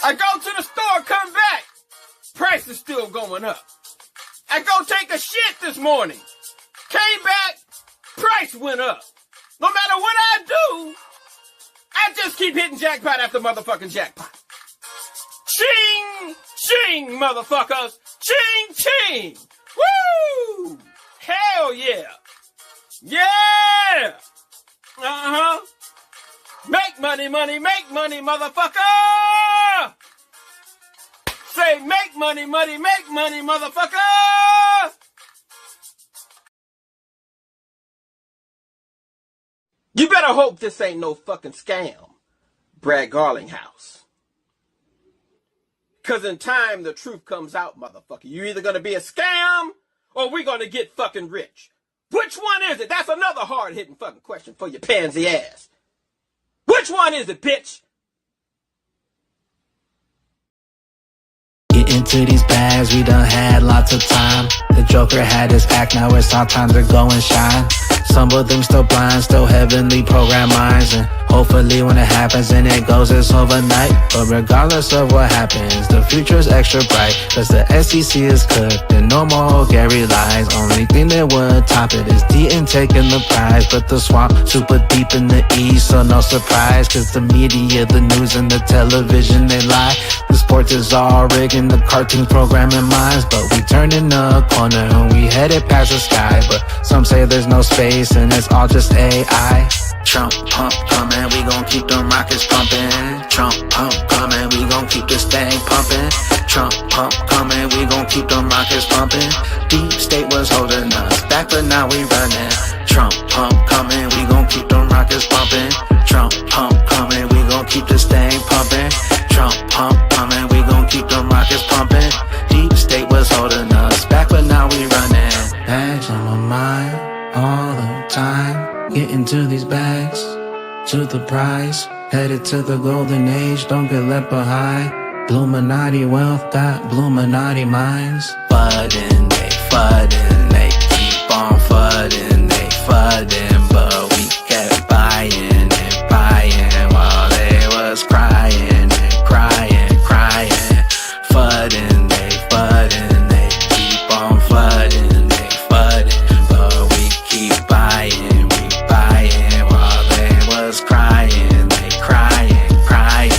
I go to the store, come back. Price is still going up. I go take a shit this morning. Came back, price went up. No matter what I do, I just keep hitting jackpot after motherfucking jackpot. Ching, ching, motherfuckers. Ching, ching. Woo! Hell yeah. Yeah. Uh-huh. Make money, money, make money, motherfucker. Say make money, money, make money, motherfucker. You better hope this ain't no fucking scam, Brad Garlinghouse. Cause in time the truth comes out, motherfucker. You either gonna be a scam or we gonna get fucking rich. Which one is it? That's another hard-hitting fucking question for your pansy ass. Which one is it, bitch? Get into these bags, we done had lots of time. The Joker had his act, now it's our time to go and shine. Some of them still blind, still heavenly programmed minds. And hopefully when it happens and it goes, it's overnight. But regardless of what happens, the future's extra bright. Cause the SEC is cooked and no more Gary lies. Only thing that would top it is Deaton taking the prize. But the swamp super deep in the east, so no surprise. Cause the media, the news and the television, they lie. The sports is all rigged and the cartoons programming minds. But we turning a corner and we headed past the sky. But some say there's no space and it's all just AI. Trump pump coming, we gon' keep them rockets pumping. Trump pump coming, we gon' keep this thing pumping. Trump pump coming, we gon' keep them rockets pumping. Deep state was holding us back, but now we running. Trump pump coming, we gon' keep them rockets pumping. Trump pump coming, we gon' keep this thing pumping. Trump pump coming, we gon' keep them rockets pumping. Deep state was holding us back, but now we running. Bags on my mind all the time. Getting to these bags, to the prize. Headed to the golden age, don't get left behind. Bluminati wealth got Bluminati minds. Fudding, they keep on fudding, they fudding. But we kept buying and buying while they was crying and crying, crying. Fudding, they keep on fudding, they fudding. But we keep buying. Crying, they crying.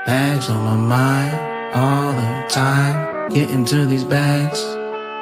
Bags on my mind all the time. Getting to these bags,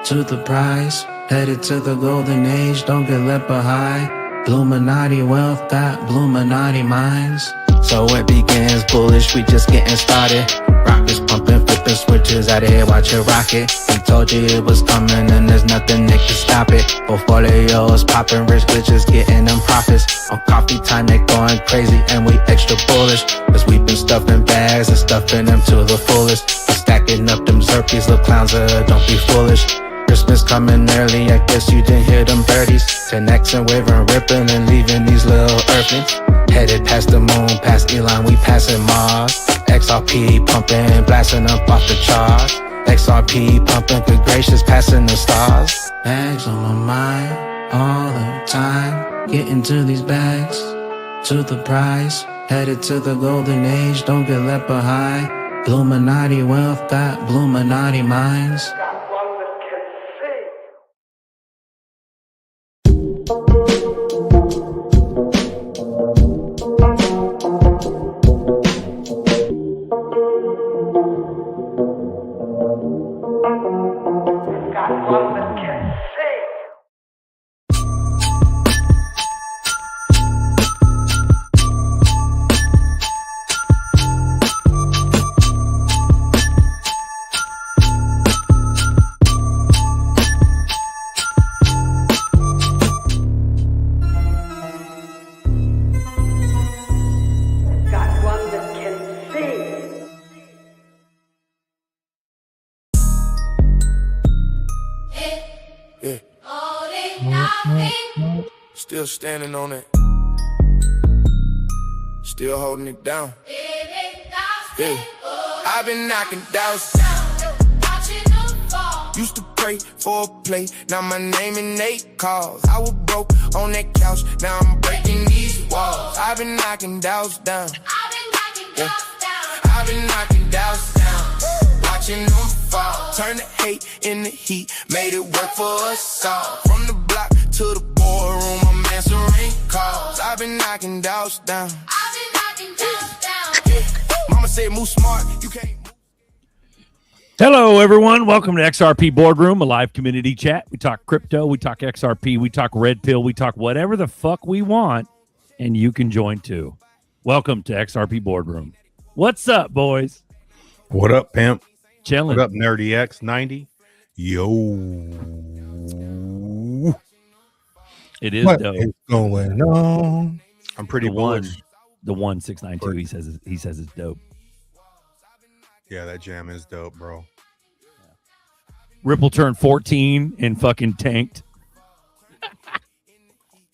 to the prize. Headed to the golden age, don't get left behind. Bluminati wealth got Bluminati minds. So it begins bullish, we just getting started. Rockets pumping, flipping switches out of here, watch it rocket. We told you it was coming and there's nothing that can stop it. Portfolios popping, rich bitches getting them profits. On coffee time they going crazy and we extra bullish. Cause we been stuffing bags and stuffing them to the fullest. We stacking up them Zerkies, little clowns, don't be foolish. Christmas coming early, I guess you didn't hear them birdies. 10X and waving, ripping and leaving these little earthlings. Headed past the moon, past Elon, we passing Mars. XRP pumping, blasting up off the charts. XRP pumping, good gracious, passing the stars. Bags on my mind all the time. Getting to these bags, to the prize. Headed to the golden age, don't get left behind. Bluminati wealth got Bluminati minds. Still standing on it. Still holding it down. Yeah. I've been knocking doors down. Used to pray for a play. Now my name in 8 calls. I was broke on that couch. Now I'm breaking these walls. I've been knocking doors down. I've been knocking doubts down, watching them fall. Turn the hate into heat, made it work for us all. From the block to the boardroom, I'm answering calls. I've been knocking doubts down. Mama said move smart, you can't. Hello, everyone. Welcome to XRP Boardroom, a live community chat. We talk crypto, we talk XRP, we talk red pill, we talk whatever the fuck we want, and you can join too. Welcome to XRP Boardroom. What's up, boys? What up, pimp? Chilling. What up, Nerdy X90? Yo. It is What dope. is going on? I'm pretty The bullish. The 1692. He says it's dope. Yeah, that jam is dope, bro. Ripple turned 14 and fucking tanked.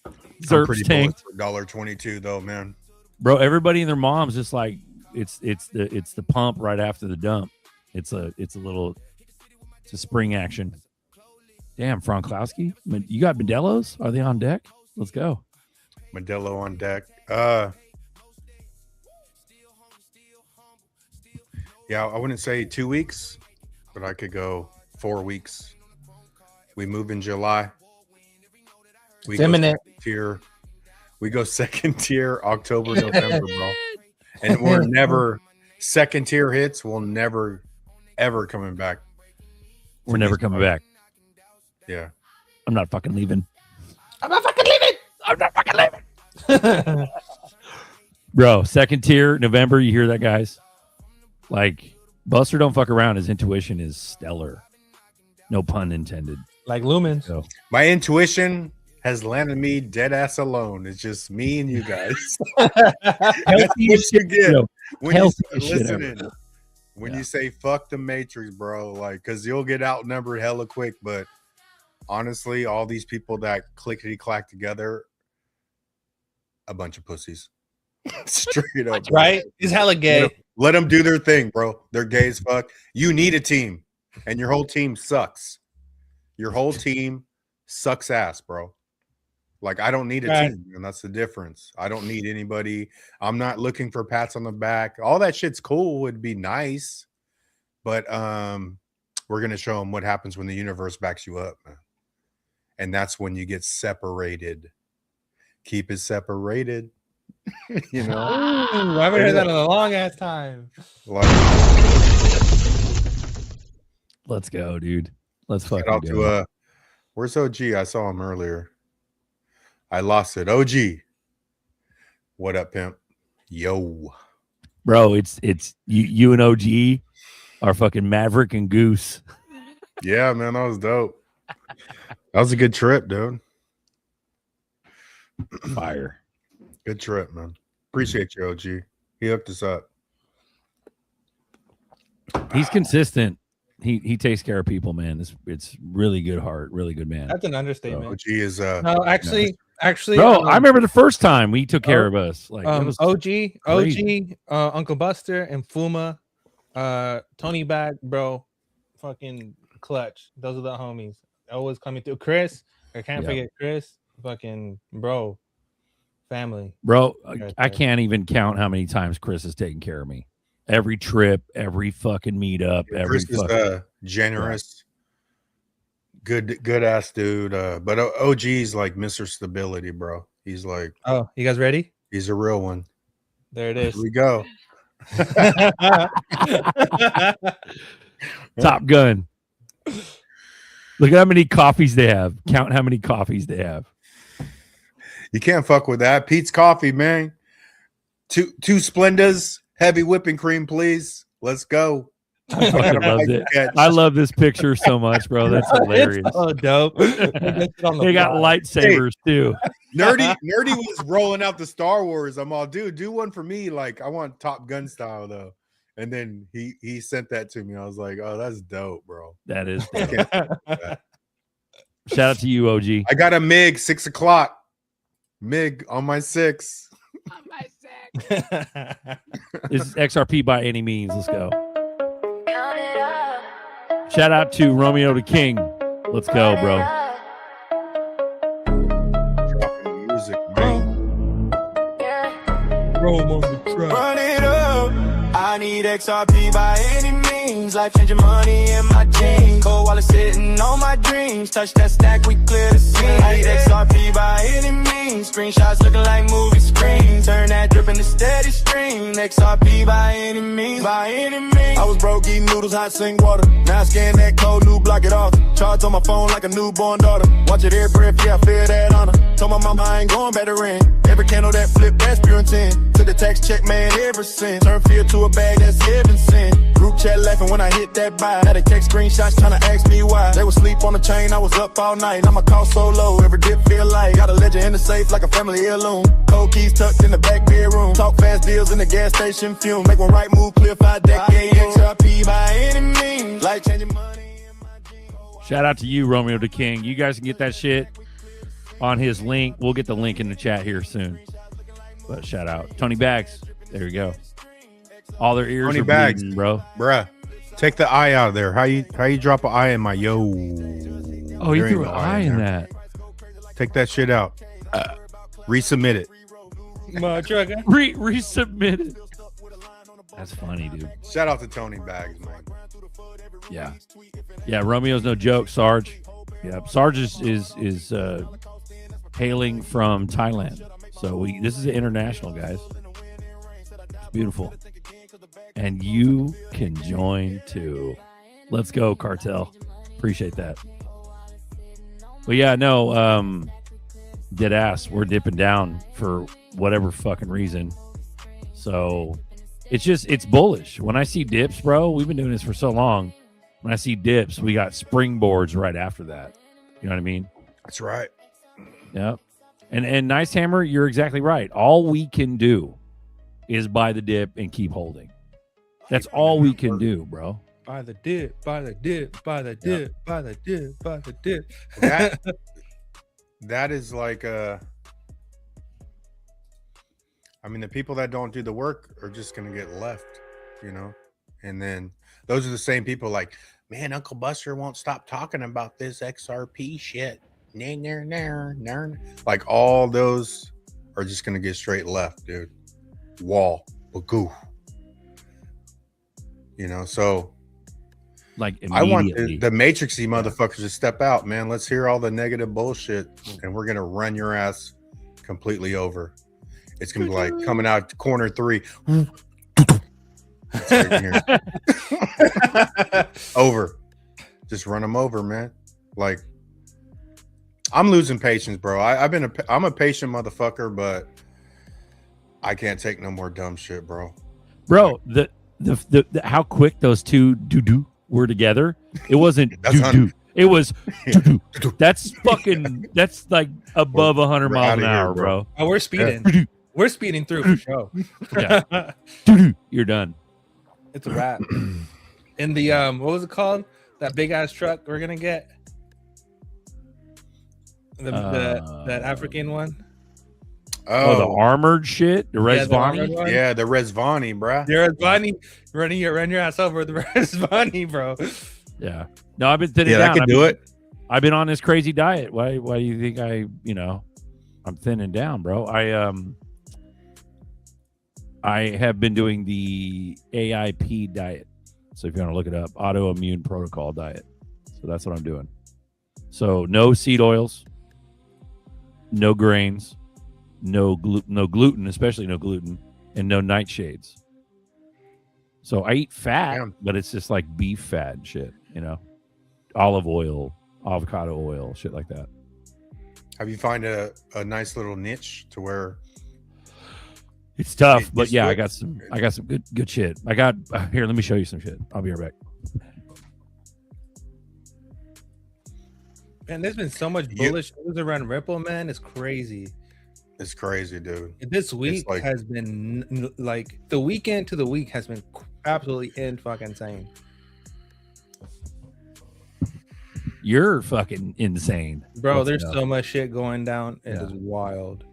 I'm Zerps pretty tanked. bullish for $1.22 though, man. Bro, everybody and their mom's just like it's the pump right after the dump. It's a spring action. Damn, Franklowski. You got Modelo's? Are they on deck? Let's go. Modelo on deck. Yeah, I wouldn't say 2 weeks, but I could go 4 weeks. We move in July. We go second tier. We go second tier October, November, bro. And we're never second tier hits. We'll never ever coming back. We're never coming back. Yeah. I'm not fucking leaving. Bro, second tier November. You hear that, guys? Like, Buster don't fuck around. His intuition is stellar. No pun intended. Like lumens. So, My intuition has landed me dead ass alone. It's just me and you guys. That's what you get when you start listening. When you say fuck the Matrix, bro, like, because you'll get outnumbered hella quick. But honestly, all these people that clickety clack together, a bunch of pussies. Straight up, bro. Right? He's hella gay. Let them do their thing, bro. They're gay as fuck. You need a team, and your whole team sucks. Your whole team sucks ass, bro. Like, I don't need a team, and that's the difference. I don't need anybody. I'm not looking for pats on the back. All that shit's cool. Would be nice, but we're gonna show them what happens when the universe backs you up, man. And that's when you get separated. Keep it separated. You know, Ooh, I haven't heard that in a long ass time. let's go, dude. Let's Shout fucking out go. to where's OG? I saw him earlier. I lost it. OG. What up, pimp? Yo. Bro, it's you and OG are fucking Maverick and Goose. Yeah, man, that was dope. That was a good trip, dude. Fire. Good trip, man. Appreciate you, OG. He hooked us up. He's consistent. He takes care of people, man. It's really good heart, really good man. That's an understatement. OG is No, actually, Bro, I remember the first time he took care of us. Like, it was OG, Uncle Buster, and Fuma, Tony Bag, bro, fucking clutch. Those are the homies. Always coming through. Chris, I can't forget Chris, fucking bro, family. Bro, Right I there. can't even count how many times Chris has taken care of me. Every trip, every fucking meetup, every Chris is fucking generous, good ass dude. But OG's like Mr. Stability, bro. He's like, Oh, you guys ready? he's a real one. There it Here is. we go. Top Gun. Look at how many coffees they have. Count how many coffees they have. You can't fuck with that. Pete's Coffee, man. Two Splendas, heavy whipping cream, please. Let's go. I fucking loved it. I love this picture so much, bro. That's hilarious. Oh, dope. They got lightsabers too. Nerdy was rolling out the Star Wars. I'm all, dude, do one for me. Like, I want Top Gun style though. And then he sent that to me. I was like, oh, that's dope, bro. That is. I can't fuck with that. Shout out to you, OG. I got a MiG 6 o'clock. MiG on my 6. This is XRP by any means. Let's go. Shout out to Romeo the King. Let's go, bro. Dropping music, man. Rome on the track. Run it up. I I need XRP by any means. Life changing money in my jeans. Cold wallet sitting on my dreams. Touch that stack, we clear the scene. I need XRP by any means. Screenshots looking like movie screens. Turn that drip into steady stream. XRP by any means. By any means. I was broke eating noodles, hot sink water. Now I scan that code, new block it off. Charge on my phone like a newborn daughter. Watch it every breath, yeah, I feel that honor. Told my mama I ain't going back to rent. Every candle that flip, that's pure intent. To the tax check, man, ever since. Turn fear to a bag, that's heaven sent. Group chat laughing when I hit that buy. Had to text screenshots trying to ask me why. They was sleep on the chain, I was up all night. I'ma call so low, every dip feel like. Got a legend in the safe like a family heirloom. Cold keys tucked in the back bedroom. Talk fast deals in the gas station fume. Make one right move, clear 5 decades. XRP by any means. Life changing money. Shout out to you, Romeo the King. You guys can get that shit on his link. We'll get the link in the chat here soon. But shout out. Tony Bags. There you go. All their ears Tony are Bags, bleeding, bro. Bruh, take the eye out of there. How you drop an eye in my yo? Oh, you There threw ain't an no eye in there. that. Take that shit out. Resubmit it. Resubmit it. That's funny, dude. Shout out to Tony Bags, man. Yeah. Yeah, Romeo's no joke, Sarge. Yeah, Sarge is hailing from Thailand. So this is international, guys. It's beautiful. And you can join too. Let's go, Cartel. Appreciate that. But yeah, no, dead ass. We're dipping down for whatever fucking reason. So it's bullish. When I see dips, bro, we've been doing this for so long. When I see dips, we got springboards right after that. You know what I mean? That's right. Yep. And Nice Hammer, you're exactly right. All we can do is buy the dip and keep holding. That's all we can do, bro. Buy the dip, buy the dip, buy the dip, buy the dip, buy the dip. That is like I mean, the people that don't do the work are just gonna get left, you know. And then those are the same people like, man, Uncle Buster won't stop talking about this XRP shit. Like all those are just gonna get straight left, dude. Wall, bagoo. You know, so like I want the matrixy motherfuckers to step out, man. Let's hear all the negative bullshit, and we're gonna run your ass completely over. It's gonna be like coming out corner 3. Right here. Over. Just run them over, man. Like, I'm losing patience, bro. I'm a patient motherfucker, but I can't take no more dumb shit, bro. Bro, the how quick those two doo-doo were together. It wasn't doo-doo. It was doo-doo. That's like above 100 miles an hour, bro. Oh, we're speeding. We're speeding through for sure. Yeah. You're done. It's a wrap. In the what was it called? That big ass truck we're gonna get. That African one. Oh, the armored shit, the Resvani. Yeah, the Resvani, bro. The Resvani run your ass over the Resvani, bro. Yeah. No, I've been thinning down. Yeah, I can do it. I've been on this crazy diet. Why do you think I'm thinning down, bro? I have been doing the AIP diet. So if you want to look it up, autoimmune protocol diet. So that's what I'm doing. So no seed oils, no grains, no gluten, especially no gluten, and no nightshades. So I eat fat, but it's just like beef fat and shit, you know, olive oil, avocado oil, shit like that. Have you find a nice little niche to where it's tough, but yeah, I got some good shit. I got here. Let me show you some shit. I'll be right back. Man, there's been so much bullish news around Ripple, man. It's crazy. It's crazy, dude. This week has been like the weekend to the week has been absolutely fucking insane. You're fucking insane, bro. There's so much shit going down. It is wild.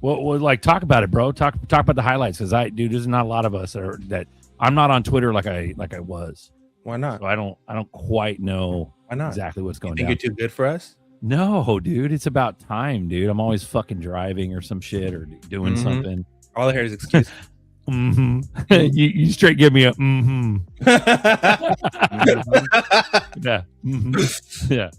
Well, like talk about it, bro. Talk about the highlights, because there's not a lot of us that I'm not on Twitter like I was. Why not? So I don't quite know why not exactly what's going on. You think you're too good for us? No, dude. It's about time, dude. I'm always fucking driving or some shit or doing something. All I hear is excuses. you straight give me a yeah. Yeah.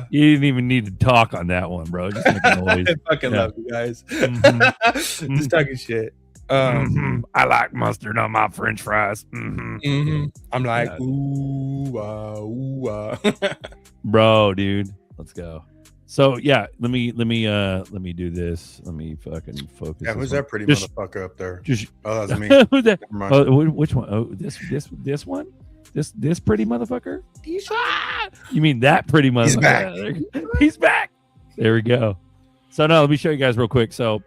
You didn't even need to talk on that one, bro. Just make a noise. I fucking love you guys. Just talking shit. I like mustard on my French fries. I'm like, ooh, Bro, dude, let's go. So yeah, let me do this. Let me fucking focus. Yeah, who's one. that pretty motherfucker up there? Just, Oh, that's me. Who's that? Never mind. Oh, which one? Oh, this one? This pretty motherfucker? You mean that pretty motherfucker? He's back. He's back. There we go. So no, let me show you guys real quick. So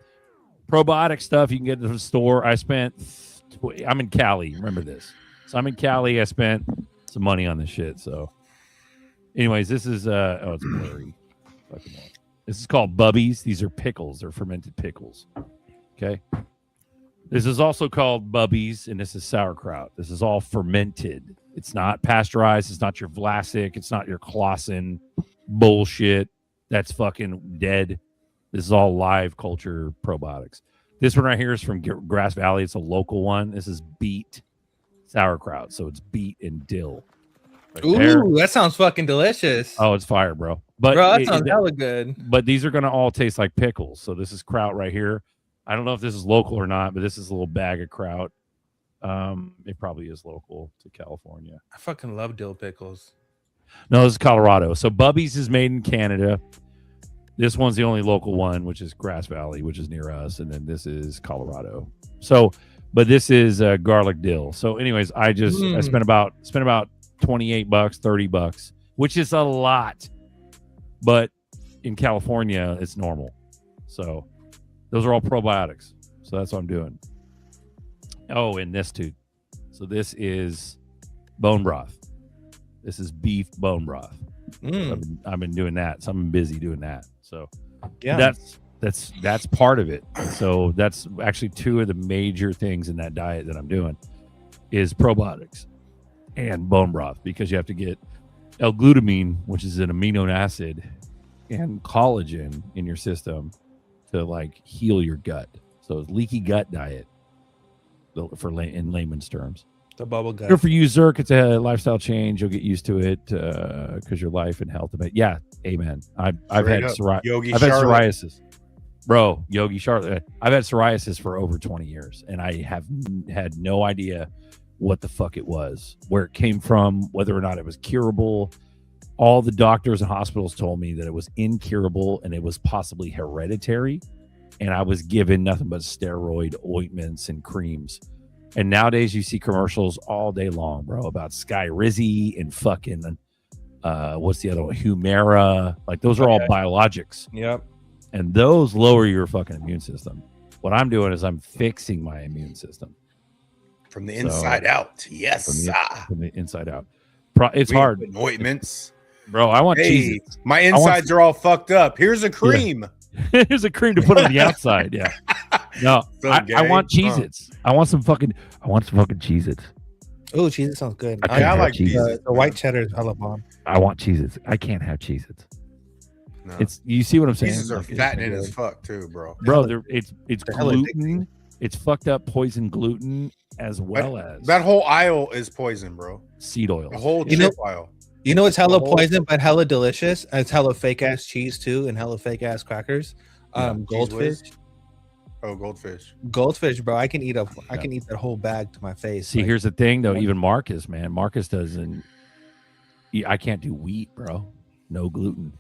probiotic stuff you can get at the store. I'm in Cali. Remember this. So I'm in Cali. I spent some money on this shit. So anyways, this is it's blurry. This is called Bubbies. These are pickles. They're fermented pickles. Okay. This is also called Bubbies, and this is sauerkraut. This is all fermented. It's not pasteurized. It's not your Vlasic. It's not your Clausen bullshit. That's fucking dead. This is all live culture probiotics. This one right here is from Grass Valley. It's a local one. This is beet sauerkraut. So it's beet and dill. Right there. That sounds fucking delicious. Oh, it's fire, bro. But bro, that sounds hella good. But these are going to all taste like pickles. So this is kraut right here. I don't know if this is local or not, but this is a little bag of kraut. It probably is local to California. I fucking love dill pickles. No, this is Colorado. So Bubbies is made in Canada. This one's the only local one, which is Grass Valley, which is near us. And then this is Colorado. So, but this is garlic dill. So anyways, I spent about $28, $30, which is a lot. But in California, it's normal. So those are all probiotics. So that's what I'm doing. Oh, and this too. So this is bone broth. This is beef bone broth. I've been doing that. So I'm busy doing that. So yeah, that's part of it. So that's actually two of the major things in that diet that I'm doing is probiotics and bone broth, because you have to get L-glutamine, which is an amino acid, and collagen in your system to like heal your gut. So it's leaky gut diet in layman's terms. The bubble gut. Good for you, Zerk. It's a lifestyle change. You'll get used to it because your life and health. But yeah, amen. I've had psoriasis. Bro, Yogi Charlotte. I've had psoriasis for over 20 years, and I have had no idea what the fuck it was, where it came from, whether or not it was curable. All the doctors and hospitals told me that it was incurable and it was possibly hereditary. And I was given nothing but steroid ointments and creams. And nowadays you see commercials all day long, bro, about Skyrizi and fucking, what's the other one? Humira. Like those are all biologics. Yep. And those lower your fucking immune system. What I'm doing is I'm fixing my immune system. From the inside out. Yes. From the inside out. It's hard. Ointments. Bro, I want cheese. My insides are all fucked up. Here's a cream. Yeah. Here's a cream to put on the outside. Yeah. No, I want Cheez-Its. I want some fucking Cheez-Its. Oh, Cheez-Its sounds good. I like Cheez-Its. The white cheddar is hella bomb. I want Cheez-Its. I can't have Cheez-Its. No. You see what I'm saying? Cheez-Its are fattening as fuck too, bro. Bro, it's gluten. It's fucked up poison gluten as well as that whole aisle is poison, bro. Seed oil. The whole chip aisle. You know it's hella poison, but hella delicious. It's hella fake ass cheese too, and hella fake ass crackers. Goldfish. Oh, goldfish. Goldfish, bro. I can eat that whole bag to my face. See, here's the thing though. Even Marcus doesn't. I can't do wheat, bro. No gluten.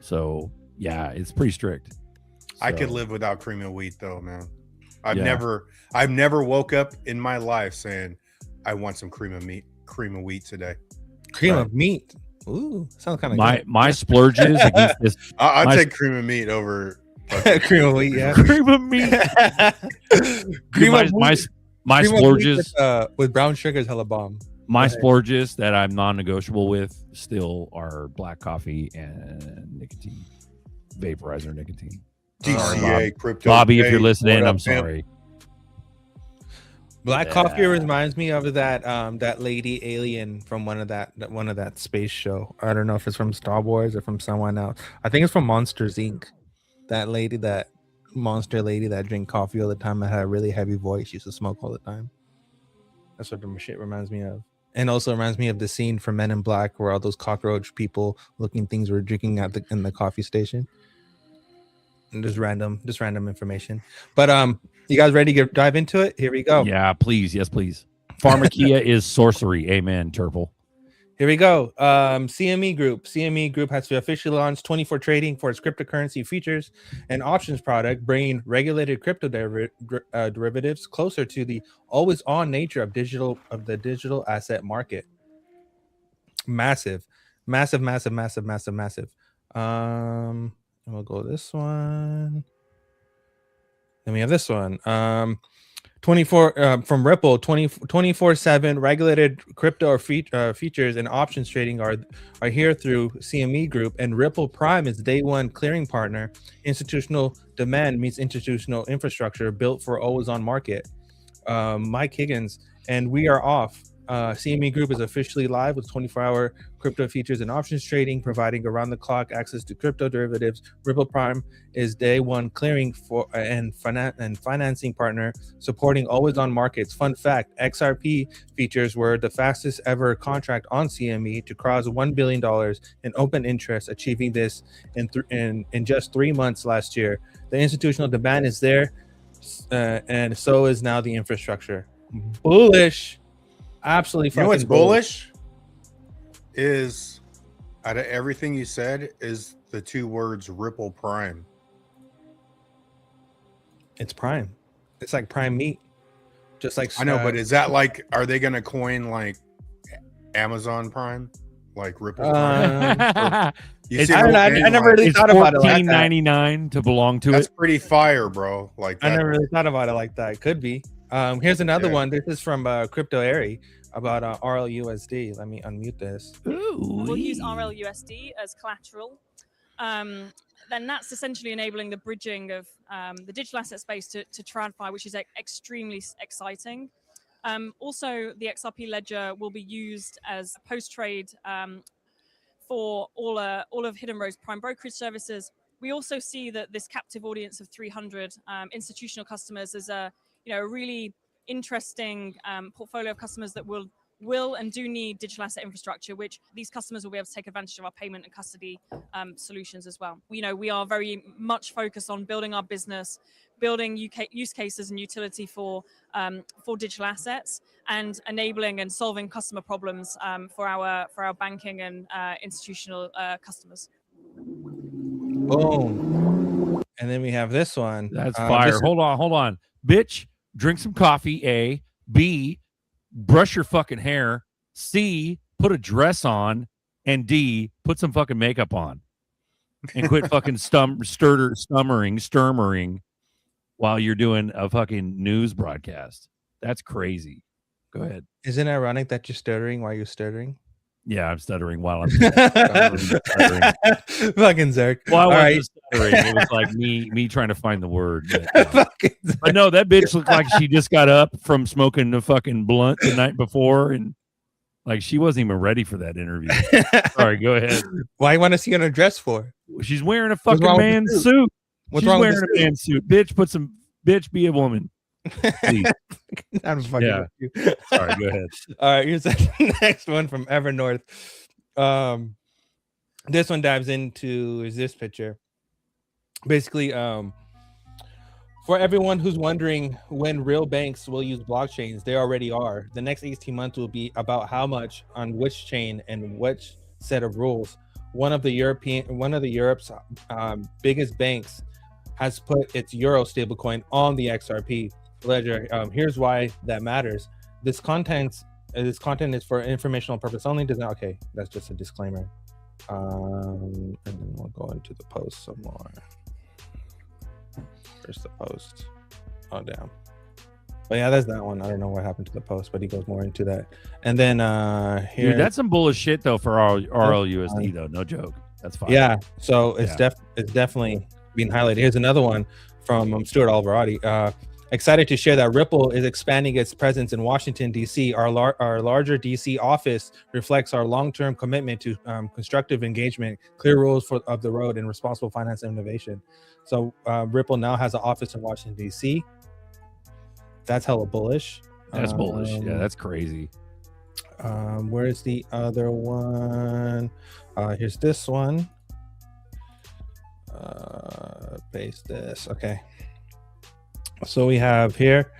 So yeah, it's pretty strict. I could live without cream of wheat though, man. I've never woke up in my life saying I want some cream of wheat today. Cream of meat. Ooh, sounds kind of my splurges against this. I'll take cream of meat over cream of wheat. Yeah, cream of meat. My splurges with brown sugar is hella bomb. My splurges that I'm non-negotiable with still are black coffee and nicotine, vaporizer nicotine. DCA, crypto. Bobby, if you're listening, I'm sorry. Black coffee reminds me of that lady alien from one of that space show. I don't know if it's from Star Wars or from someone else. I think it's from Monsters Inc. That lady that monster lady that drank coffee all the time and had a really heavy voice. She used to smoke all the time. That's what the shit reminds me of. And also reminds me of the scene from Men in Black where all those cockroach people looking things were drinking in the coffee station. And just random information. But you guys ready to dive into it? Here we go. Yeah, please. Yes, please. Pharmakia is sorcery. Amen, Turple. Here we go. CME Group has officially launched 24 trading for its cryptocurrency futures and options product, bringing regulated crypto derivatives closer to the always-on nature of the digital asset market. Massive. And we'll go this one. Then we have this one. 24 from Ripple, 24/7 regulated crypto or features and options trading are here through CME Group, and Ripple Prime is day one clearing partner. Institutional demand meets institutional infrastructure built for always on market. Mike Higgins, and we are off. CME Group is officially live with 24-hour crypto features and options trading, providing around-the-clock access to crypto derivatives. Ripple Prime is day one clearing for and financing partner, supporting always-on markets. Fun fact: XRP features were the fastest ever contract on CME to cross $1 billion in open interest, achieving this in just 3 months last year. The institutional demand is there, and so is now the infrastructure. Bullish. Absolutely. You know what's bullish is, out of everything you said, is the two words Ripple Prime. It's Prime. It's like Prime meat. Just like I know, but is that like, are they going to coin like Amazon Prime, like Ripple Prime? You see I never really thought about it like that. $14.99 to belong to That's it. pretty fire, bro. Like I never really thought about it like that. It could be. Here's another one. This is from Crypto Airy about RLUSD. Let me unmute this. We'll use RLUSD as collateral. Then that's essentially enabling the bridging of the digital asset space to TradFi, which is extremely exciting. Also, the XRP ledger will be used as a post-trade for all of Hidden Row's prime brokerage services. We also see that this captive audience of 300 institutional customers is a really interesting portfolio of customers that will and do need digital asset infrastructure, which these customers will be able to take advantage of our payment and custody solutions as well. We are very much focused on building our business, building use cases and utility for digital assets, and enabling and solving customer problems for our banking and institutional customers. Boom. And then we have this one. That's fire. Hold on. Bitch, drink some coffee, A. B, brush your fucking hair. C, put a dress on. And D, put some fucking makeup on. And quit fucking sturmering while you're doing a fucking news broadcast. That's crazy. Go ahead. Isn't it ironic that you're stuttering while you're stuttering? Yeah, I'm stuttering while I'm stuttering. Fucking Zerk. Well, I wasn't stuttering. It was like me trying to find the word. But no, that bitch looked like she just got up from smoking a fucking blunt the night before, and like she wasn't even ready for that interview. Sorry, go ahead. Why you want to see her in a dress for? She's wearing a fucking man's suit. What's She's wrong wearing with a man's suit. Bitch, be a woman. I'm fucking yeah. with you. Sorry, go ahead. All right, here's the next one from Evernorth. This one dives into this picture. Basically, for everyone who's wondering when real banks will use blockchains, they already are. The next 18 months will be about how much on which chain and which set of rules. One of Europe's biggest banks has put its euro stablecoin on the XRP ledger. Here's why that matters. This content is for informational purpose only. Okay, that's just a disclaimer. And then we'll go into the post some more. There's the post. Oh damn. But yeah, that's that one. I don't know what happened to the post, but he goes more into that. And then here, dude, that's some bullshit though for RLUSD though. No joke. That's fine. Yeah. So it's definitely being highlighted. Here's another one from Stuart Alvarado. Excited to share that Ripple is expanding its presence in Washington, D.C. Our larger D.C. office reflects our long-term commitment to constructive engagement, clear rules of the road, and responsible finance and innovation. So Ripple now has an office in Washington, D.C. That's hella bullish. That's bullish. Yeah, that's crazy. Where's the other one? Here's this one. Paste this. Okay. So we have here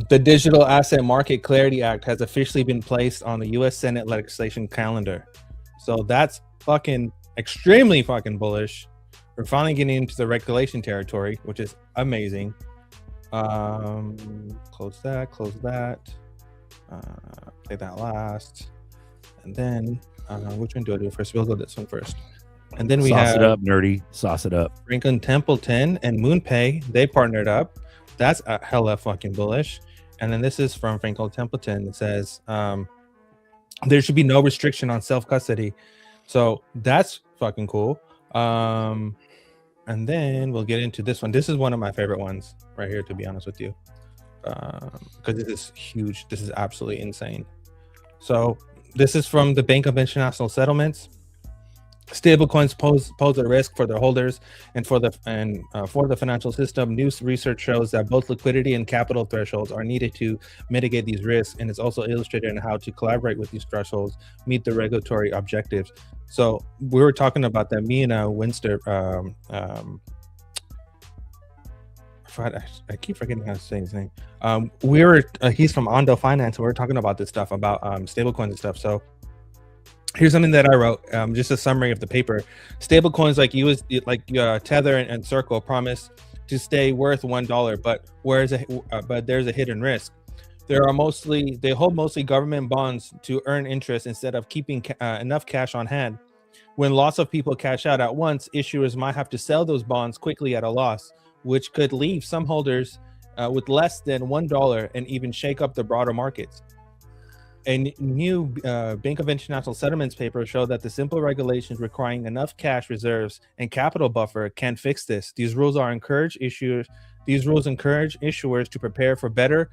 the Digital Asset Market Clarity Act has officially been placed on the U.S. Senate legislation calendar. So that's fucking extremely fucking bullish. We're finally getting into the regulation territory, which is amazing. Close that. Play that last. And then which one do I do first? We'll go this one first. And then we sauce it up, nerdy. Sauce it up. Franklin Templeton and MoonPay, they partnered up. That's a hella fucking bullish. And then this is from Franklin Templeton. It says there should be no restriction on self-custody. So that's fucking cool. And then we'll get into this one. This is one of my favorite ones right here, to be honest with you, because this is huge. This is absolutely insane. So this is from the Bank of International Settlements. Stablecoins pose a risk for their holders and for the financial system. New research shows that both liquidity and capital thresholds are needed to mitigate these risks, and it's also illustrated in how to collaborate with these thresholds, meet the regulatory objectives. So we were talking about that. Me and Winster, I keep forgetting how to say his name. He's from Ondo Finance. We were talking about this stuff about stablecoins and stuff. So here's something that I wrote, just a summary of the paper. Stablecoins like Tether and Circle promise to stay worth $1, but there's a hidden risk. They hold mostly government bonds to earn interest instead of keeping enough cash on hand. When lots of people cash out at once, issuers might have to sell those bonds quickly at a loss, which could leave some holders with less than $1 and even shake up the broader markets. A new Bank of International Settlements paper showed that the simple regulations requiring enough cash reserves and capital buffer can fix this. These rules encourage issuers to prepare for better,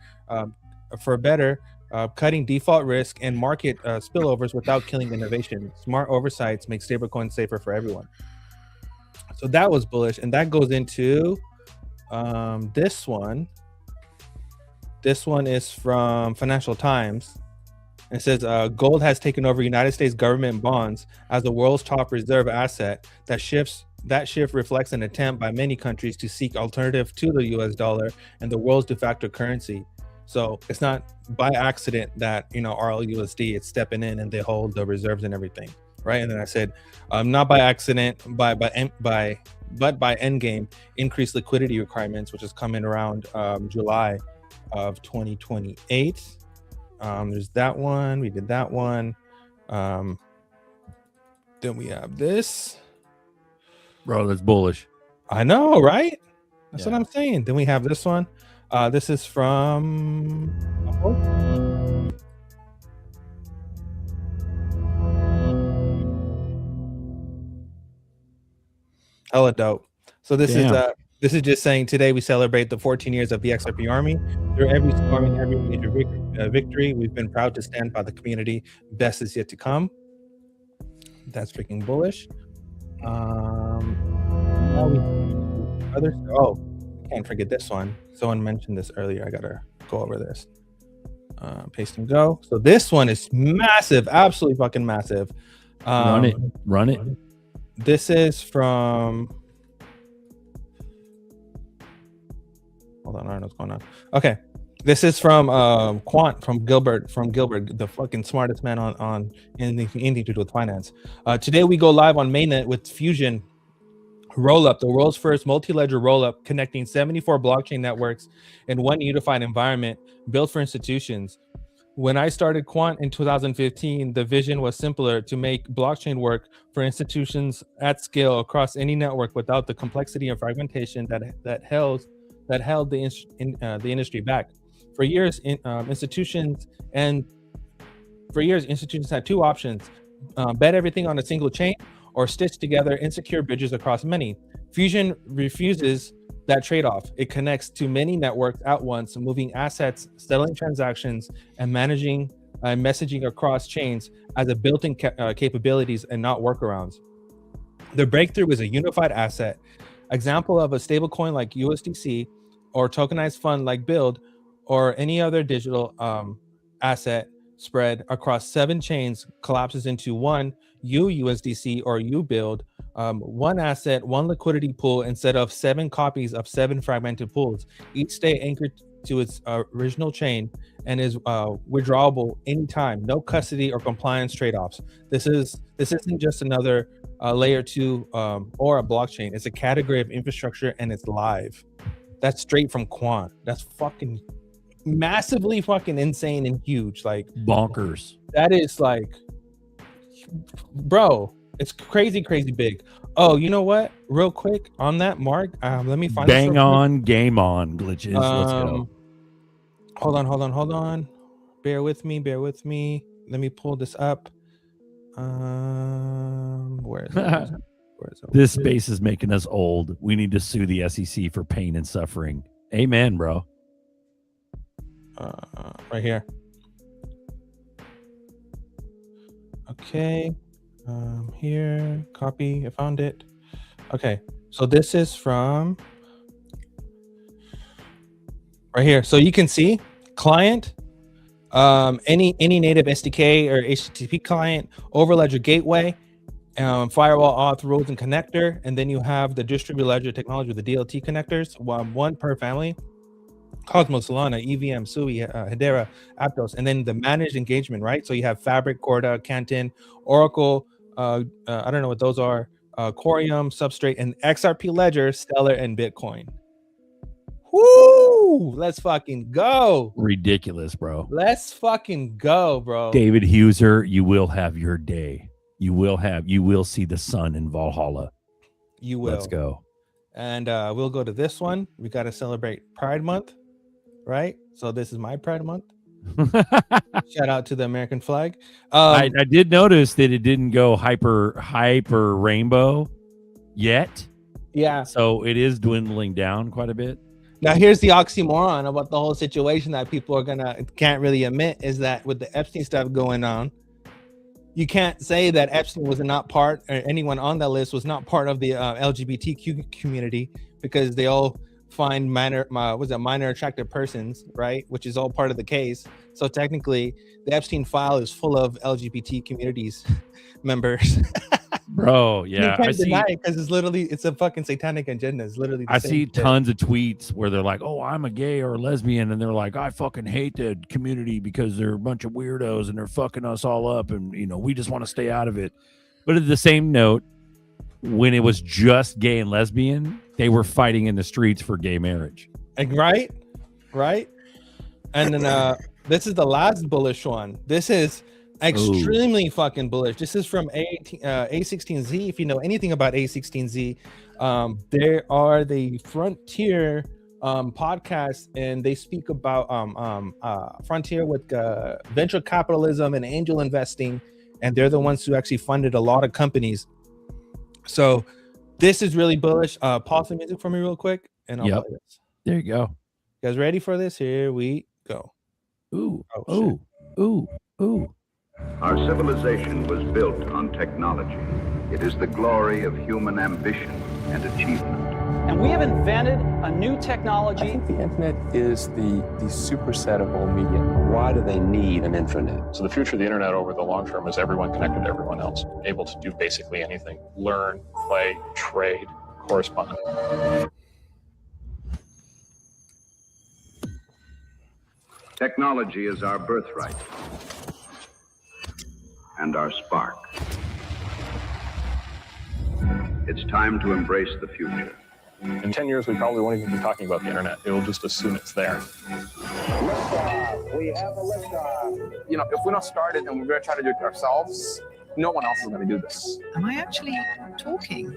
cutting default risk and market spillovers without killing innovation. Smart oversights make stablecoins safer for everyone. So that was bullish, and that goes into this one. This one is from Financial Times. It says gold has taken over United States government bonds as the world's top reserve asset. That shift reflects an attempt by many countries to seek alternative to the US dollar and the world's de facto currency. So it's not by accident that RLUSD it's stepping in and they hold the reserves and everything, right? And then I said not by accident, but by endgame, increased liquidity requirements, which is coming around July of 2028. There's that one. We did that one. Then we have this. Bro, that's bullish. I know, right? That's what I'm saying. Then we have this one. This is from hella dope. So this is just saying today we celebrate the 14 years of the XRP Army. Through every storm and every major victory, we've been proud to stand by the community. Best is yet to come. That's freaking bullish. Can't forget this one. Someone mentioned this earlier. I gotta go over this. Paste and go. So this one is massive, absolutely fucking massive. Run it. This is from. Hold on, I don't know what's going on. Okay, this is from Quant from Gilbert, the fucking smartest man on anything to do with finance. Today we go live on mainnet with Fusion Rollup, the world's first multi-ledger rollup connecting 74 blockchain networks in one unified environment built for institutions. When I started Quant in 2015, the vision was simpler: to make blockchain work for institutions at scale across any network without the complexity and fragmentation that held the industry back. For years, institutions had two options: bet everything on a single chain, or stitch together insecure bridges across many. Fusion refuses that trade-off. It connects to many networks at once, moving assets, settling transactions, and managing messaging across chains as a built-in capabilities and not workarounds. The breakthrough is a unified asset, example of a stablecoin like USDC, or tokenized fund like Build, or any other digital asset spread across 7 chains collapses into one USDC or UBuild, one asset, one liquidity pool instead of 7 copies of 7 fragmented pools. Each stay anchored to its original chain and is withdrawable anytime. No custody or compliance trade-offs. This isn't just another layer 2 or a blockchain. It's a category of infrastructure, and it's live. That's straight from Quant. That's fucking massively fucking insane and huge. Like bonkers. That is like, bro, it's crazy big. Oh, you know what? Real quick on that, Mark. Let me find bang on, game on glitches. Let's go. Hold on. Bear with me. Let me pull this up. Where is it? This space is making us old. We need to sue the SEC for pain and suffering. Amen, bro. Right here. Okay. Here, copy. I found it. Okay. So this is from right here. So you can see client, any native SDK or HTTP client, Overledger gateway, firewall auth rules and connector, and then you have the distributed ledger technology with the DLT connectors, one per family. Cosmos, Solana, EVM, Sui, Hedera, Aptos, and then the managed engagement, right? So you have Fabric, Corda, Canton, Oracle, I don't know what those are, Corium, Substrate, and XRP Ledger, Stellar, and Bitcoin. Woo! Let's fucking go. Ridiculous, bro. Let's fucking go, bro. David Huser, you will have your day. You will see the sun in Valhalla. You will. Let's go. And we'll go to this one. We got to celebrate Pride Month, right? So this is my Pride Month. Shout out to the American flag. I did notice that it didn't go hyper rainbow yet. Yeah. So it is dwindling down quite a bit. Now here's the oxymoron about the whole situation that people can't really admit is that with the Epstein stuff going on, you can't say that Epstein was not part, or anyone on that list was not part of the LGBTQ community, because they all find minor attractive persons, right? Which is all part of the case. So technically, the Epstein file is full of LGBT communities members. Bro, yeah, you can't deny it because it's a fucking satanic agenda. It's literally the I same see shit. tons of tweets where they're like, "Oh, I'm a gay or a lesbian," and they're like, "I fucking hate the community because they're a bunch of weirdos and they're fucking us all up, and we just want to stay out of it." But at the same note, when it was just gay and lesbian, they were fighting in the streets for gay marriage. Right. And then this is the last bullish one. This is extremely fucking bullish. This is from A16Z. If you know anything about A16Z, they are the Frontier podcast, and they speak about Frontier with venture capitalism and angel investing, and they're the ones who actually funded a lot of companies. So this is really bullish. Pause the music for me real quick, and I'll play this. There you go. You guys ready for this? Here we go. Ooh. Our civilization was built on technology. It is the glory of human ambition and achievement. And we have invented a new technology. I think the internet is the superset of all media. Why do they need an intranet? So the future of the internet over the long term is everyone connected to everyone else, able to do basically anything: learn, play, trade, correspond. Technology is our birthright and our spark. It's time to embrace the future. In 10 years, we probably won't even be talking about the internet. It'll just assume it's there. Liftoff. We have a liftoff. If we don't start it and we're going to try to do it ourselves, no one else is going to do this. Am I actually talking?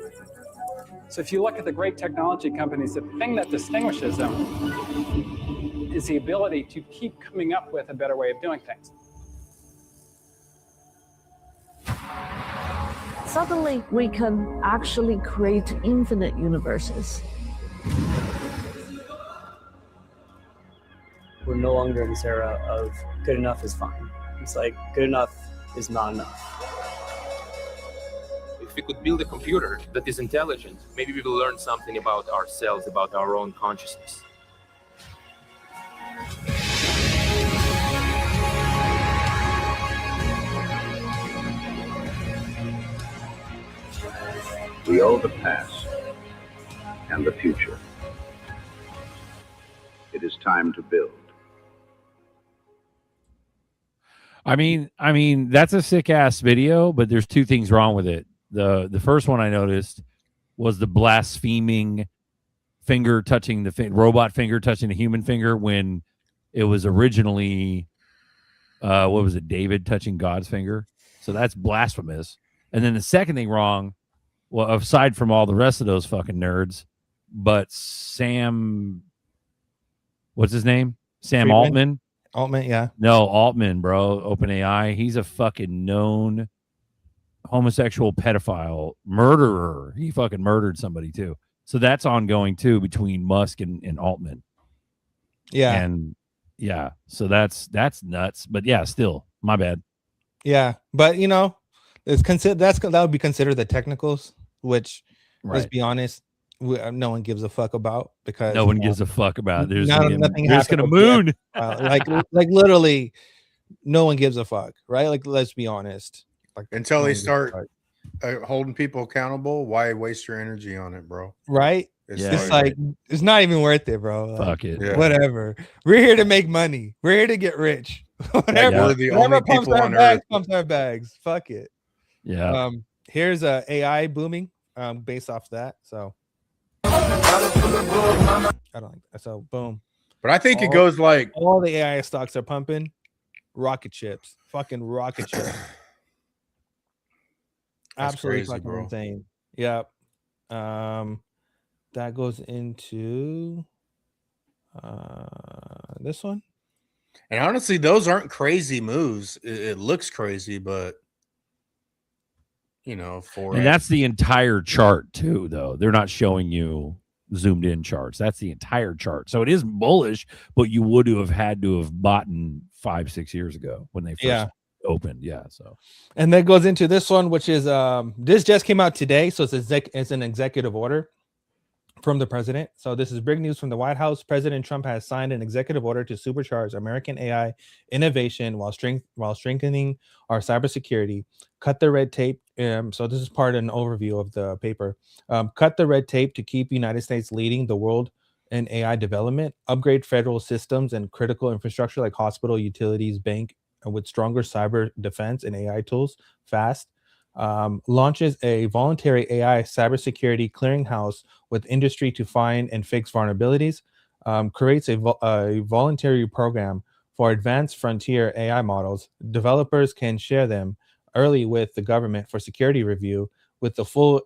So if you look at the great technology companies, the thing that distinguishes them is the ability to keep coming up with a better way of doing things. Suddenly, we can actually create infinite universes. we're no longer in this era of good enough is fine. It's like good enough is not enough. If we could build a computer that is intelligent, maybe we will learn something about ourselves, about our own consciousness. We owe the past and the future. It is time to build. I mean, that's a sick ass video, but there's two things wrong with it. The first one I noticed was the blaspheming finger touching the robot finger touching the human finger when it was originally what was it, David touching God's finger. So that's blasphemous. And then the second thing wrong, well, aside from all the rest of those fucking nerds, but Sam, what's his name? Sam Altman. Altman, yeah. No, Altman, bro. OpenAI. He's a fucking known homosexual pedophile murderer. He fucking murdered somebody too. So that's ongoing too between Musk and Altman. Yeah. And yeah, so that's nuts. But yeah, still, my bad. Yeah, but you know, it's that would be considered the technicals, which let's be honest, no one gives a fuck about, because no one gives a fuck about. There's nothing there's gonna moon. like literally, no one gives a fuck, right? Like, let's be honest. Like, until they start holding people accountable, why waste your energy on it, bro? Right? It's like it's not even worth it, bro. Like, fuck it. Yeah. Whatever. We're here to make money. We're here to get rich. Whatever. We're the only people on earth. Pumps our bags. Fuck it. Yeah. Here's AI booming. Based off that. So I don't like that. So boom. But I think it goes like all the AI stocks are pumping. Rocket chips. Fucking rocket chips. Absolutely crazy, fucking bro. insane. Yep. That goes into this one. And honestly, those aren't crazy moves. It looks crazy, but you know, and that's the entire chart too, though. They're not showing you zoomed in charts. That's the entire chart. So it is bullish, but you would have had to have bought in 5-6 years ago when they first opened. Yeah. So, and that goes into this one, which is this just came out today. So it's an executive order from the president. So this is big news from the White House. President Trump has signed an executive order to supercharge American AI innovation while strengthening our cybersecurity, cut the red tape. So this is part of an overview of the paper. Cut the red tape to keep United States leading the world in AI development, upgrade federal systems and critical infrastructure like hospital, utilities, bank, with stronger cyber defense and AI tools fast. Launches a voluntary AI cybersecurity clearinghouse with industry to find and fix vulnerabilities, creates a voluntary program for advanced frontier AI models. Developers can share them early with the government for security review with the full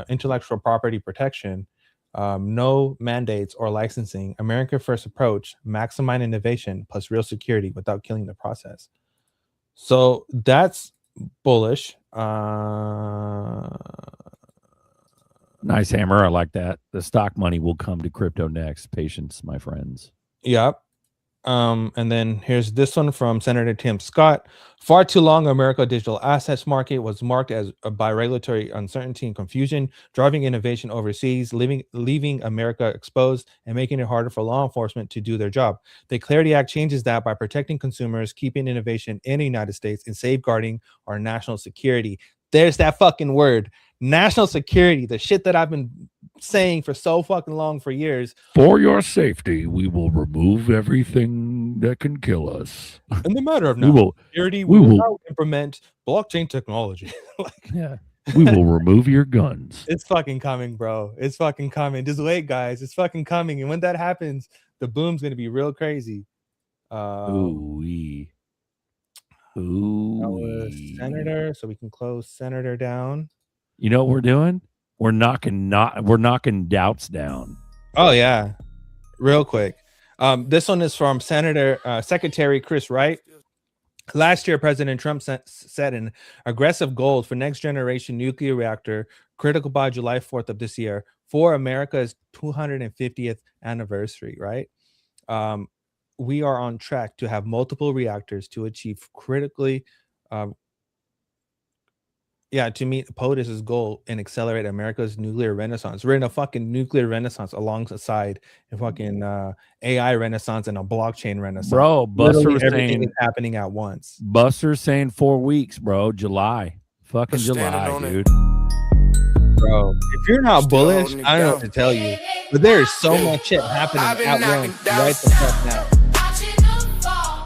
intellectual property protection, no mandates or licensing, America first approach, maximize innovation plus real security without killing the process. So that's bullish. Nice hammer. I like that. The stock money will come to crypto next. Patience, my friends. Yep. And then here's this one from Senator Tim Scott. Far too long, America digital assets market was marked as by regulatory uncertainty and confusion, driving innovation overseas, leaving America exposed and making it harder for law enforcement to do their job. The Clarity Act changes that by protecting consumers, keeping innovation in the United States, and safeguarding our national security. There's that fucking word, national security, the shit that I've been saying for so fucking long, for years. For your safety, we will remove everything that can kill us. In the matter of security, we will now implement blockchain technology. We will remove your guns. It's fucking coming, bro. It's fucking coming. Just wait, guys. It's fucking coming. And when that happens, the boom's gonna be real crazy. Senator, so we can close Senator down. You know what we're doing? We're knocking doubts down. Oh yeah, real quick. This one is from Secretary Chris Wright. Last year, President Trump set an aggressive goal for next generation nuclear reactor, critical by July 4th of this year, for America's 250th anniversary. Right. we are on track to have multiple reactors to achieve critically, to meet POTUS's goal and accelerate America's nuclear renaissance. We're in a fucking nuclear renaissance alongside a fucking AI renaissance and a blockchain renaissance. Bro, Buster was everything saying is happening at once. Buster's saying 4 weeks, bro. July. Fucking July, dude. Bro, if you're not bullish, I don't know what to tell you. But there is so much shit happening at once right the fuck now.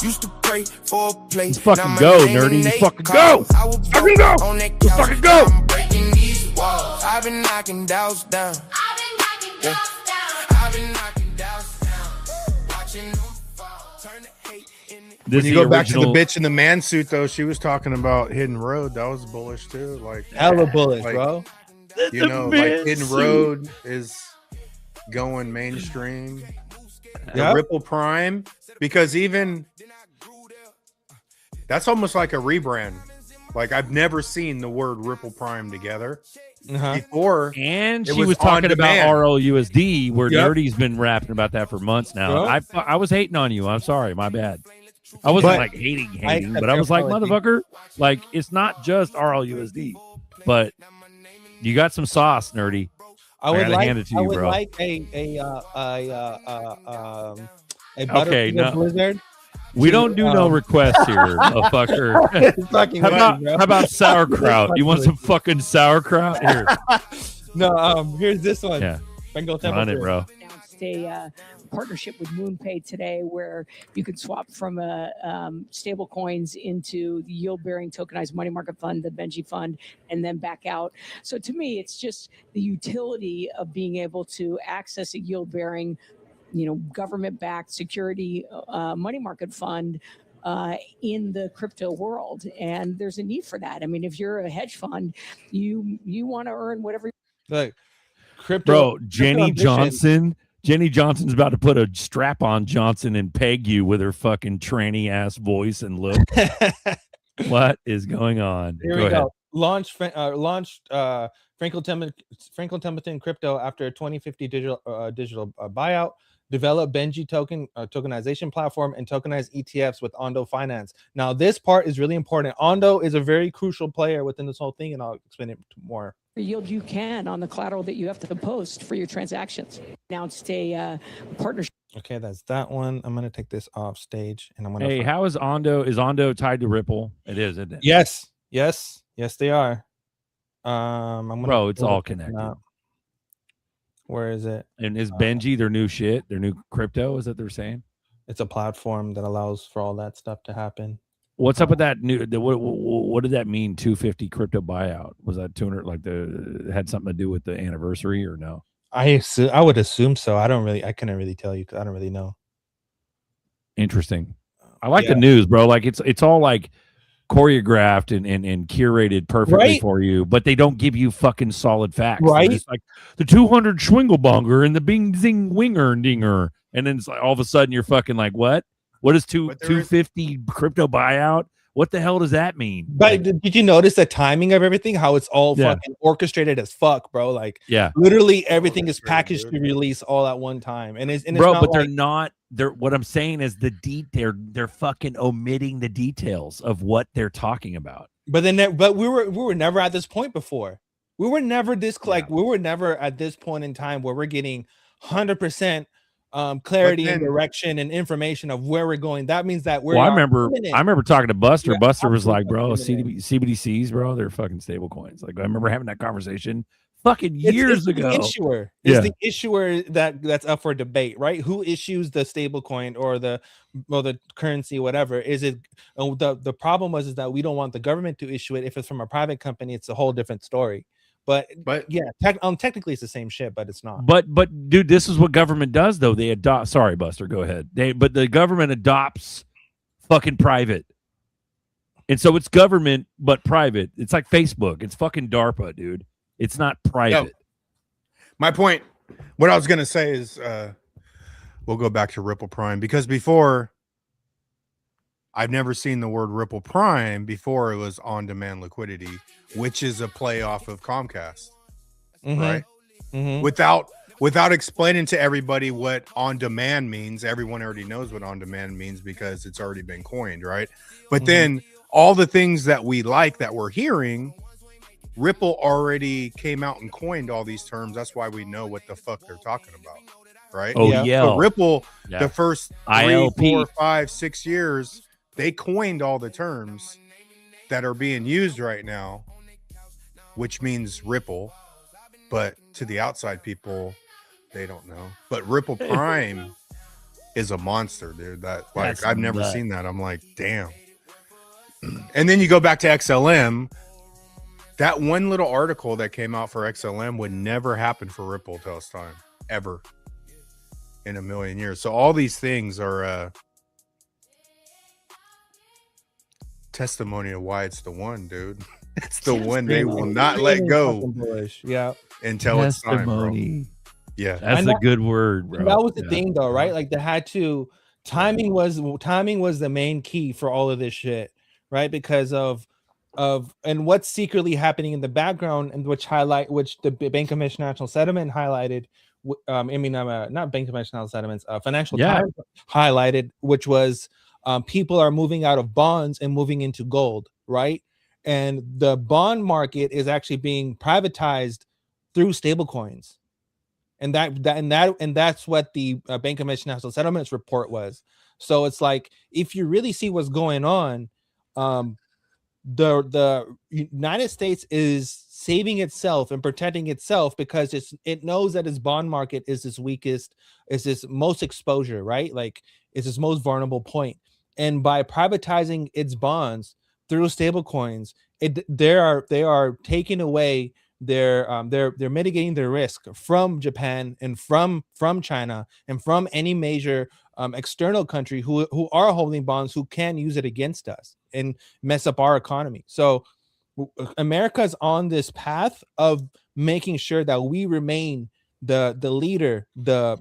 Used to pray for a play. Let's fucking go, nerdy. Let's fucking go. Fucking go. Let's fucking go. Breaking these walls. I've been knocking doors down. When you go back to the bitch in the man suit, though, she was talking about Hidden Road. That was bullish too. Like hella bullish, bro. You know, like Hidden Road is going mainstream. The Ripple Prime, because even that's almost like a rebrand. Like I've never seen the word Ripple Prime together before. And she was talking about RLUSD, where Nerdy's been rapping about that for months now. I was hating on you. I'm sorry, my bad. I wasn't like hating, but I was like, motherfucker, like it's not just RLUSD, but you got some sauce, Nerdy. I would like hand it to you, bro. a Butterfield Blizzard. We don't do no requests here, motherfucker. How about sauerkraut? You want some fucking sauerkraut here? No, here's this one. Yeah, run it, bro. A partnership with MoonPay today, where you can swap from stable coins into the yield-bearing tokenized money market fund, the Benji fund, and then back out. So to me, it's just the utility of being able to access a yield-bearing, government-backed security money market fund in the crypto world, and there's a need for that. I mean, if you're a hedge fund, you want to earn whatever. Like crypto, bro, Jenny Johnson's about to put a strap on Johnson and peg you with her fucking tranny ass voice and look. What is going on? Here we go. Launched Franklin Templeton Crypto after a 2050 digital buyout. Develop Benji tokenization platform and tokenized ETFs with Ondo Finance. Now, this part is really important. Ondo is a very crucial player within this whole thing, and I'll explain it more. Yield you can on the collateral that you have to post for your transactions. Announced a partnership. Okay, that's that one. I'm gonna take this off stage, and I'm gonna. Hey, how is Ondo? Is Ondo tied to Ripple? It is, isn't it? Yes, they are. Bro, it's all connected. Where is it? And is Benji their new shit? Their new crypto? Is that they're saying? It's a platform that allows for all that stuff to happen. What's up with that new? What did that mean? 250 crypto buyout? Was that 200? Like had something to do with the anniversary or no? I would assume so. I couldn't really tell you because I don't really know. Interesting. I like the news, bro. Like it's all like choreographed and curated perfectly for you, but they don't give you fucking solid facts. Right? It's like the 200 Schwingelbonger and the Bing Zing Winger Dinger, and then it's like all of a sudden you're fucking like, what? What is 250 crypto buyout? What the hell does that mean? But did you notice the timing of everything? How it's all fucking orchestrated as fuck, bro. Like, literally everything is packaged to release all at one time. And it's bro, not but like, they're not. What I'm saying is they're fucking omitting the details of what they're talking about. But we were never at this point before. We were never we were never at this point in time where we're getting 100% clarity and direction and information of where we're going. That means that we're. Well, I remember talking to Buster. Yeah, Buster was like, "Bro, CBDCs, bro, they're fucking stable coins." Like I remember having that conversation fucking years ago. The issuer is the issuer that's up for debate, right? Who issues the stable coin or the currency, whatever? Is it the problem is that we don't want the government to issue it. If it's from a private company, it's a whole different story. But yeah, technically it's the same shit, but it's not. But dude, this is what government does though. They adopt. Sorry, Buster, go ahead. But the government adopts fucking private, and so it's government but private. It's like Facebook. It's fucking DARPA, dude. It's not private. No. My point. What I was gonna say is, we'll go back to Ripple Prime because before. I've never seen the word Ripple Prime before. It was on-demand liquidity, which is a play off of Comcast, right? Mm-hmm. Without without explaining to everybody what on demand means. Everyone already knows what on demand means because it's already been coined, right? But then all the things that we like that we're hearing, Ripple already came out and coined all these terms. That's why we know what the fuck they're talking about, right? Oh, yeah. So Ripple, Yeah. the first 3, ILP. 4, 5, 6 years, they coined all the terms that are being used right now, which means Ripple. But to the outside people, they don't know. But Ripple Prime is a monster, dude. That's I've never nuts. seen that. I'm like, damn. And then you go back to XLM. That one little article that came out for XLM would never happen for Ripple till it's time, ever in a million years. So all these things are testimony of why it's the one, dude. It's the one they will not let go Yeah. until it's time, bro. Testimony. Yeah, That's a good word, bro. And that was the Yeah. thing, though, right? Like they had to timing was the main key for all of this shit, right? Because of and what's secretly happening in the background, and which the Bank of International Settlement highlighted. Not Bank of International Settlements, Financial Times highlighted, which was people are moving out of bonds and moving into gold, right? And the bond market is actually being privatized through stablecoins. And that's what the Bank of International Settlements report was. So it's like, if you really see what's going on, the United States is saving itself and protecting itself because it knows that its bond market is its weakest, is its most exposure, right? Like it's its most vulnerable point. And by privatizing its bonds through stable coins, they are taking away they're mitigating their risk from Japan and from China and from any major external country who are holding bonds, who can use it against us and mess up our economy. So America's on this path of making sure that we remain the leader, the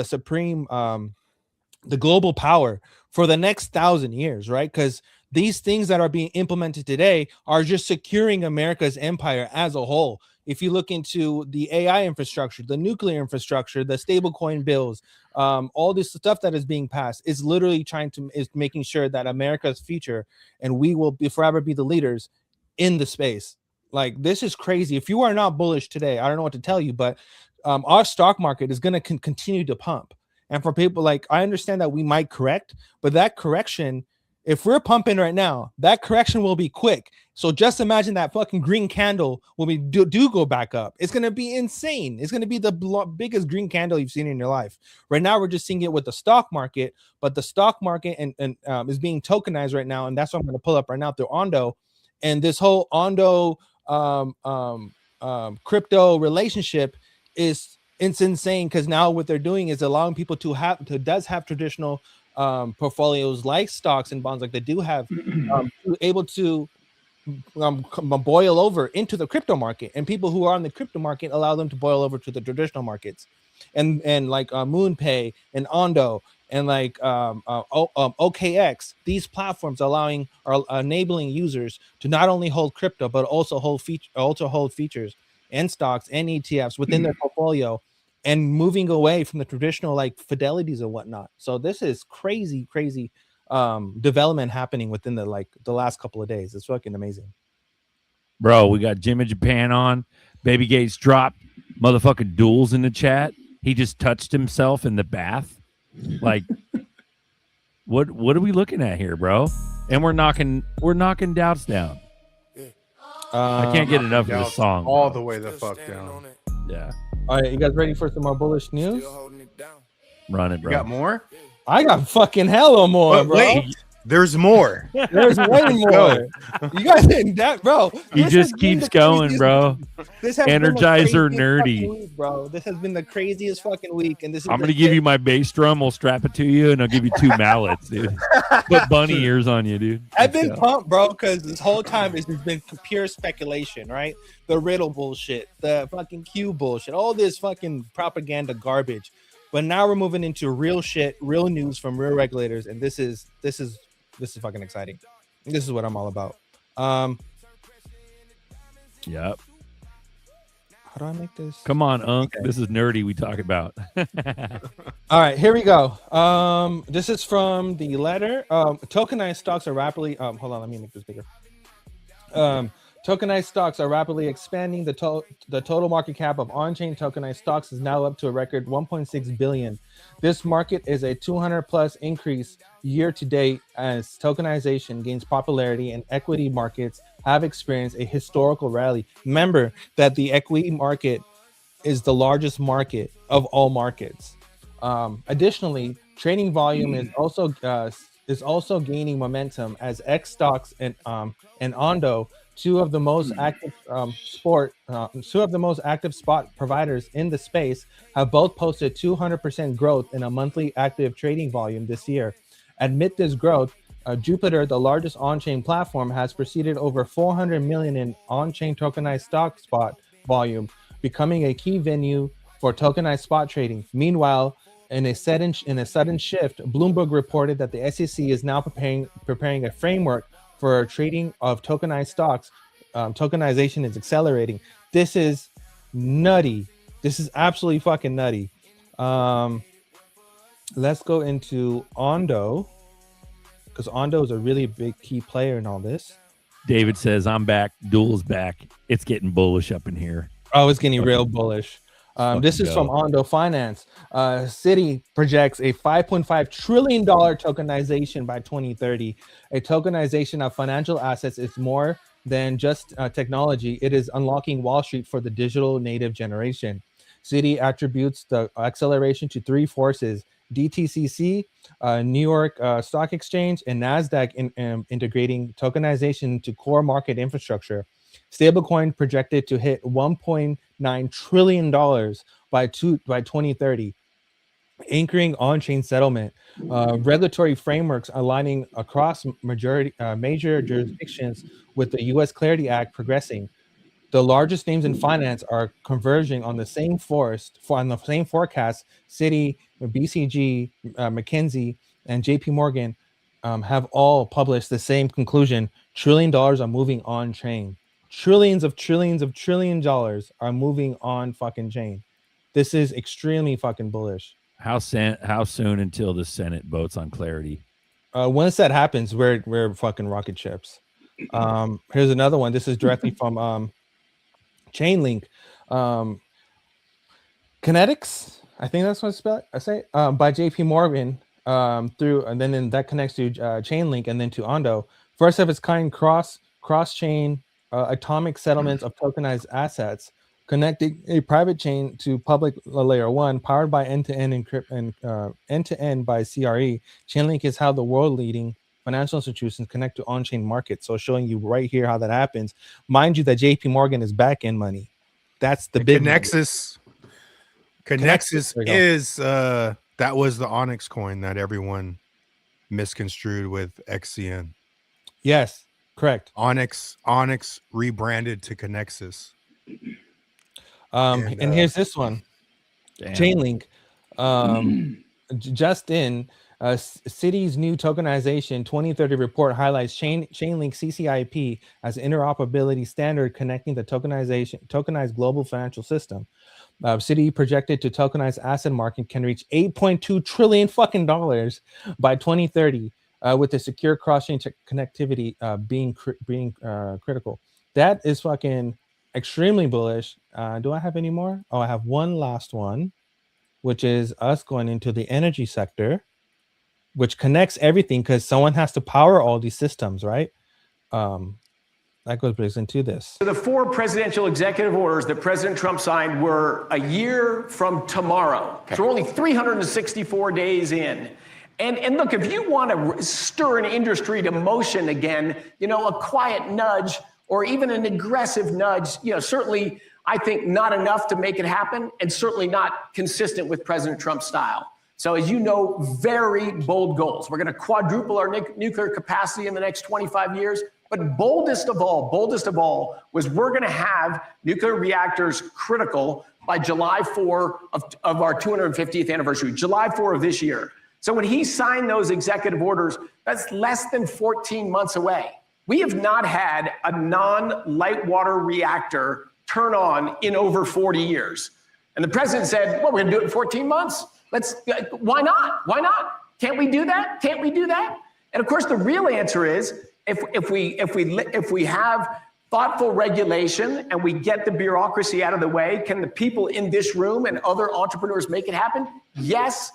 supreme, the global power for the next 1,000 years, right? Because these things that are being implemented today are just securing America's empire as a whole. If you look into the AI infrastructure, the nuclear infrastructure, the stablecoin bills, all this stuff that is being passed is literally is making sure that America's future, and we will forever be the leaders in the space. Like, this is crazy. If you are not bullish today, I don't know what to tell you, but our stock market is going to continue to pump. And for people, like, I understand that we might correct, but that correction, if we're pumping right now, that correction will be quick. So just imagine that fucking green candle when we do go back up. It's going to be insane. It's going to be the biggest green candle you've seen in your life. Right now, we're just seeing it with the stock market, but the stock market is being tokenized right now. And that's what I'm going to pull up right now through Ondo. And this whole Ondo crypto relationship it's insane, because now what they're doing is allowing people to have traditional portfolios like stocks and bonds, like they do have, able to boil over into the crypto market, and people who are on the crypto market allow them to boil over to the traditional markets, and like MoonPay and Ondo and like OKX. These platforms are enabling users to not only hold crypto but also hold features and stocks and ETFs within their portfolio, and moving away from the traditional like fidelities and whatnot. So this is crazy development happening within the last couple of days. It's fucking amazing. Bro, we got Jim in Japan on. Baby Gates dropped motherfucking duels in the chat. He just touched himself in the bath. Like, what are we looking at here, bro? And we're knocking doubts down. I can't get enough of this song. All the way the fuck down. Yeah. All right, you guys ready for some more bullish news? Run it, bro. You got more? I got fucking hella more, bro. Wait, there's more. There's way more. You guys didn't that, bro. He just keeps going, bro. This has Energizer been the nerdy. week, bro. This has been the craziest fucking week, and this is I'm gonna give you my bass drum. We'll strap it to you, and I'll give you 2 mallets, dude. Put bunny ears on you, dude. I've been pumped, bro, because this whole time it's just been pure speculation, right? The riddle bullshit, the fucking Q bullshit, all this fucking propaganda garbage. But now we're moving into real shit, real news from real regulators, and this is fucking exciting. This is what I'm all about. Yep. How do I make this? Come on, Unc. This is nerdy we talk about. All right, here we go. This is from the letter. Tokenized stocks are rapidly. Hold on, let me make this bigger. Tokenized stocks are rapidly expanding. The total market cap of on-chain tokenized stocks is now up to a record 1.6 billion. This market is a 200+ increase year to date as tokenization gains popularity and equity markets have experienced a historical rally. Remember that the equity market is the largest market of all markets. Additionally, trading volume is also gaining momentum as X stocks and Ondo, two of the most active spot providers in the space, have both posted 200% growth in a monthly active trading volume this year. Amid this growth, Jupiter, the largest on-chain platform, has preceded over 400 million in on-chain tokenized stock spot volume, becoming a key venue for tokenized spot trading. Meanwhile, in a sudden shift, Bloomberg reported that the SEC is now preparing a framework for trading of tokenized stocks. Tokenization is accelerating. This is nutty. This is absolutely fucking nutty. Let's go into Ondo, because Ondo is a really big key player in all this. David says, I'm back. Duel's back. It's getting bullish up in here. Oh, it's getting real bullish. This is from Ondo Finance. Citi projects a $5.5 trillion tokenization by 2030. A tokenization of financial assets is more than just technology. It is unlocking Wall Street for the digital native generation. Citi attributes the acceleration to three forces: DTCC, New York Stock Exchange, and NASDAQ integrating tokenization into core market infrastructure. Stablecoin projected to hit $1.9 trillion by 2030, anchoring on-chain settlement. Regulatory frameworks aligning across major jurisdictions with the U.S. Clarity Act progressing. The largest names in finance are converging on the same forecast. Citi, BCG, McKinsey, and JP Morgan have all published the same conclusion. $1 trillion are moving on chain. Trillions of dollars are moving on fucking chain. This is extremely fucking bullish. How soon until the Senate votes on Clarity? Once that happens, we're fucking rocket ships. Here's another one. This is directly from Chainlink. Kinetics, I think that's what I say, by JP Morgan, and then that connects to Chainlink and then to Ondo. First of its kind cross-chain atomic settlements of tokenized assets, connecting a private chain to public layer one, powered by end-to-end end-to-end by CRE. Chainlink is how the world-leading financial institutions connect to on-chain markets. So showing you right here how that happens. Mind you that JP Morgan is back-end money. That's the big Connexus. Connexus is that was the Onyx coin that everyone misconstrued with XCN. Yes, correct. Onyx rebranded to Connexus. And here's this one. Damn. Chainlink. Just in, Citi's new tokenization 2030 report highlights Chainlink CCIP as interoperability standard connecting the tokenized global financial system. Citi projected to tokenize asset market can reach $8.2 trillion fucking dollars by 2030, with the secure cross-chain connectivity being critical. That is fucking extremely bullish. Do I have any more? Oh, I have one last one, which is us going into the energy sector, which connects everything because someone has to power all these systems, right? That goes into this. So the 4 presidential executive orders that President Trump signed were a year from tomorrow. Okay. So we're only 364 days in. And look, if you want to stir an industry to motion again, a quiet nudge or even an aggressive nudge, certainly I think not enough to make it happen, and certainly not consistent with President Trump's style. So as you know, very bold goals. We're going to quadruple our nuclear capacity in the next 25 years. But boldest of all was we're going to have nuclear reactors critical by July 4 of our 250th anniversary, July 4 of this year. So when he signed those executive orders, that's less than 14 months away. We have not had a non-light water reactor turn on in over 40 years. And the president said, well, we're going to do it in 14 months. Why not? Why not? Can't we do that? Can't we do that? And of course, the real answer is if we have thoughtful regulation and we get the bureaucracy out of the way, can the people in this room and other entrepreneurs make it happen? Yes,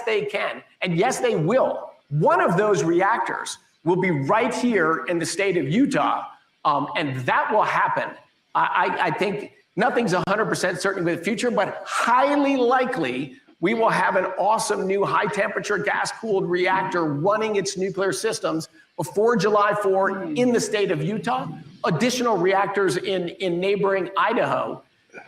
they can. And yes, they will. One of those reactors will be right here in the state of Utah. And that will happen. I think nothing's 100% certain with the future, but highly likely we will have an awesome new high temperature gas cooled reactor running its nuclear systems before July 4 in the state of Utah, additional reactors in neighboring Idaho.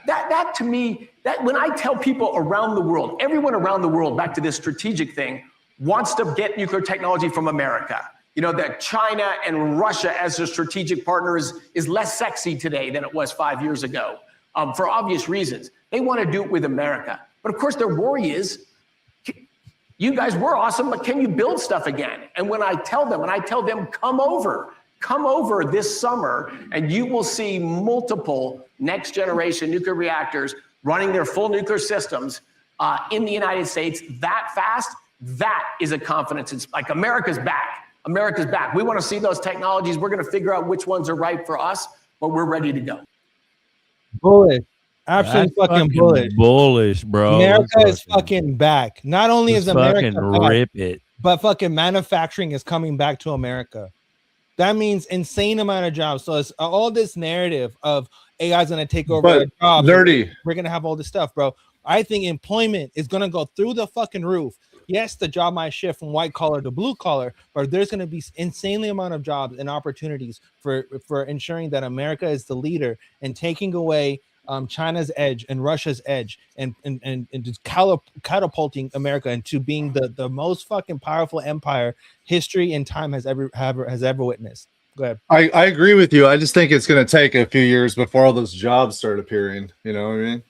That to me, that when I tell people around the world, everyone around the world, back to this strategic thing, wants to get nuclear technology from America. You know, that China and Russia as a strategic partner is less sexy today than it was 5 years ago, for obvious reasons. They want to do it with America. But of course, their worry is, you guys were awesome, but can you build stuff again? And when I tell them, come over this summer, and you will see multiple next generation nuclear reactors running their full nuclear systems in the United States that fast. That is a confidence. It's like America's back. America's back. We want to see those technologies. We're going to figure out which ones are right for us, but we're ready to go. Bullish. Absolutely fucking bullish. Bullish, bro. America is fucking back. Not only is America back, rip it, but fucking manufacturing is coming back to America. That means insane amount of jobs. So it's all this narrative of AI is going to take over our jobs. Nerdy. We're going to have all this stuff, bro. I think employment is going to go through the fucking roof. Yes, the job might shift from white collar to blue collar, but there's going to be insanely amount of jobs and opportunities for ensuring that America is the leader and taking away China's edge and Russia's edge and just catapulting America into being the most fucking powerful empire history and time has ever witnessed. Go ahead. I agree with you. I just think it's going to take a few years before all those jobs start appearing. You know what I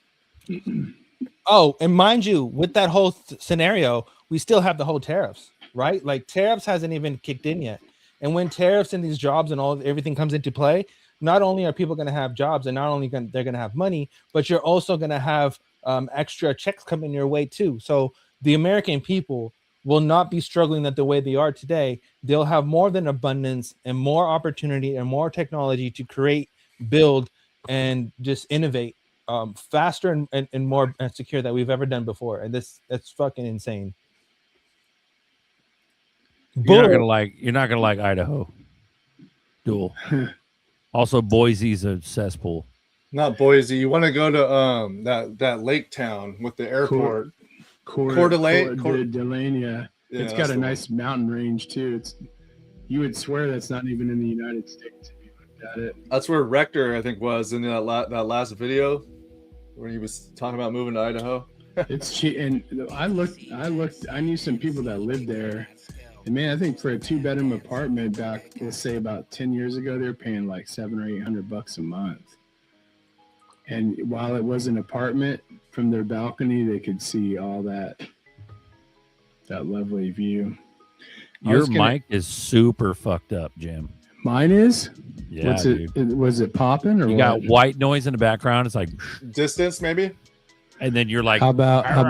mean? Oh, and mind you, with that whole scenario, we still have the whole tariffs, right? Like tariffs hasn't even kicked in yet. And when tariffs and these jobs and everything comes into play, not only are people going to have jobs and not only they're going to have money, but you're also going to have extra checks coming your way too. So the American people will not be struggling the way they are today. They'll have more than abundance and more opportunity and more technology to create, build, and just innovate faster and more secure than we've ever done before. And that's fucking insane. You're not gonna like Idaho. Duel. Also, Boise's a cesspool. Not Boise. You want to go to that lake town with the airport. Coeur d'Alene. Yeah. It's got a nice mountain range too. You would swear that's not even in the United States if you looked at it. That's where Rector, I think, was in that last video when he was talking about moving to Idaho. It's cheap, and I looked. I knew some people that lived there. And man, I think for a 2-bedroom apartment back, let's say about 10 years ago, they were paying like $700 or $800 a month. And while it was an apartment, from their balcony, they could see all that lovely view. Your mic is super fucked up, Jim. Mine is? Yeah, was it popping or you got white noise in the background? It's like distance, maybe. And then you're like, how about that?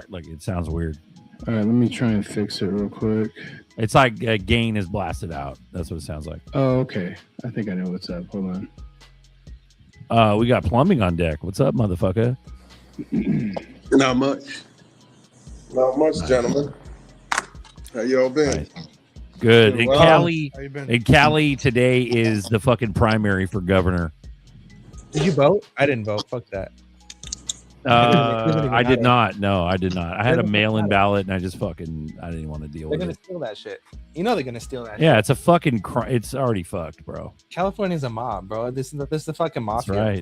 Like it sounds weird. All right, let me try and fix it real quick. It's like a gain is blasted out. That's what it sounds like. Oh, okay. I think I know what's up. Hold on. We got plumbing on deck. What's up, motherfucker? Not much. Not much, gentlemen. How y'all been? Nice. Good. And well. Cali today is the fucking primary for governor. Did you vote? I didn't vote. Fuck that. I did not. No, I did not. I had a mail-in ballot, and I didn't want to deal with it. They're gonna steal that shit. You know they're gonna steal that. Yeah, shit. it's a fucking it's already fucked, bro. California's a mob, bro. This is the fucking mafia.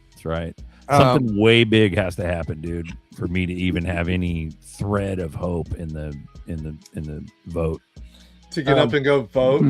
That's right. Something way big has to happen, dude, for me to even have any thread of hope in the vote. To get up and go vote.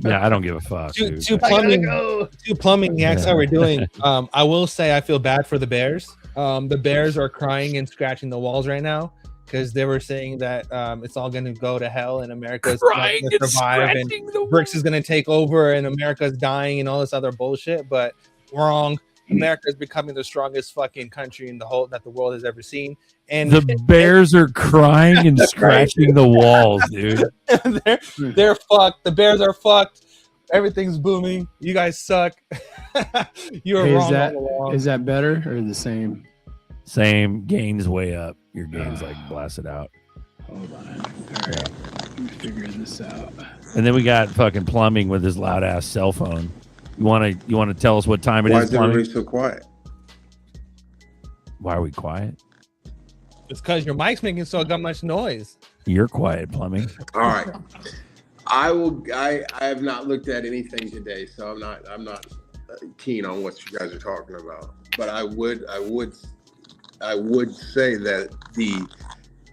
Yeah, I don't give a fuck. Two plumbing hacks that we're doing. I will say I feel bad for the Bears. The Bears are crying and scratching the walls right now, because they were saying that it's all going to go to hell and America's Crying not going to and survive and scratching the BRICS is going to take over and America's dying and all this other bullshit. But wrong. America is becoming the strongest fucking country in the whole that the world has ever seen. And The bears are crying and scratching the walls, dude. they're fucked. The Bears are fucked. Everything's booming. You guys suck. You were wrong all along. Is that better or the same? Same. Gains way up. Your gains like blasted out. Hold on. All right. Let me figure this out. And then we got fucking plumbing with his loud ass cell phone. You want to tell us what time it Why is? is everybody Plumbing? so quiet? Why are we quiet? It's because your mic's making so much noise. You're quiet, plumbing. All right. I have not looked at anything today, so I'm not keen on what you guys are talking about. But I would say that the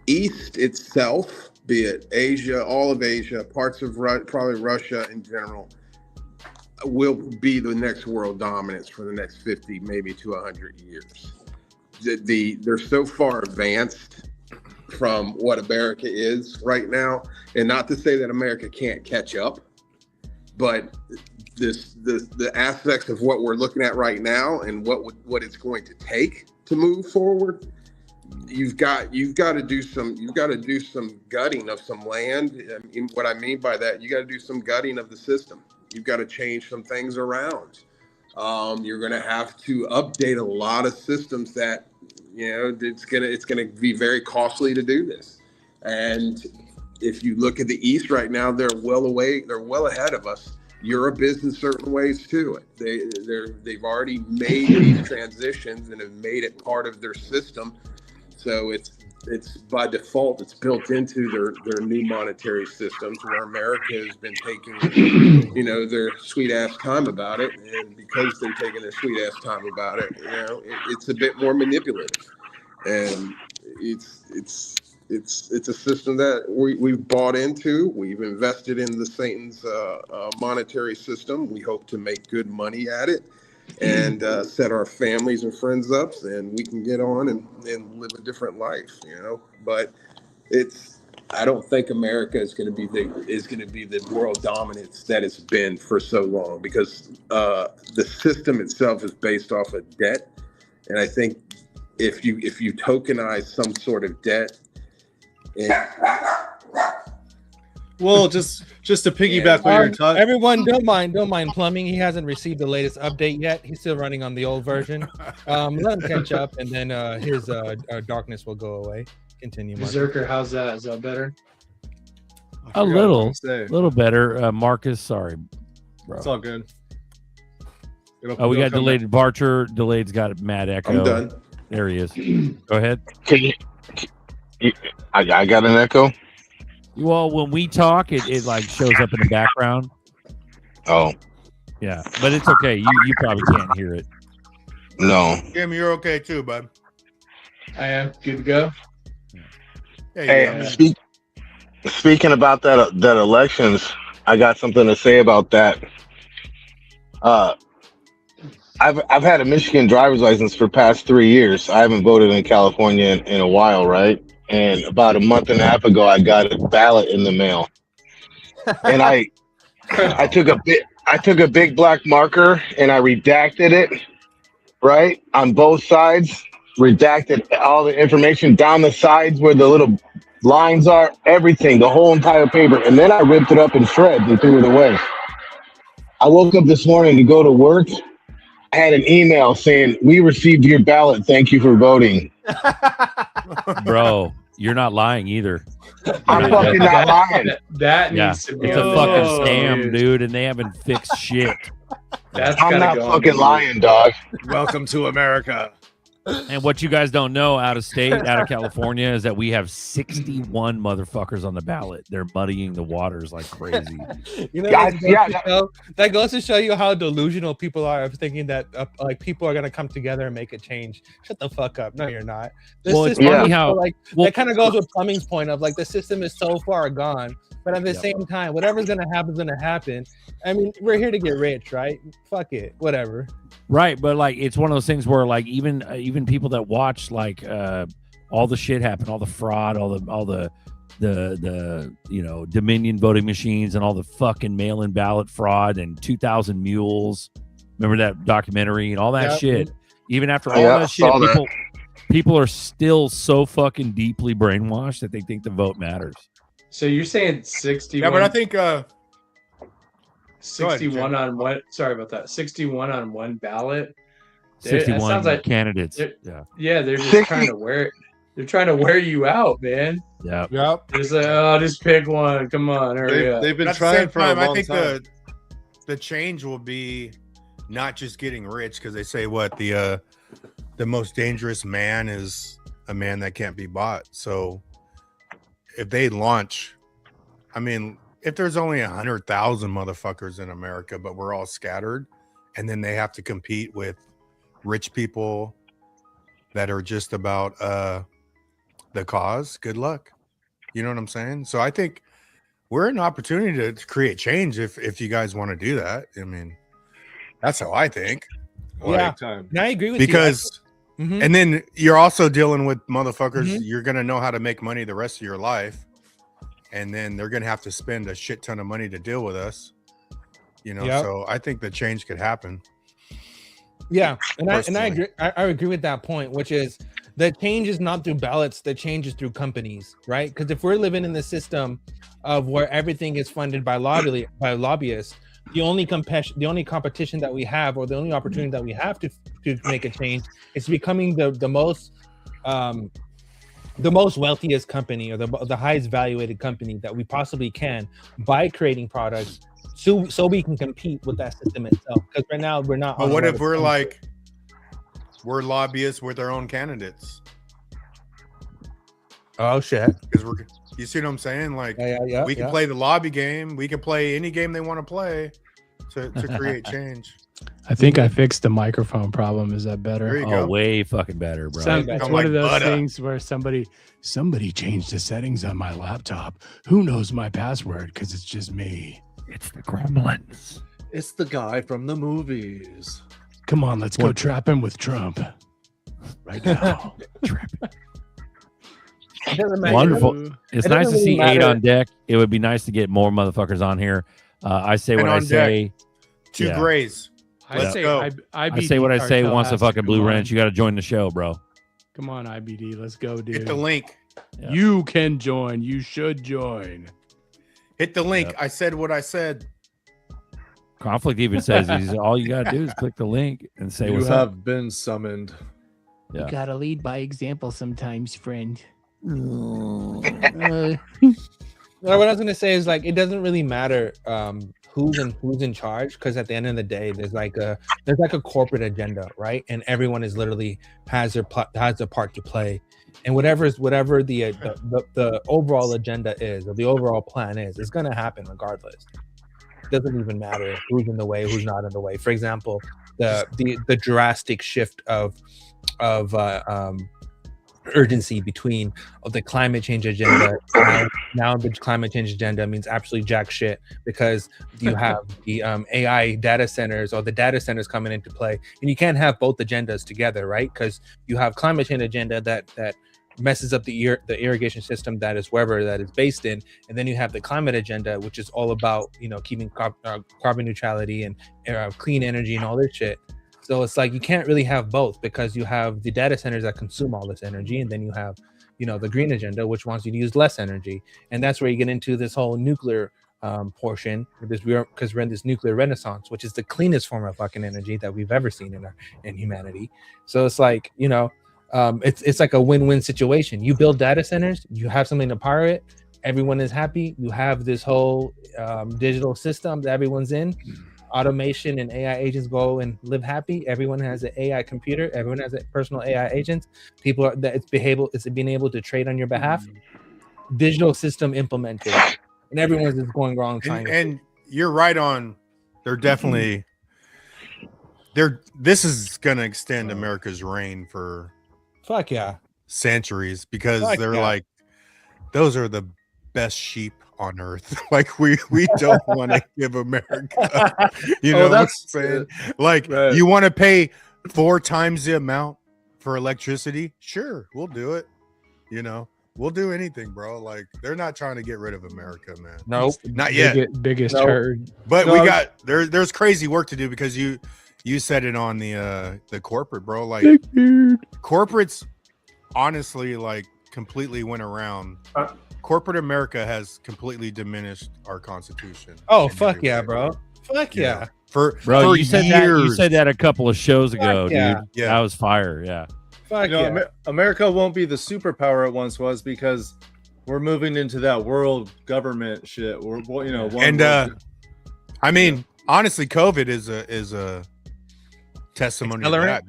East itself, be it Asia, all of Asia, parts of probably Russia in general, will be the next world dominance for the next 50, maybe to 100 years. They're so far advanced from what America is right now, and not to say that America can't catch up, but the aspects of what we're looking at right now and what it's going to take to move forward, you've got to do some gutting of some land. I mean, what I mean by that, you got to do some gutting of the system. You've got to change some things around. You're going to have to update a lot of systems that, it's gonna be very costly to do this. And if you look at the East right now, they're well ahead of us. Europe is in certain ways too. They've already made these transitions and have made it part of their system. So it's by default, it's built into their new monetary systems, where America has been taking, their sweet ass time about it. And because they're taking their sweet ass time about it, it's a bit more manipulative. And it's a system that we've bought into. We've invested in the Satan's monetary system. We hope to make good money at it and set our families and friends up, and we can get on and live a different life, But I don't think America is going to be the world dominance that it's been for so long, because the system itself is based off of debt, and I think if you tokenize some sort of debt, well, just to piggyback what you're talking. Everyone, don't mind plumbing. He hasn't received the latest update yet. He's still running on the old version. Let him catch up, and then his darkness will go away. Continue. ZRK, how's that? Is that better? A little better. Marcus, sorry, bro. It's all good. We got delayed. Barcher delayed's got mad echo. I'm done. There he is. Go ahead. I got an echo. Well, when we talk, it like shows up in the background. Oh, yeah, but it's okay. You probably can't hear it. No. Jim, you're okay too, bud. I am good to go. Hey, speaking about that elections, I got something to say about that. I've had a Michigan driver's license for past 3 years. I haven't voted in California in a while, right? And about a month and a half ago, I got a ballot in the mail, and I took a big black marker and I redacted it, right, on both sides. Redacted all the information down the sides where the little lines are, everything, the whole entire paper, and then I ripped it up in shreds and threw it away. I woke up this morning to go to work. I had an email saying, "We received your ballot. Thank you for voting." Bro, you're not lying either. I'm fucking not lying. That needs to be. It's a fucking scam, dude, and they haven't fixed shit. I'm not fucking lying, dog. Welcome to America. And what you guys don't know out of state, out of California, is that we have 61 motherfuckers on the ballot. They're muddying the waters like crazy. That goes to show you how delusional people are of thinking that like people are gonna come together and make a change. Shut the fuck up. No, you're not. It's funny how that kind of goes with plumbing's point of like the system is so far gone, but at the same time, whatever's gonna happen is gonna happen. I mean, we're here to get rich, right? Fuck it, whatever. Right, but like it's one of those things where like even people that watch like all the shit happened, all the fraud, all the Dominion voting machines and all the fucking mail-in ballot fraud and 2,000 mules. Remember that documentary and all that shit? Even after all that shit, people are still so fucking deeply brainwashed that they think the vote matters. So you're saying 61? Yeah, but I think 61 on one. Sorry about that. 61 on one ballot. 61 sounds like candidates. Yeah, they're just trying to wear. They're trying to wear you out, man. Yeah. Yep. Just like, oh, just pick one. Come on, hurry up. They've been At the trying same for a time, long I think time. the change will be not just getting rich, because they say what the most dangerous man is a man that can't be bought. So if they launch, I mean, if there's only 100,000 motherfuckers in America, but we're all scattered, and then they have to compete with rich people that are just about the cause, good luck. You know what I'm saying? So I think we're an opportunity to create change if you guys want to do that. I mean, that's how I think. Yeah, and I agree with because you. and then you're also dealing with motherfuckers. You're gonna know how to make money the rest of your life, and then they're gonna have to spend a shit ton of money to deal with us. You know, so I think the change could happen. Yeah, and I agree. I agree with that point, which is the change is not through ballots. The change is through companies, right? Because if we're living in the system of where everything is funded by lobbyists, the only competition that we have, or the only opportunity that we have to make a change, is becoming the most wealthiest company, or the highest valuated company that we possibly can, by creating products so we can compete with that system itself. Because right now we're not. But what if we're like, we're lobbyists with our own candidates? Oh shit! Because you see what I'm saying? Like, we can play the lobby game. We can play any game they want to play to create change. I think I fixed the microphone problem. Is that better? There you Oh, go. way fucking better, bro. It's one of those things where somebody changed the settings on my laptop. Who knows my password? Because it's just me. It's the gremlins. It's the guy from the movies. Come on, let's go trap him with Trump. Right now. Wonderful. It's nice to see 8 on deck. It would be nice to get more motherfuckers on here. I say what I say. Two grays. Let's go. I say what I say. Once a fucking blue wrench, you got to join the show, bro. Come on, IBD. Let's go, dude. Hit the link. Yeah. You can join. You should join. Hit the link. I said what I said. Conflict even says all you got to do is click the link and say what's up. You have been summoned. Yeah. You gotta lead by example sometimes, friend. What I was gonna say is, like, it doesn't really matter who's in charge, because at the end of the day, there's like a corporate agenda, right? And everyone is literally has a part to play, and whatever the overall agenda is, or the overall plan is, it's gonna happen regardless. It doesn't even matter who's in the way, who's not in the way. For example, the drastic shift of urgency between the climate change agenda. Now the climate change agenda means absolutely jack shit, because you have the AI data centers, or the data centers coming into play, and you can't have both agendas together, right? Because you have climate change agenda that messes up the irrigation system that is wherever that is based in, and then you have the climate agenda, which is all about keeping carbon neutrality and clean energy and all this shit. So it's like you can't really have both, because you have the data centers that consume all this energy, and then you have, the green agenda, which wants you to use less energy. And that's where you get into this whole nuclear portion, because we're in this nuclear renaissance, which is the cleanest form of fucking energy that we've ever seen in humanity. So it's like, it's like a win-win situation. You build data centers, you have something to power it, everyone is happy. You have this whole digital system that everyone's in. Automation and AI agents go and live happy. Everyone has an AI computer. Everyone has a personal AI agent. People are that it's being able to trade on your behalf. Digital system implemented, and everyone's just going wrong. And you're right on. They're definitely. This is going to extend America's reign for. Fuck yeah. Centuries, because they're like, those are the best sheep on earth. Like we don't want to give America, what I'm saying? Like, you want to pay 4 times the amount for electricity? Sure, we'll do it. You know, we'll do anything, bro. Like they're not trying to get rid of America, man. Nope, not yet. Biggest turd. But we got there's crazy work to do because you said it on the corporate, bro. Like corporates, honestly, like completely went around. Corporate America has completely diminished our Constitution. Oh fuck yeah, bro! Fuck yeah. For you said years. you said that a couple of shows ago, yeah. dude. Yeah, that was fire. Yeah. Fuck You know, yeah. America won't be the superpower it once was because we're moving into that world government shit. We're I mean, honestly, COVID is a testimony to that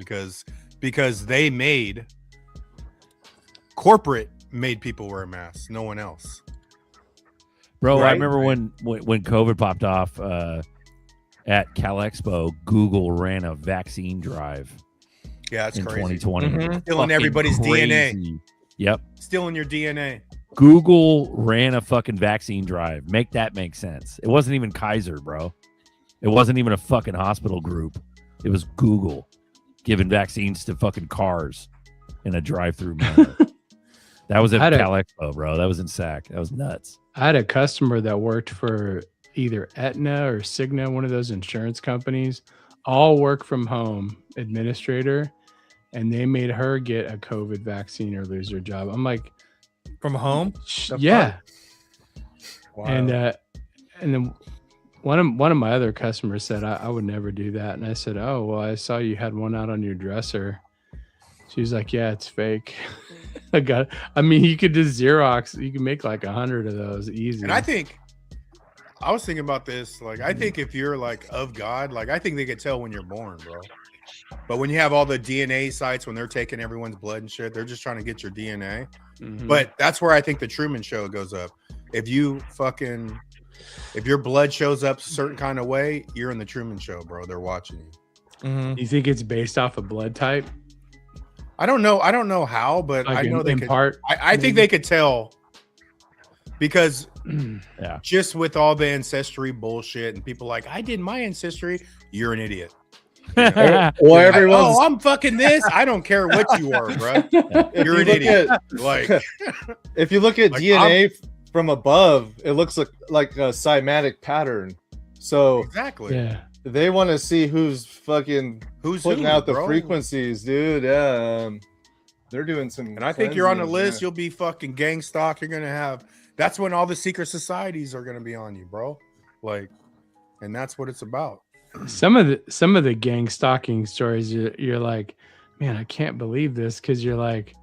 because they made corporate made people wear masks, no one else. Bro, Right? I remember when COVID popped off at Cal Expo, Google ran a vaccine drive. Yeah, that's in crazy. 2020. Stealing Fucking everybody's crazy. DNA. Yep. Stealing your DNA. Google ran a fucking vaccine drive. Make that make sense. It wasn't even Kaiser, bro. It wasn't even a fucking hospital group. It was Google giving vaccines to fucking cars in a drive-through manner. That was at Cal Expo, bro. That was in SAC. That was nuts. I had a customer that worked for either Aetna or Cigna, one of those insurance companies, all work from home administrator, and they made her get a COVID vaccine or lose her job. I'm like, from home? Yeah. Wow. And then one of my other customers said I would never do that, and I said, oh well, I saw you had one out on your dresser. She's like, yeah, it's fake. I mean, you could just Xerox. You can make like 100 of those easy. And I was thinking about this. Like, I think if you're like of God, like I think they could tell when you're born, bro. But when you have all the DNA sites, when they're taking everyone's blood and shit, they're just trying to get your DNA. Mhm. But that's where I think the Truman Show goes up. If your blood shows up a certain kind of way, you're in the Truman Show, bro. They're watching you. You think it's based off of blood type? I don't know how, but Like I know they in could. part, I think they could tell because yeah, just with all the ancestry bullshit and people like, I did my ancestry. You're an idiot. Well, everyone's. I'm fucking this. I don't care what you are, bro. You're an idiot. Like, if you look at like, DNA from above, it looks like a cymatic pattern. So exactly. Yeah. They want to see who's putting out the bro. frequencies, dude. Yeah, they're doing some. And I think you're on the cleansing, list. You'll be fucking gang stalk. You're gonna have. That's when all the secret societies are gonna be on you, bro. Like, and that's what it's about. some of the gang stalking stories, you're like, man, I can't believe this, because you're like,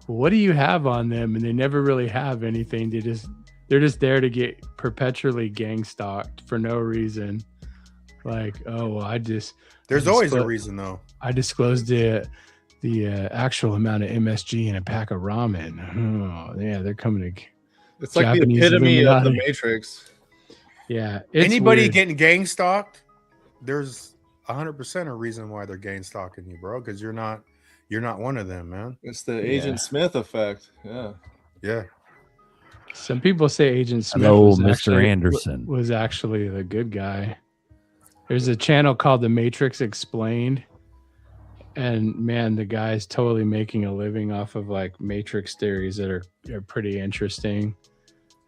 what do you have on them? And they never really have anything. They're just there to get perpetually gang stalked for no reason. Like, oh, well, There's always a reason, though. I disclosed the actual amount of MSG in a pack of ramen. Oh, yeah, they're coming to. It's like the Japanese epitome of the Illuminati. Matrix. Yeah, it's Anybody weird. getting gang stalked, there's 100% a reason why they're gang stalking you, bro. Because you're not one of them, man. It's the Agent Smith effect. Yeah. Yeah. Some people say Agent Smith Hello, was Mr. actually- Anderson. was actually the good guy. There's a channel called The Matrix Explained, and man, the guy's totally making a living off of like Matrix theories that are pretty interesting.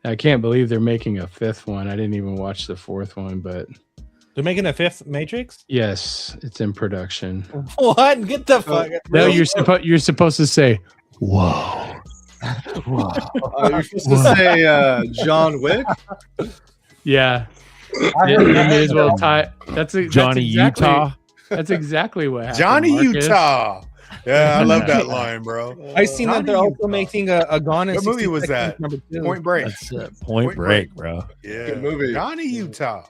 I can't believe they're making a fifth one. I didn't even watch the fourth one, but They're making a fifth Matrix? yes, it's in production. What? Get the fuck. No, you're supposed to say, "Whoa." Whoa. You're supposed to say John Wick. Yeah. You may as well tie. That's Johnny exactly, Utah. That's exactly what happened. Johnny Marcus. Utah. Yeah, I love that line, bro. I seen that they're also making a Gone in What movie 60 was Seconds that? #2. Point Break. That's Point Break, bro. Yeah. Good movie. Johnny Utah.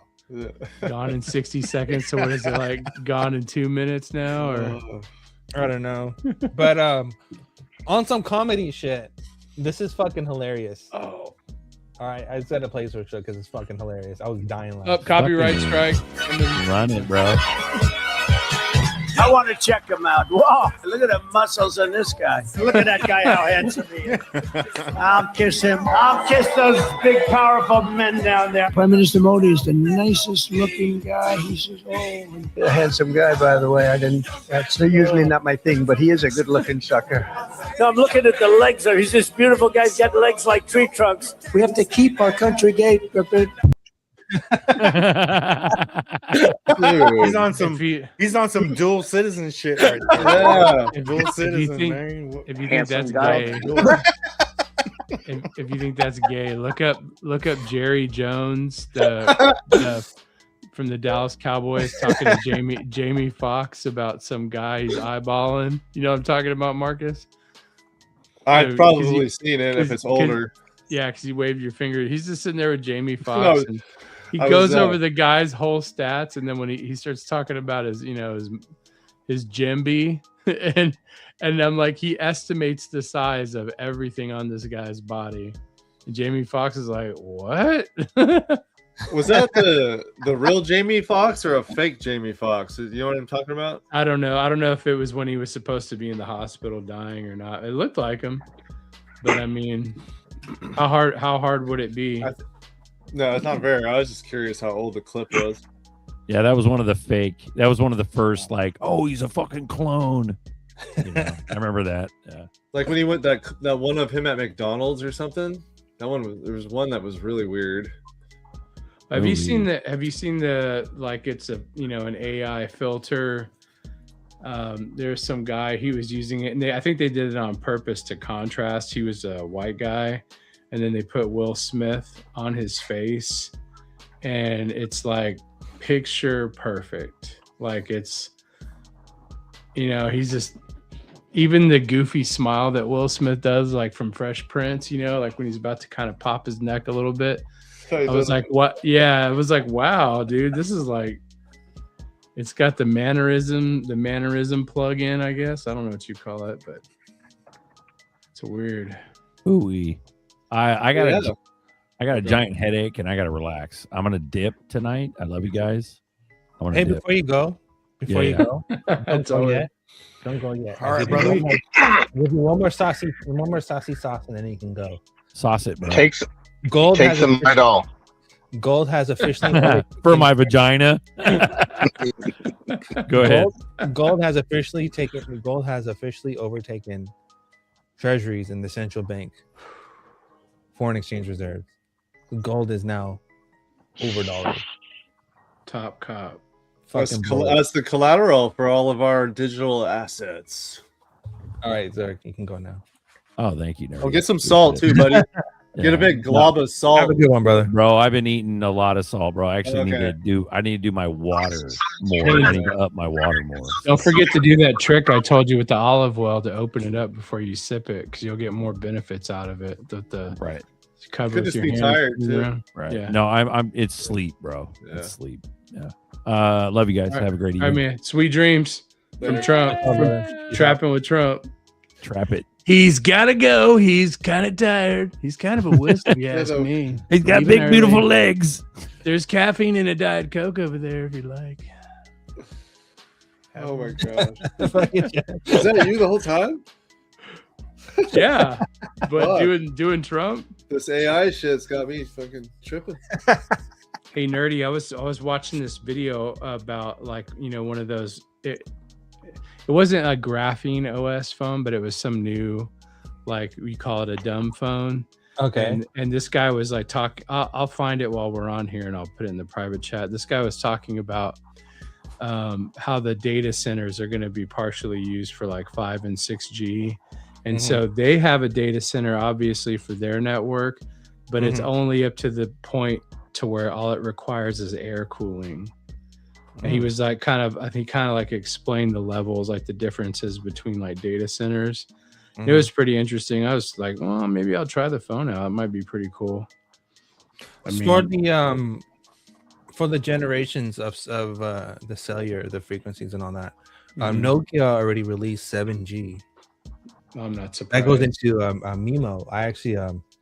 Gone in 60 seconds. So what is it, like gone in 2 minutes now? Or I don't know. But on some comedy shit, this is fucking hilarious. Oh. All right, I said a place for because it's fucking hilarious. I was dying laughing. Up, copyright strike. Run it, bro. I want to check him out. Whoa, look at the muscles on this guy. Look at that guy, how handsome he is. I'll kiss him. I'll kiss those big, powerful men down there. Prime Minister Modi is the nicest looking guy. He's just, a handsome guy, by the way. That's usually not my thing, but he is a good looking sucker. No, I'm looking at the legs. He's this beautiful guy. He's got legs like tree trunks. We have to keep our country gay. He's on some dual citizen shit right there. Yeah, dual citizen, man. If you think that's gay, if you think that's gay, look up Jerry Jones, from the Dallas Cowboys, talking to Jamie Foxx about some guy he's eyeballing. You know what I'm talking about, Marcus? I've probably seen it if it's older. Yeah, because you waved your finger. He's just sitting there with Jamie Foxx. And he goes over the guy's whole stats, and then when he starts talking about his Jimby, and I'm like, he estimates the size of everything on this guy's body. And Jamie Foxx is like, what? Was that the real Jamie Foxx or a fake Jamie Foxx? You know what I'm talking about? I don't know. I don't know if it was when he was supposed to be in the hospital dying or not. It looked like him, but I mean, how hard would it be? No, it's not very. I was just curious how old the clip was. Yeah, that was one of the fake. That was one of the first, like, oh, he's a fucking clone. You know, I remember that. Yeah. Like when he went that one of him at McDonald's or something. That one there was one that was really weird. Have you seen the like it's a an AI filter? There's some guy, he was using it, and I think they did it on purpose to contrast. He was a white guy, and then they put Will Smith on his face, and it's like picture perfect. Like it's he's just, even the goofy smile that Will Smith does, like from Fresh Prince, like when he's about to kind of pop his neck a little bit. I was like, what? Yeah, it was like, wow, dude, this is like, it's got the mannerism plug-in, I guess. I don't know what you call it, but it's weird. Ooh, I got a giant headache and I gotta relax. I'm gonna dip tonight. I love you guys. Hey, dip. Before you go, don't go yet. Don't go yet. All right, brother. Give you one more saucy sauce, and then you can go. Sauce it, bro. Gold has officially for my vagina. Go ahead. Gold has officially overtaken treasuries in the central bank foreign exchange reserves. Gold is now over $. Top cop. That's the collateral for all of our digital assets. All right, ZRK, you can go now. Oh, thank you. Oh, get some salt too, buddy. Get a big glob of salt. Have a good one, brother. Bro, I've been eating a lot of salt, bro. I actually need to do my water more. I need to up my water more. Don't forget to do that trick I told you with the olive oil to open it up before you sip it, because you'll get more benefits out of it. Right. Cover could with just your be hands tired too. Right. Yeah. No, I'm it's sleep, bro. Yeah. It's sleep. Yeah. Love you guys. All right. Have a great All right, evening. man. Sweet dreams from Trump. Trapping with Trump. Trap it. He's gotta go. He's kind of tired. He's kind of a wuss, if you ask me. He's got big, beautiful legs. There's caffeine in a Diet Coke over there if you like. Oh my gosh. Is that you the whole time? Yeah. But Fuck. doing Trump. This AI shit's got me fucking tripping. Hey, nerdy, I was watching this video about one of those. It wasn't a graphene OS phone, but it was some new, like we call it a dumb phone. Okay. And this guy was like I'll find it while we're on here and I'll put it in the private chat. This guy was talking about how the data centers are going to be partially used for like 5 and 6G. And so they have a data center, obviously, for their network, but it's only up to the point to where all it requires is air cooling. And he was like kind of like explained the levels, like the differences between like data centers. It was pretty interesting. I was like, well, maybe I'll try the phone out. It might be pretty cool. For the generations of the cellular, the frequencies and all that, Nokia already released 7G. I'm not surprised. That goes into MIMO. I actually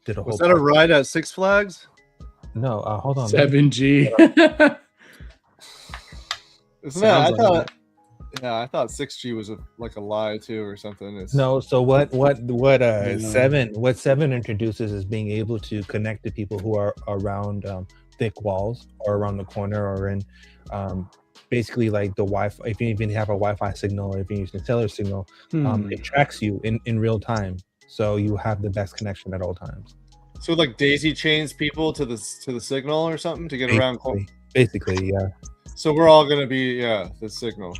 did a whole. Was that a ride at Six Flags? No, hold on. 7G. Isn't that? Yeah, I thought 6G was like a lie too or something. It's, No, so what seven introduces is being able to connect to people who are around thick walls or around the corner or in basically like the Wi-Fi. If you even have a Wi-Fi signal, if you're using cellular signal, it tracks you in real time, so you have the best connection at all times. So like daisy chains people to the signal or something to get around. Basically, yeah. So we're all gonna be the signal.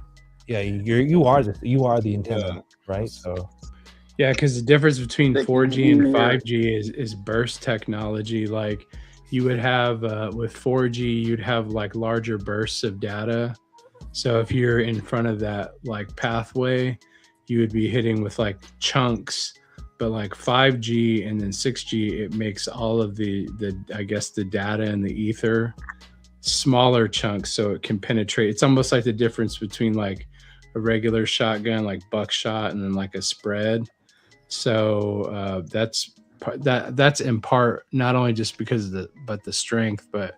Yeah, you are the antenna, right? So yeah, because the difference between 4G and 5G is burst technology. Like you would have with 4G, you'd have like larger bursts of data. So if you're in front of that like pathway, you would be hitting with like chunks. But like 5G and then 6G, it makes all of the I guess the data and the ether smaller chunks, so it can penetrate. It's almost like the difference between like a regular shotgun, like buckshot, and then like a spread. So that's in part not only just because of the strength, but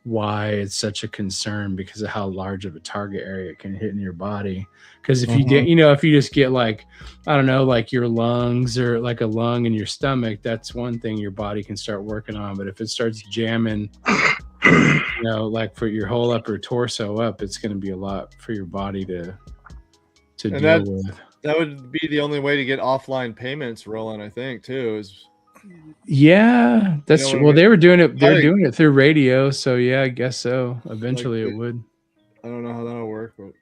why it's such a concern because of how large of a target area it can hit in your body. Because if you get, if you just get like, I don't know, like your lungs or like a lung in your stomach, that's one thing your body can start working on. But if it starts jamming, like for your whole upper torso up, it's going to be a lot for your body to deal with. That would be the only way to get offline payments rolling, I think, too. Yeah, that's true. Well, they were doing it. They're doing it through radio, so yeah, I guess so. Eventually, it would. I don't know how that'll work, but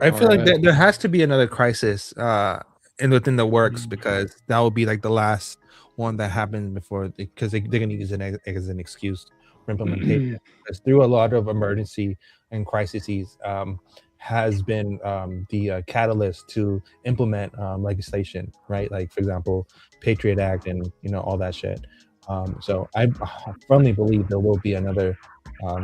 I feel like there has to be another crisis within the works, because that would be like the last one that happened before, because they're going to use it as an excuse for implementation. Because through a lot of emergency and crises, has been the catalyst to implement legislation, right? Like, for example, Patriot Act and all that shit. So I firmly believe there will be another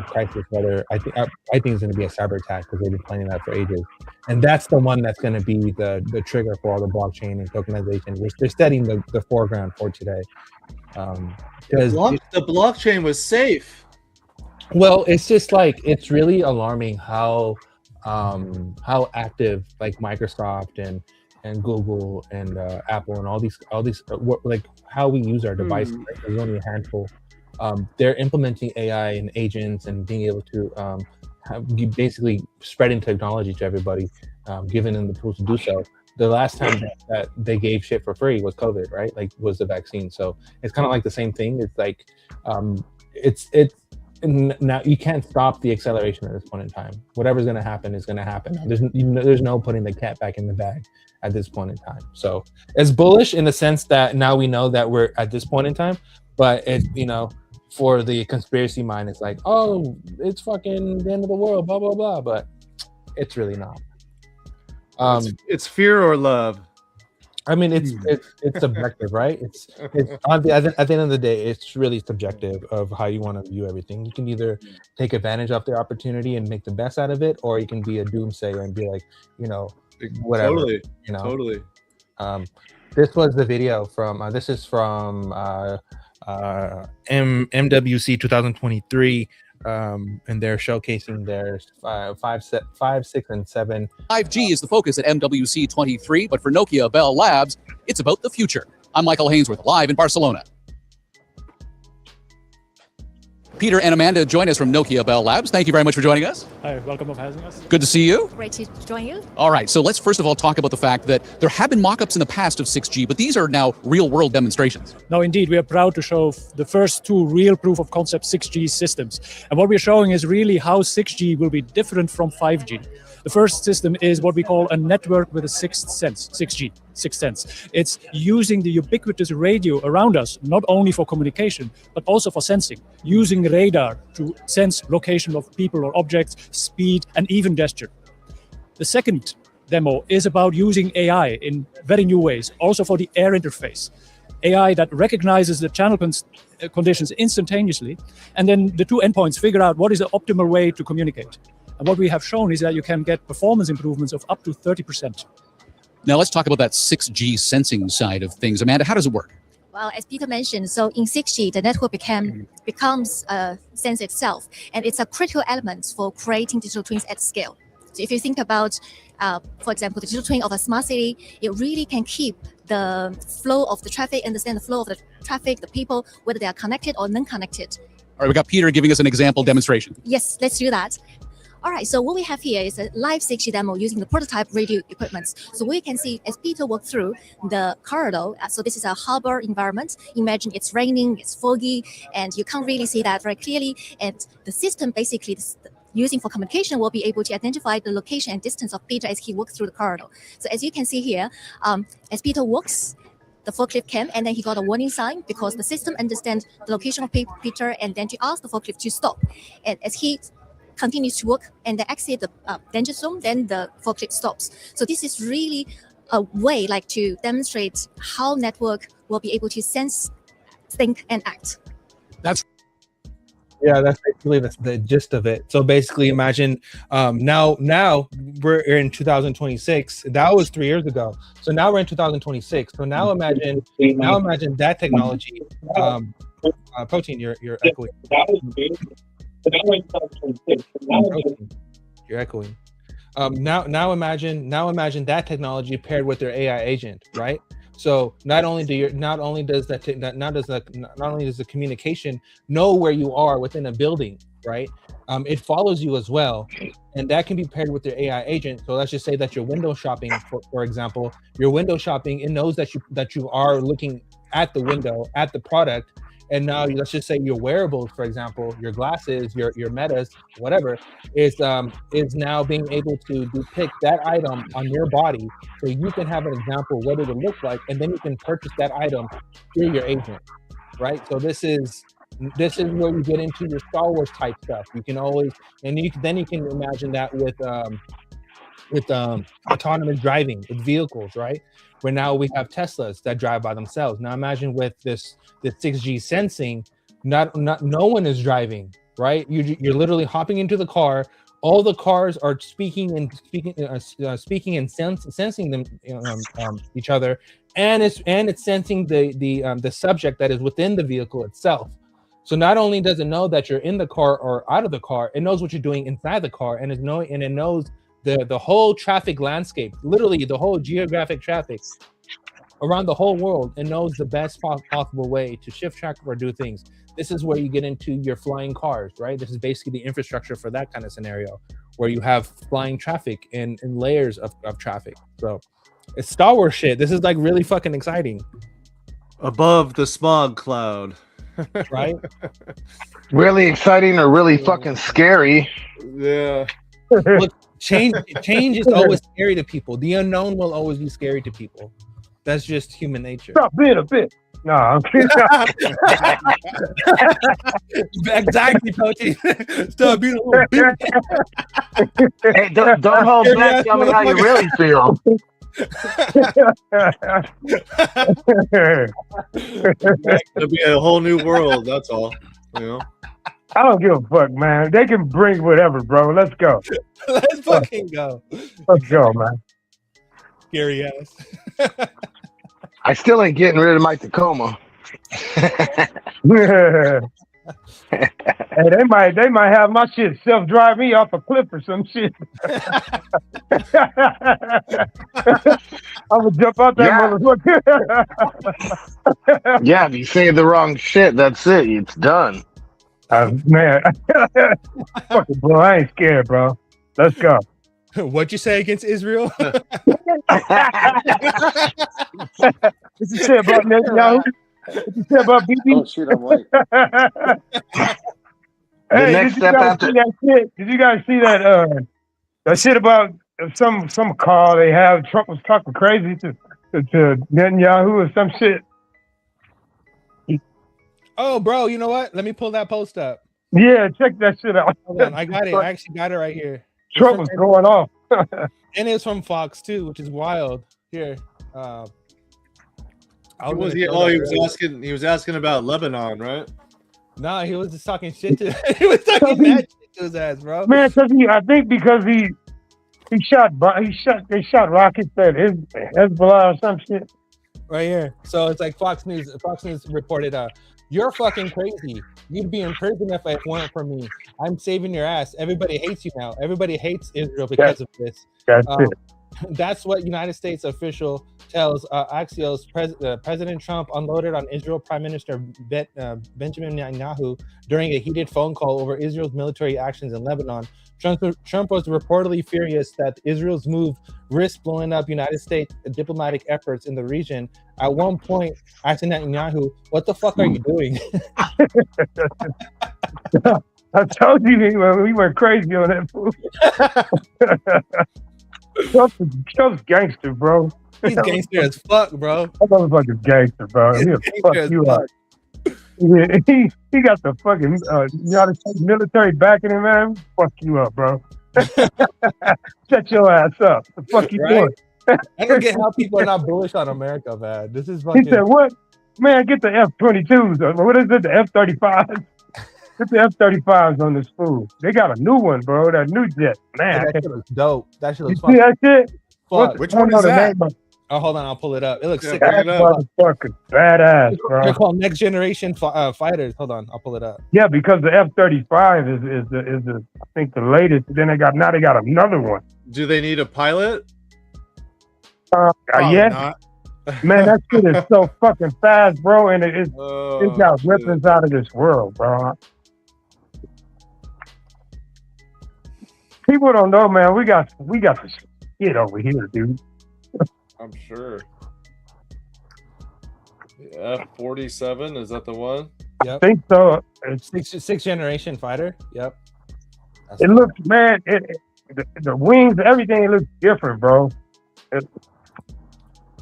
crisis. Whether I think it's going to be a cyber attack, because they've been planning that for ages, and that's the one that's going to be the trigger for all the blockchain and tokenization, which they're setting the foreground for today. Because the blockchain was safe. Well, it's just like, it's really alarming how active like Microsoft and Google and Apple and all these like how we use our devices. Right? There's only a handful. They're implementing AI and agents and being able to basically spreading technology to everybody, giving them the tools to do so. The last time that they gave shit for free was COVID, right? Like, was the vaccine. So it's kind of like the same thing. It's like now you can't stop the acceleration at this point in time. Whatever's going to happen is going to happen. There's no putting the cat back in the bag at this point in time. So it's bullish in the sense that now we know that we're at this point in time, but it, for the conspiracy mind, it's like, oh, it's fucking the end of the world, blah, blah, blah. But it's really not. It's fear or love. I mean, it's subjective, right? It's at the end of the day, it's really subjective of how you want to view everything. You can either take advantage of the opportunity and make the best out of it, or you can be a doomsayer and be like, whatever. Totally. This was the video from. This is from MWC 2023. And they're showcasing their 5, 6, and 7. 5G is the focus at MWC 23, but for Nokia Bell Labs, it's about the future. I'm Michael Hainsworth, live in Barcelona. Peter and Amanda join us from Nokia Bell Labs. Thank you very much for joining us. Hi, welcome for having us. Good to see you. Great to join you. All right, so let's first of all talk about the fact that there have been mock-ups in the past of 6G, but these are now real-world demonstrations. No, indeed, we are proud to show the first 2 real proof-of-concept 6G systems. And what we're showing is really how 6G will be different from 5G. The first system is what we call a network with a sixth sense, 6G, sixth sense. It's using the ubiquitous radio around us, not only for communication, but also for sensing, using radar to sense location of people or objects, speed, and even gesture. The second demo is about using AI in very new ways, also for the air interface. AI that recognizes the channel conditions instantaneously, and then the 2 endpoints figure out what is the optimal way to communicate. And what we have shown is that you can get performance improvements of up to 30%. Now let's talk about that 6G sensing side of things. Amanda, how does it work? Well, as Peter mentioned, so in 6G, the network becomes sense itself, and it's a critical element for creating digital twins at scale. So if you think about, for example, the digital twin of a smart city, it really can keep the flow of the traffic, understand the flow of the traffic, the people, whether they are connected or non-connected. All right, we got Peter giving us an example demonstration. Yes, let's do that. All right, so what we have here is a live 6G demo using the prototype radio equipment. So we can see as Peter walked through the corridor, so this is a harbor environment. Imagine it's raining, it's foggy, and you can't really see that very clearly. And the system basically using for communication will be able to identify the location and distance of Peter as he walks through the corridor. So as you can see here, as Peter walks, the forklift came and then he got a warning sign because the system understands the location of Peter and then to ask the forklift to stop. And as he continues to work and then exit the danger zone, then the forklift stops. So this is really a way like to demonstrate how network will be able to sense, think, and act. That's basically the gist of it. So basically imagine now we're in 2026. That was 3 years ago. So now we're in 2026. So now imagine that technology. Protein, you're echoing. You're echoing. Now imagine that technology paired with their AI agent, right? So not only does the communication know where you are within a building, right? It follows you as well, and that can be paired with their AI agent. So let's just say that you're window shopping, for example, you're window shopping. It knows that you are looking at the window at the product. And now let's just say your wearables, for example, your glasses, your metas, whatever, is now being able to depict that item on your body, so you can have an example what it would look like, and then you can purchase that item through your agent, right? So this is where you get into your Star Wars type stuff. You can always, and then you can imagine that with autonomous driving with vehicles, right? Where now we have Teslas that drive by themselves. Now imagine with this 6G sensing, no one is driving, right? You're literally hopping into the car. All the cars are speaking and sensing them each other, and it's sensing the subject that is within the vehicle itself. So not only does it know that you're in the car or out of the car, it knows what you're doing inside the car, and it knows the whole traffic landscape, literally the whole geographic traffic around the whole world, and knows the best possible way to shift traffic or do things. This is where you get into your flying cars, right? This is basically the infrastructure for that kind of scenario, where you have flying traffic and layers of traffic. So it's Star Wars shit. This is like really fucking exciting. Above the smog cloud. Right? Really exciting or really fucking scary. Yeah. Look, change is always scary to people. The unknown will always be scary to people. That's just human nature. Stop being a bitch. No, I'm kidding. Exactly, Coachy. Stop being a little bitch. Hey, don't hold back. Tell me how you really feel. It'll be a whole new world. That's all. You know. I don't give a fuck, man. They can bring whatever, bro. Let's go. Let's fucking go. Let's go, man. Scary ass. I still ain't getting rid of my Tacoma. Hey, they might have my shit self-drive me off a cliff or some shit. I'm gonna jump out that motherfucker. Yeah, if you say the wrong shit, that's it. It's done. Man, fucking bro, I ain't scared, bro. Let's go. What'd you say against Israel? What you say about Netanyahu? What you say about BB? Oh shit, I'm late. Hey, next step after see that shit? Did you guys see that shit about some call they have? Trump was talking crazy to Netanyahu or some shit. Oh, bro, you know what? Let me pull that post up. Yeah, check that shit out. Hold on, I got it. I actually got it right here. Trump was going off. And it's from Fox too, which is wild. Here. He was asking about Lebanon, right? No, he was just talking shit to he was talking mad shit to his ass, bro. Man, I think because they shot rockets at Hezbollah or some shit. right here. So it's like Fox News. Fox News reported, "You're fucking crazy. You'd be in prison if it weren't for me. I'm saving your ass. Everybody hates you now. Everybody hates Israel because of this." That's what United States official tells Axios. President Trump unloaded on Israel Prime Minister Benjamin Netanyahu during a heated phone call over Israel's military actions in Lebanon. Trump was reportedly furious that Israel's move risked blowing up United States diplomatic efforts in the region. At one point, asking Netanyahu, "What the fuck are you doing?" I told you we went crazy on that fool. Trump's gangster, bro. He's gangster as fuck, bro. That motherfucker's gangster, bro. He'll fuck you up. He got the fucking United States military backing him, man. Fuck you up, bro. Shut your ass up. The fuck you doing? I don't get how people are not bullish on America, man. This is fucking... He said, "What? Man, get the F-22s. What is it? The F-35s? Get the F-35s on this fool. They got a new one, bro. That new jet. Man, that shit looks dope. That shit looks fun. See that shit? Which one is that? Oh, hold on. I'll pull it up. It looks sick. That motherfucker's badass, bro. They're called next generation fighters. Hold on. I'll pull it up. Yeah, because the F-35 is the I think the latest. Then they got another one. Do they need a pilot? Yeah. Man, that shit is so fucking fast, bro, and it's got weapons out of this world, bro. People don't know, man. We got the shit over here, dude. I'm sure. F-47, is that the one? Yep. I think so. It's sixth generation fighter. Yep. It looks, man. The wings, everything looks different, bro.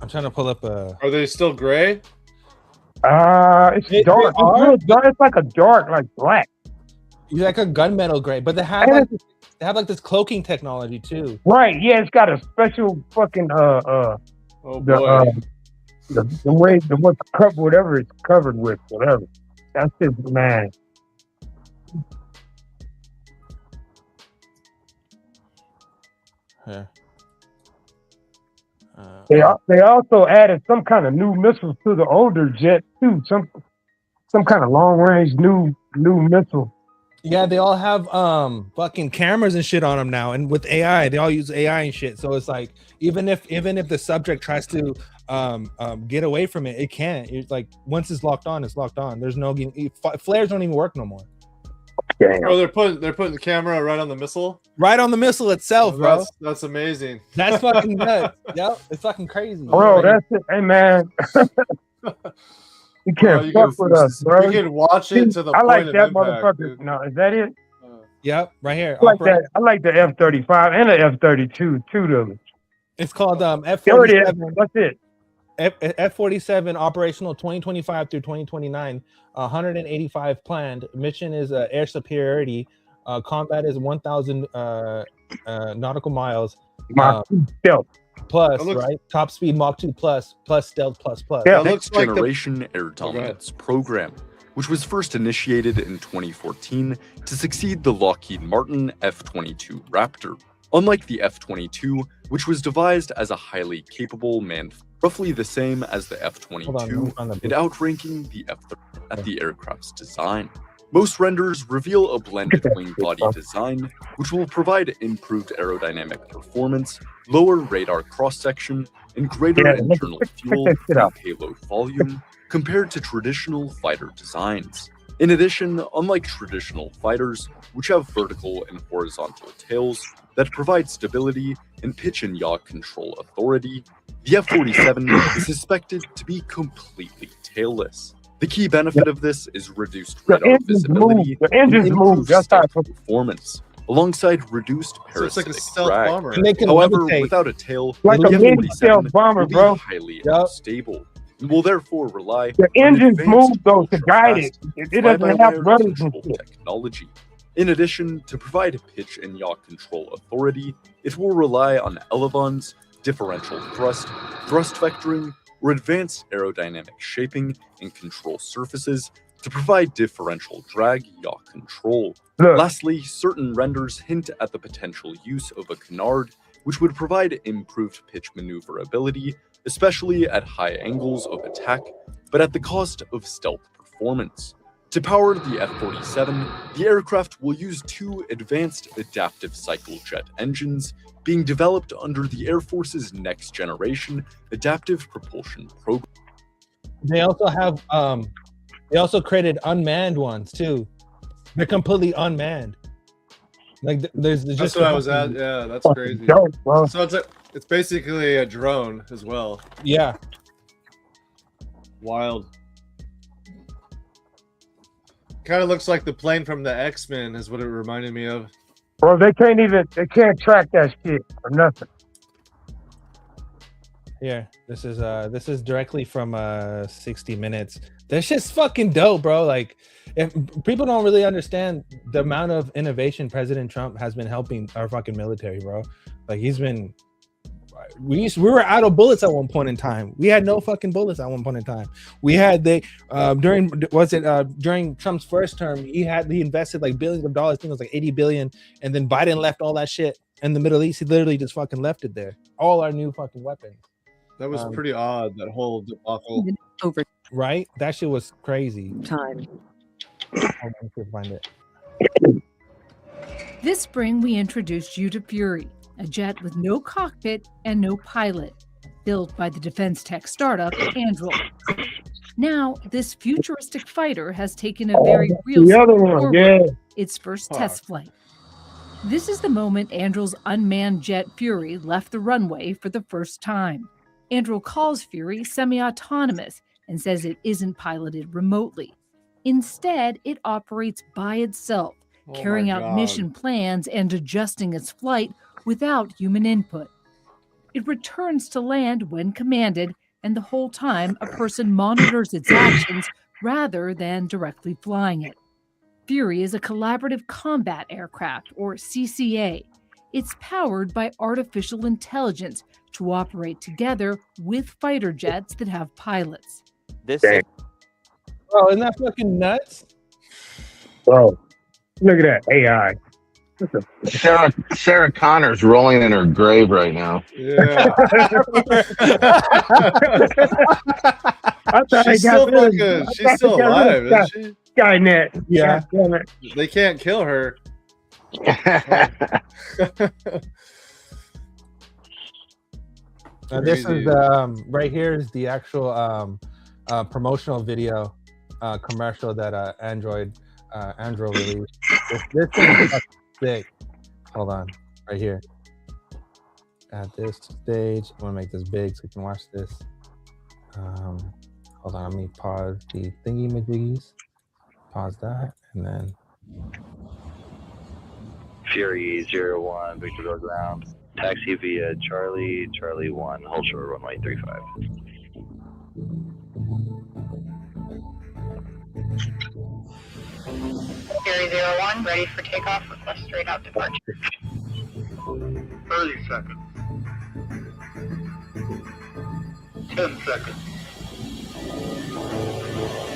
I'm trying to pull up a. Are they still gray? It's dark. It's like a dark, like black. It's like a gunmetal gray, but they have like this cloaking technology too. Right? Yeah, it's got a special fucking oh boy. The way what's covered, whatever it's covered with, whatever. That's just, man. Yeah. They also added some kind of new missiles to the older jet too. Some kind of long range new missile. Yeah, they all have fucking cameras and shit on them now, and with AI, they all use AI and shit. So it's like even if the subject tries to get away from it, it can't. It's like once it's locked on, it's locked on. There's no flares don't even work no more. Damn. Oh, they're putting the camera right on the missile. Right on the missile itself, bro. That's amazing. That's fucking nuts. Yep, it's fucking crazy. Bro, that's it. Hey, man. You can't fuck with us, bro. You can watch it to the I point like of that impact, motherfucker. dude. No, is that it? Yep, right here. I like that. I like the F-35 and the F-32 too. Though. It's called F-47. There it is. That's it. F-47 operational 2025 through 2029. 185 planned. Mission is air superiority. Combat is 1,000 nautical miles. Stealth. Plus, right? Top speed Mach 2 plus stealth plus. Yeah, Next Generation Air Dominance Program, which was first initiated in 2014 to succeed the Lockheed Martin F-22 Raptor. Unlike the F-22, which was devised as a highly capable manned, roughly the same as the F-22, and outranking the F-30 at the aircraft's design. Most renders reveal a blended wing body design, which will provide improved aerodynamic performance, lower radar cross-section, and greater internal fuel and payload volume compared to traditional fighter designs. In addition, unlike traditional fighters, which have vertical and horizontal tails that provide stability and pitch and yaw control authority, the F-47 is suspected to be completely tailless. The key benefit of this is reduced radar visibility and improved stealth performance, alongside reduced parasitic drag. However, without a tail, like the a mini stealth bomber, will be bro. highly unstable and will therefore rely the on engines advanced move though to guide it. It doesn't have rudders and shit. Technology. In addition, to provide pitch and yaw control authority, it will rely on elevons, differential thrust, thrust vectoring, or advanced aerodynamic shaping and control surfaces to provide differential drag yaw control. Lastly, certain renders hint at the potential use of a canard, which would provide improved pitch maneuverability especially at high angles of attack, but at the cost of stealth performance. To power the F-47, the aircraft will use 2 advanced adaptive cycle jet engines being developed under the Air Force's next generation adaptive propulsion program. They also have they also created unmanned ones too. They're completely unmanned. Like there's That's just what I was at. Yeah, that's crazy. So it's basically a drone as well. Yeah. Wild. Kind of looks like the plane from the X-Men is what it reminded me of. Well, they can't track that shit or nothing. Yeah, this is directly from 60 Minutes. That shit's fucking dope, bro. Like, if people don't really understand the amount of innovation President Trump has been helping our fucking military, bro. Like, we were out of bullets at one point in time. We had no fucking bullets at one point in time. We had during Trump's first term, he invested like billions of dollars. I think it was like 80 billion, and then Biden left all that shit in the Middle East. He literally just fucking left it there. All our new fucking weapons. That was pretty odd, that whole debacle. Over. Right? That shit was crazy. Time. Hold on, let's see if I find it. This spring, we introduced you to Fury, a jet with no cockpit and no pilot, built by the defense tech startup Anduril. Now, this futuristic fighter has taken a very real step forward, its first test flight. This is the moment Anduril's unmanned jet Fury left the runway for the first time. Anduril calls Fury semi-autonomous and says it isn't piloted remotely. Instead, it operates by itself, carrying out mission plans and adjusting its flight without human input. It returns to land when commanded, and the whole time a person monitors its actions rather than directly flying it. Fury is a collaborative combat aircraft, or CCA. It's powered by artificial intelligence to operate together with fighter jets that have pilots. Bro, isn't that fucking nuts? Bro, look at that AI. Sarah Connor's rolling in her grave right now. Yeah. I thought She's still alive, isn't she? Skynet. Yeah. They can't kill her. This is right here is the actual promotional video commercial that Android released. This thing is sick. Hold on, right here. At this stage, I want to make this big so you can watch this. Hold on, let me pause the thingy majiggies. Pause that, and then. Fury 01, Victor go ground. Taxi via Charlie 1, hold short runway 35. Fury 01, ready for takeoff, request straight out departure. 30 seconds. 10 seconds.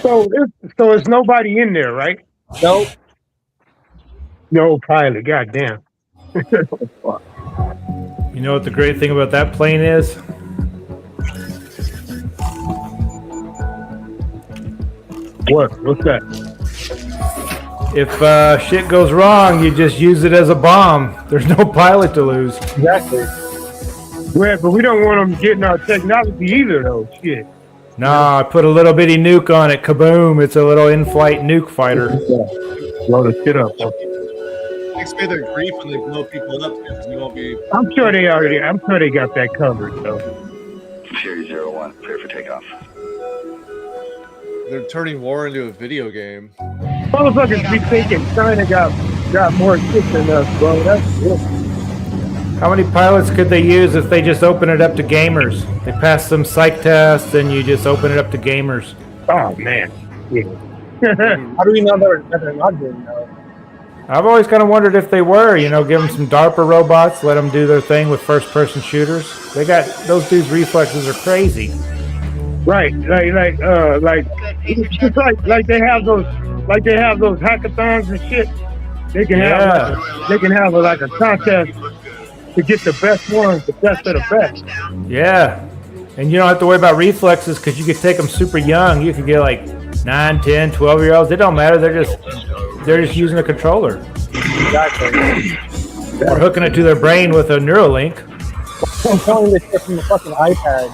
So it's nobody in there, right? Nope. No pilot. Goddamn. You know what the great thing about that plane is? What's that? If shit goes wrong, you just use it as a bomb. There's no pilot to lose. Exactly. But we don't want them getting our technology either, though. Shit. Nah, I put a little bitty nuke on it. Kaboom! It's a little in-flight nuke fighter. Blow the shit up. Takes me their grief when they blow people up because we won't be. I'm sure they got that covered, though. Fury 01, clear for takeoff. They're turning war into a video game. Motherfuckers be thinking China got more shit than us, bro. That's it. How many pilots could they use if they just open it up to gamers? They pass some psych tests, and you just open it up to gamers. Oh man. Yeah. How do we know they're not doing that? I've always kind of wondered if they were, give them some DARPA robots, let them do their thing with first-person shooters. They got those dudes' reflexes are crazy. Right, like they have those hackathons and shit. They can have a contest to get the best ones, the best of the best. Yeah, And you don't have to worry about reflexes because you could take them super young. You could get like 9, 10, 12-year-olds. It don't matter. They're just using a controller. Exactly. Or hooking it to their brain with a Neuralink. I'm telling this shit from the fucking iPad.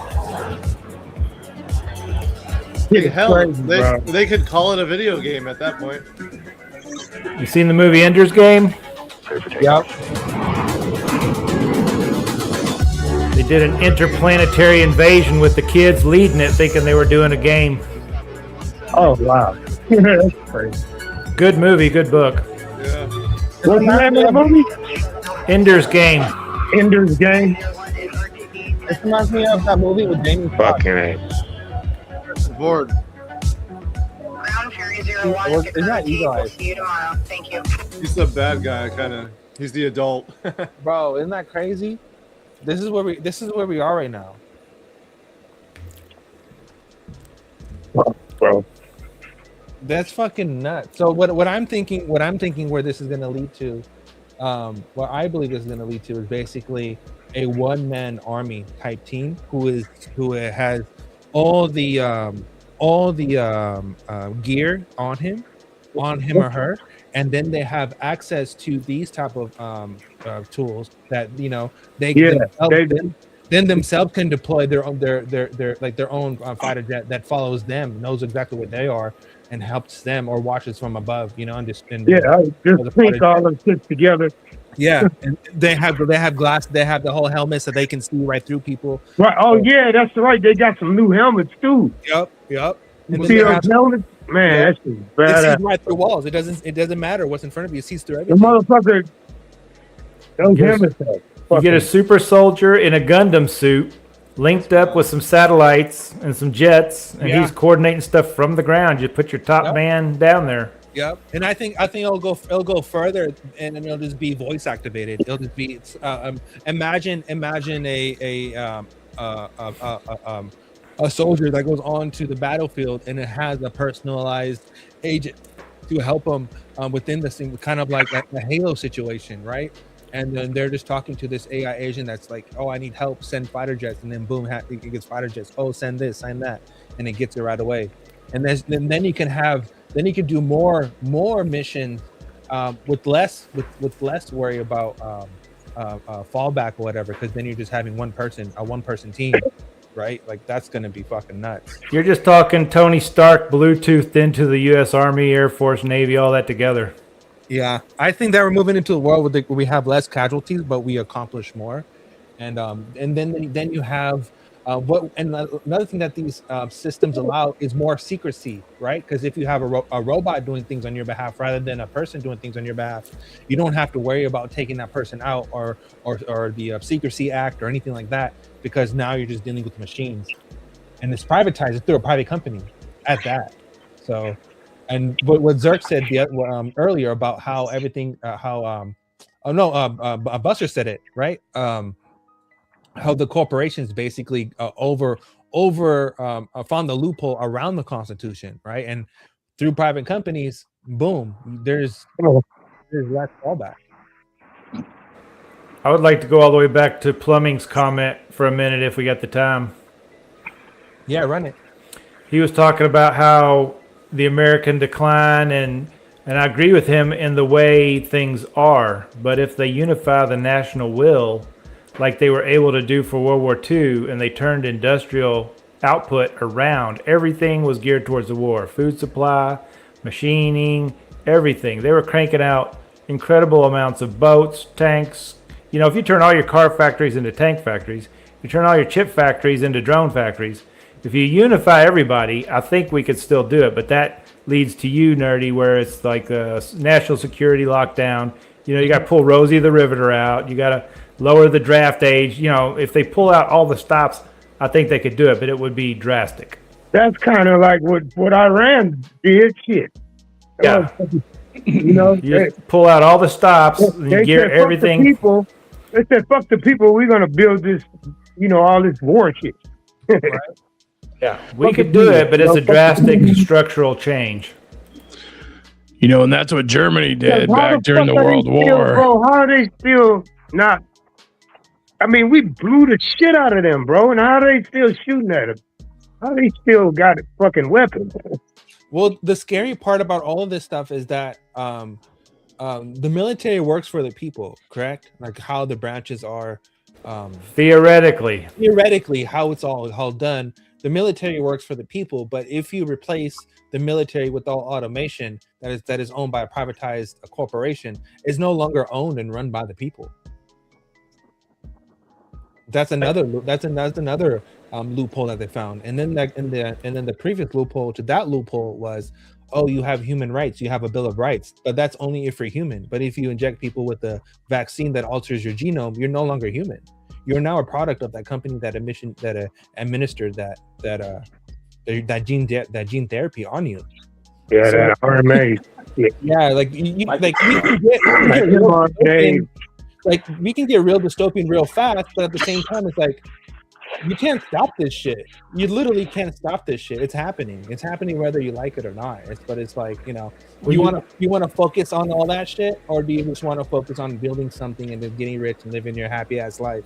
Hey, hell, crazy, bro. they could call it a video game at that point. You seen the movie Ender's Game? Yep. They did an interplanetary invasion with the kids leading it, thinking they were doing a game. Oh wow, that's crazy. Good movie, good book. Yeah. What's the name of the movie? Ender's Game. Ender's Game. This reminds me of that movie with Jamie Foxx. Bored. It's not Eagle Eyes. See you tomorrow. Thank you. He's the bad guy, kind of. He's the adult. Bro, isn't that crazy? This is where we are right now. Bro. That's fucking nuts. So what I'm thinking where this is gonna lead to, what I believe this is gonna lead to is basically a one-man army type team who has all the gear on him or her, and then they have access to these type of tools that they themselves can deploy their own their own fighter jet that follows them, knows exactly what they are, and helps them or watches from above. And just think all them shit together. Yeah, and they have glass. They have the whole helmet so they can see right through people. Right. Oh yeah, that's right. They got some new helmets too. Yep. You see those helmets? Man, that's just It badass. sees right through walls. It doesn't matter what's in front of you. It sees through The everything. motherfucker. Those helmets. You get a super soldier in a Gundam suit, linked up with some satellites and some jets, and he's coordinating stuff from the ground. You put your top man down there. Yep, and I think it'll go further, and it'll just be voice activated. It'll just be imagine a soldier that goes onto the battlefield and it has a personalized agent to help them within the scene, kind of like a Halo situation, right? And then they're just talking to this AI agent that's like, oh, I need help, send fighter jets, and then boom, it gets fighter jets. Oh, send this, send that, and it gets it right away. And then you can do more missions with less worry about fallback or whatever, because then you're just having a one person team, right? Like that's gonna be fucking nuts. You're just talking Tony Stark Bluetoothed into the U.S. Army, Air Force, Navy, all that together. Yeah, I think that we're moving into a world where we have less casualties, but we accomplish more. And then you have another thing that these systems allow is more secrecy, right? Because if you have a robot doing things on your behalf rather than a person doing things on your behalf, you don't have to worry about taking that person out or the Secrecy Act or anything like that, because now you're just dealing with machines, and it's privatized through a private company at that. So, and what ZRK said earlier about how everything, Buster said it right. How the corporations basically found the loophole around the Constitution, right? And through private companies, boom, there's less fallback. I would like to go all the way back to Plumbing's comment for a minute if we got the time. Yeah, run it. He was talking about how the American decline, and I agree with him in the way things are, but if they unify the national will, like they were able to do for World War II, and they turned industrial output around, everything was geared towards the war. Food supply, machining, everything. They were cranking out incredible amounts of boats, tanks. If you turn all your car factories into tank factories, you turn all your chip factories into drone factories, if you unify everybody, I think we could still do it. But that leads to you, Nerdy, where it's like a national security lockdown. You got to pull Rosie the Riveter out. You got to lower the draft age. If they pull out all the stops, I think they could do it, but it would be drastic. That's kind of like what Iran did. Shit. Yeah. You just pull out all the stops, They gear said, everything. They said, fuck the people. We're going to build this, all this war shit. Yeah, we could do it, but it's a drastic structural change. And that's what Germany did back during the World War. Bro, how are they still not I mean, we blew the shit out of them, bro. And how are they still shooting at them? How they still got fucking weapons? Well, the scary part about all of this stuff is that the military works for the people, correct? Like how the branches are. Theoretically, how it's all done. The military works for the people, but if you replace the military with all automation that is owned by a privatized corporation, is no longer owned and run by the people. That's another loophole that they found. And then the previous loophole to that loophole was, oh, you have human rights, you have a Bill of Rights, but that's only if you're human. But if you inject people with a vaccine that alters your genome, you're no longer human. You're now a product of that company that administered that gene therapy on you. Yeah, so, that RMA. Yeah, we can get real dystopian real fast, but at the same time, it's like you can't stop this shit. You literally can't stop this shit. It's happening. It's happening whether you like it or not. But it's like, you want to focus on all that shit, or do you just want to focus on building something and then getting rich and living your happy ass life,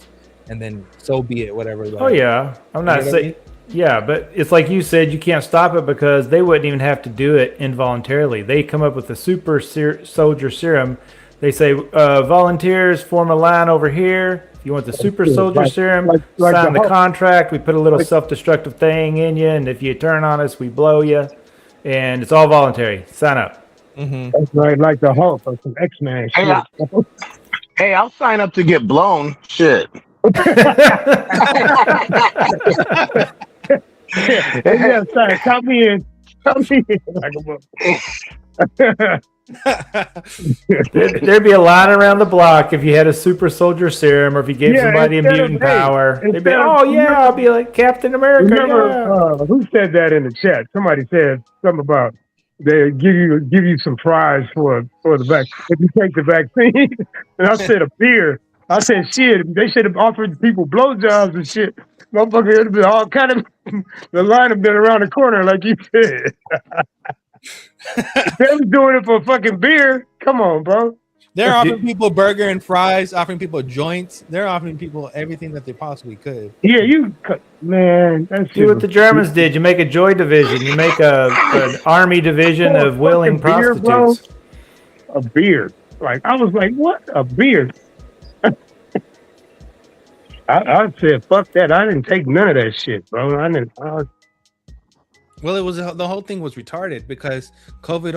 and then so be it, whatever. Oh yeah, I'm not saying. Yeah, but it's like you said, you can't stop it because they wouldn't even have to do it involuntarily. They come up with a super soldier serum. They say, volunteers, form a line over here. If you want the super soldier serum, sign the contract. We put a little self-destructive thing in you, and if you turn on us, we blow you. And it's all voluntary. Sign up. Mm-hmm. That's right, like the Hulk or some X-Men shit. Hey, I'll sign up to get blown. Shit. Yeah, sorry, count me in. There'd be a line around the block if you had a super soldier serum, or if you gave somebody a mutant power. They'd be, I'll be like Captain America. Remember, who said that in the chat? Somebody said something about they give you some prize for the vaccine if you take the vaccine. And I said a beer. I said, shit, they should have offered people blowjobs and shit. Motherfucker, it'd have been all kind of, the line have been around the corner, like you said. They was doing it for fucking beer. Come on, bro. They're offering people burger and fries, offering people joints. They're offering people everything that they possibly could. Yeah, man. Do what the Germans did. You make a joy division. You make an army division of willing prostitutes. A beer. Like, I was like, what? A beer? I said, fuck that. I didn't take none of that shit, bro. Well, it was the whole thing was retarded because COVID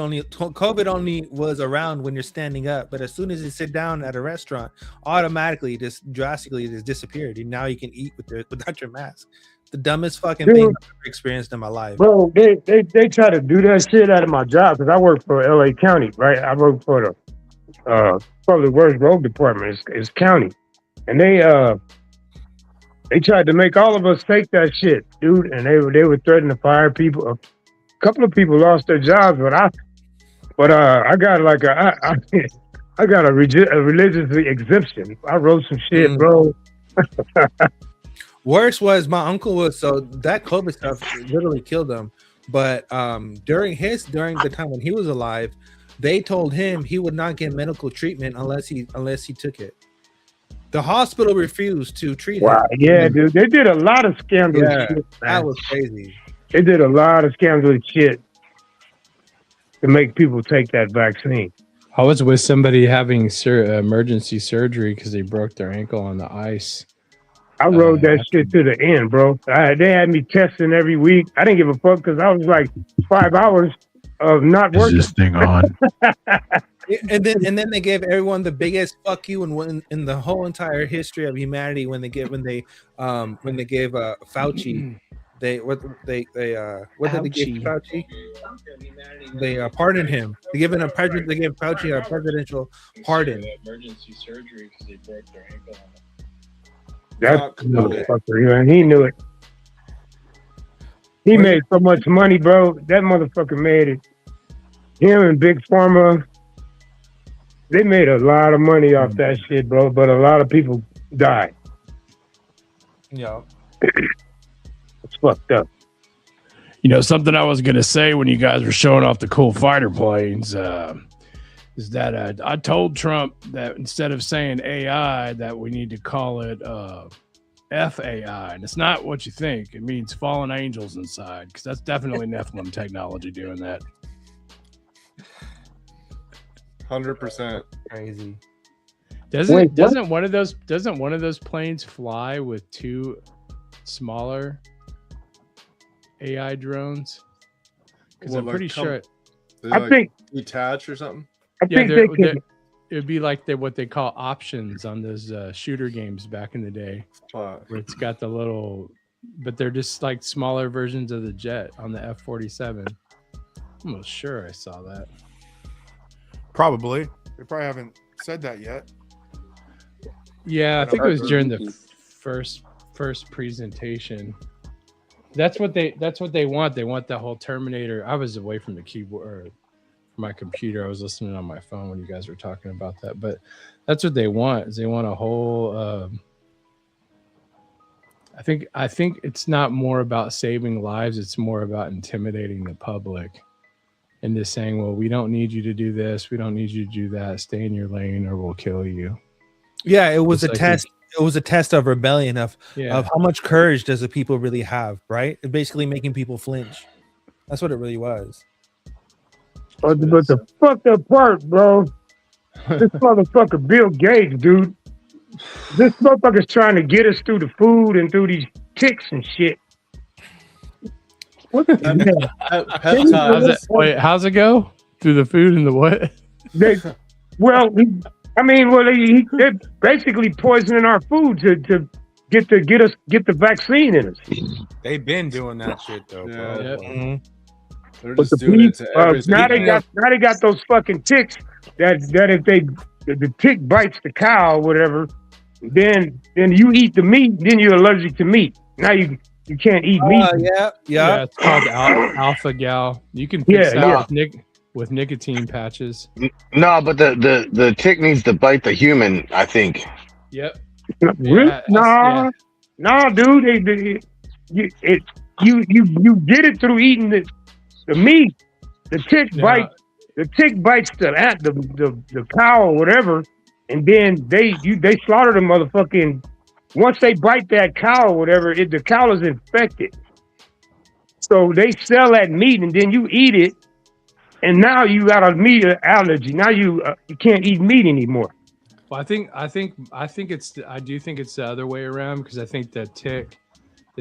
only was around when you're standing up, but as soon as you sit down at a restaurant, automatically just drastically just disappeared. And now you can eat without your mask. The dumbest fucking thing I've ever experienced in my life. Bro, they try to do that shit out of my job because I work for LA County, right? I work for the probably the worst road department is county, and they tried to make all of us take that shit, dude, and they were threatening to fire people. A couple of people lost their jobs, but I got like I got a religious exemption. I wrote some shit, bro. Worse was my uncle was so that COVID stuff literally killed him. But during the time when he was alive, they told him he would not get medical treatment unless he took it. The hospital refused to treat him. Wow, yeah, dude. They did a lot of scandalous shit, man. That was crazy. They did a lot of scandalous shit to make people take that vaccine. I was with somebody having emergency surgery because they broke their ankle on the ice. I rode that shit to the end, bro. They had me testing every week. I didn't give a fuck because I was like 5 hours of not working. Is this thing on? And then they gave everyone the biggest fuck you in the whole entire history of humanity when they gave Fauci what did they give Fauci? They pardoned him. They gave Fauci a presidential pardon. Emergency surgery because they broke their ankle on that motherfucker, man, he knew it. He made so much money, bro. That motherfucker made it. Him and Big Pharma, they made a lot of money off that shit, bro. But a lot of people died. Yeah. It's fucked up. You know, something I was going to say when you guys were showing off the cool fighter planes, is that I told Trump that instead of saying AI, that we need to call it FAI, and it's not what you think. It means fallen angels inside, because that's definitely Nephilim technology doing that. 100% crazy. Doesn't one of those planes fly with two smaller AI drones? Because I'm pretty sure. I think detach or something. It'd be like what they call options on those shooter games back in the day, where it's got the little, but they're just like smaller versions of the jet on the F-47. I'm almost sure I saw that. Probably. They probably haven't said that yet. Yeah, I think it was during the first presentation. That's what they want. They want the whole Terminator. I was away from the keyboard, or my computer. I was listening on my phone when you guys were talking about that. But that's what they want. Is they want a whole. I think it's not more about saving lives. It's more about intimidating the public, and just saying, "Well, we don't need you to do this. We don't need you to do that. Stay in your lane, or we'll kill you." Yeah, it was It's a like test. It was a test of rebellion of Yeah. how much courage does the people really have, right? Basically making people flinch. That's what it really was. But the fucked up part, bro, this motherfucker Bill Gates, dude. This motherfucker's trying to get us through the food and through these ticks and shit. What the hell? How's it go? Through the food and the what? They're basically poisoning our food to get the vaccine in us. They've been doing that shit though, bro. Yep. Mm-hmm. They're But just doing it to now every they got those fucking ticks that if the tick bites the cow or whatever, then you eat the meat, then you're allergic to meat. Now you can't eat meat. Yeah. It's called alpha gal. You can fix that with nicotine patches. No, but the tick needs to bite the human, I think. Yep. Really? No, dude. You get it through eating the meat. The tick bites the cow or whatever, and then they slaughter the motherfucking. Once they bite that cow or whatever, the cow is infected. So they sell that meat, and then you eat it, and now you got a meat allergy. Now you can't eat meat anymore. Well, I do think it's the other way around, because I think the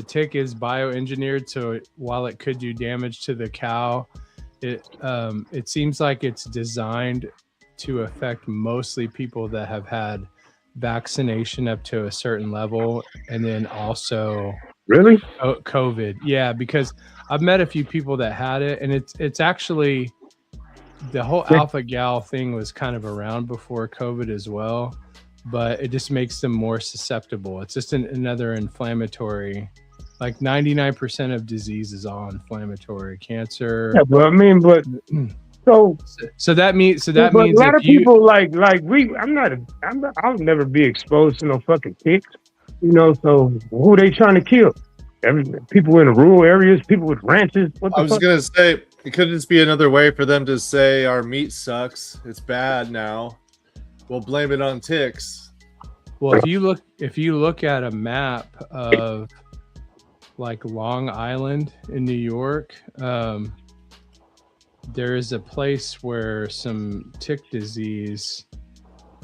tick is bioengineered. So while it could do damage to the cow, it seems like it's designed to affect mostly people that have had vaccination up to a certain level, and then also really COVID. Yeah, because I've met a few people that had it, and it's actually the whole alpha gal thing was kind of around before COVID as well, but it just makes them more susceptible. It's just another inflammatory. Like 99% of disease is all inflammatory. Cancer. Yeah, but so that means a lot of people like I'll never be exposed to no fucking ticks, so who are they trying to kill? People in the rural areas, people with ranches. What the I was gonna say, it could just be another way for them to say our meat sucks, it's bad now, we'll blame it on ticks. Well, if you look at a map of like Long Island in New York, there is a place where some tick disease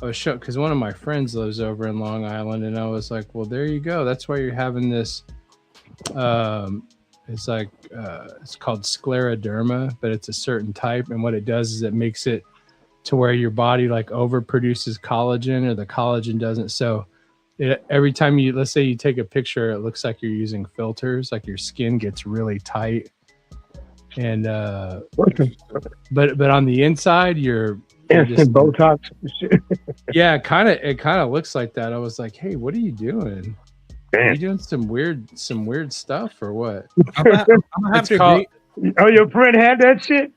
was shown, because one of my friends lives over in Long Island, and I was like, well, there you go. That's why you're having this. It's called scleroderma, but it's a certain type, and what it does is it makes it to where your body like overproduces collagen, or the collagen doesn't. So every time let's say you take a picture, it looks like you're using filters, like your skin gets really tight. And but on the inside, you're just Botox. Yeah, it kind of looks like that. I was like, hey, what are you doing? Are you doing some weird stuff or what? Oh, your friend had that shit?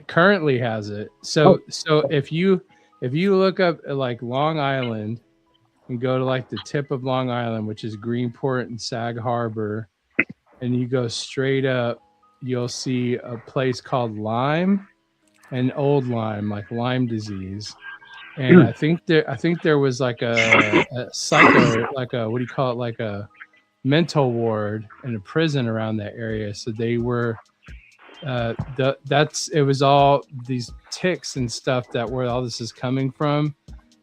Currently has it. So if you look up like Long Island and go to like the tip of Long Island, which is Greenport and Sag Harbor, and you go straight up, you'll see a place called Lyme, and old Lyme, like Lyme disease. And I think there was like a psycho, like a, what do you call it, like a mental ward in a prison around that area. So they were it was all these ticks and stuff that where all this is coming from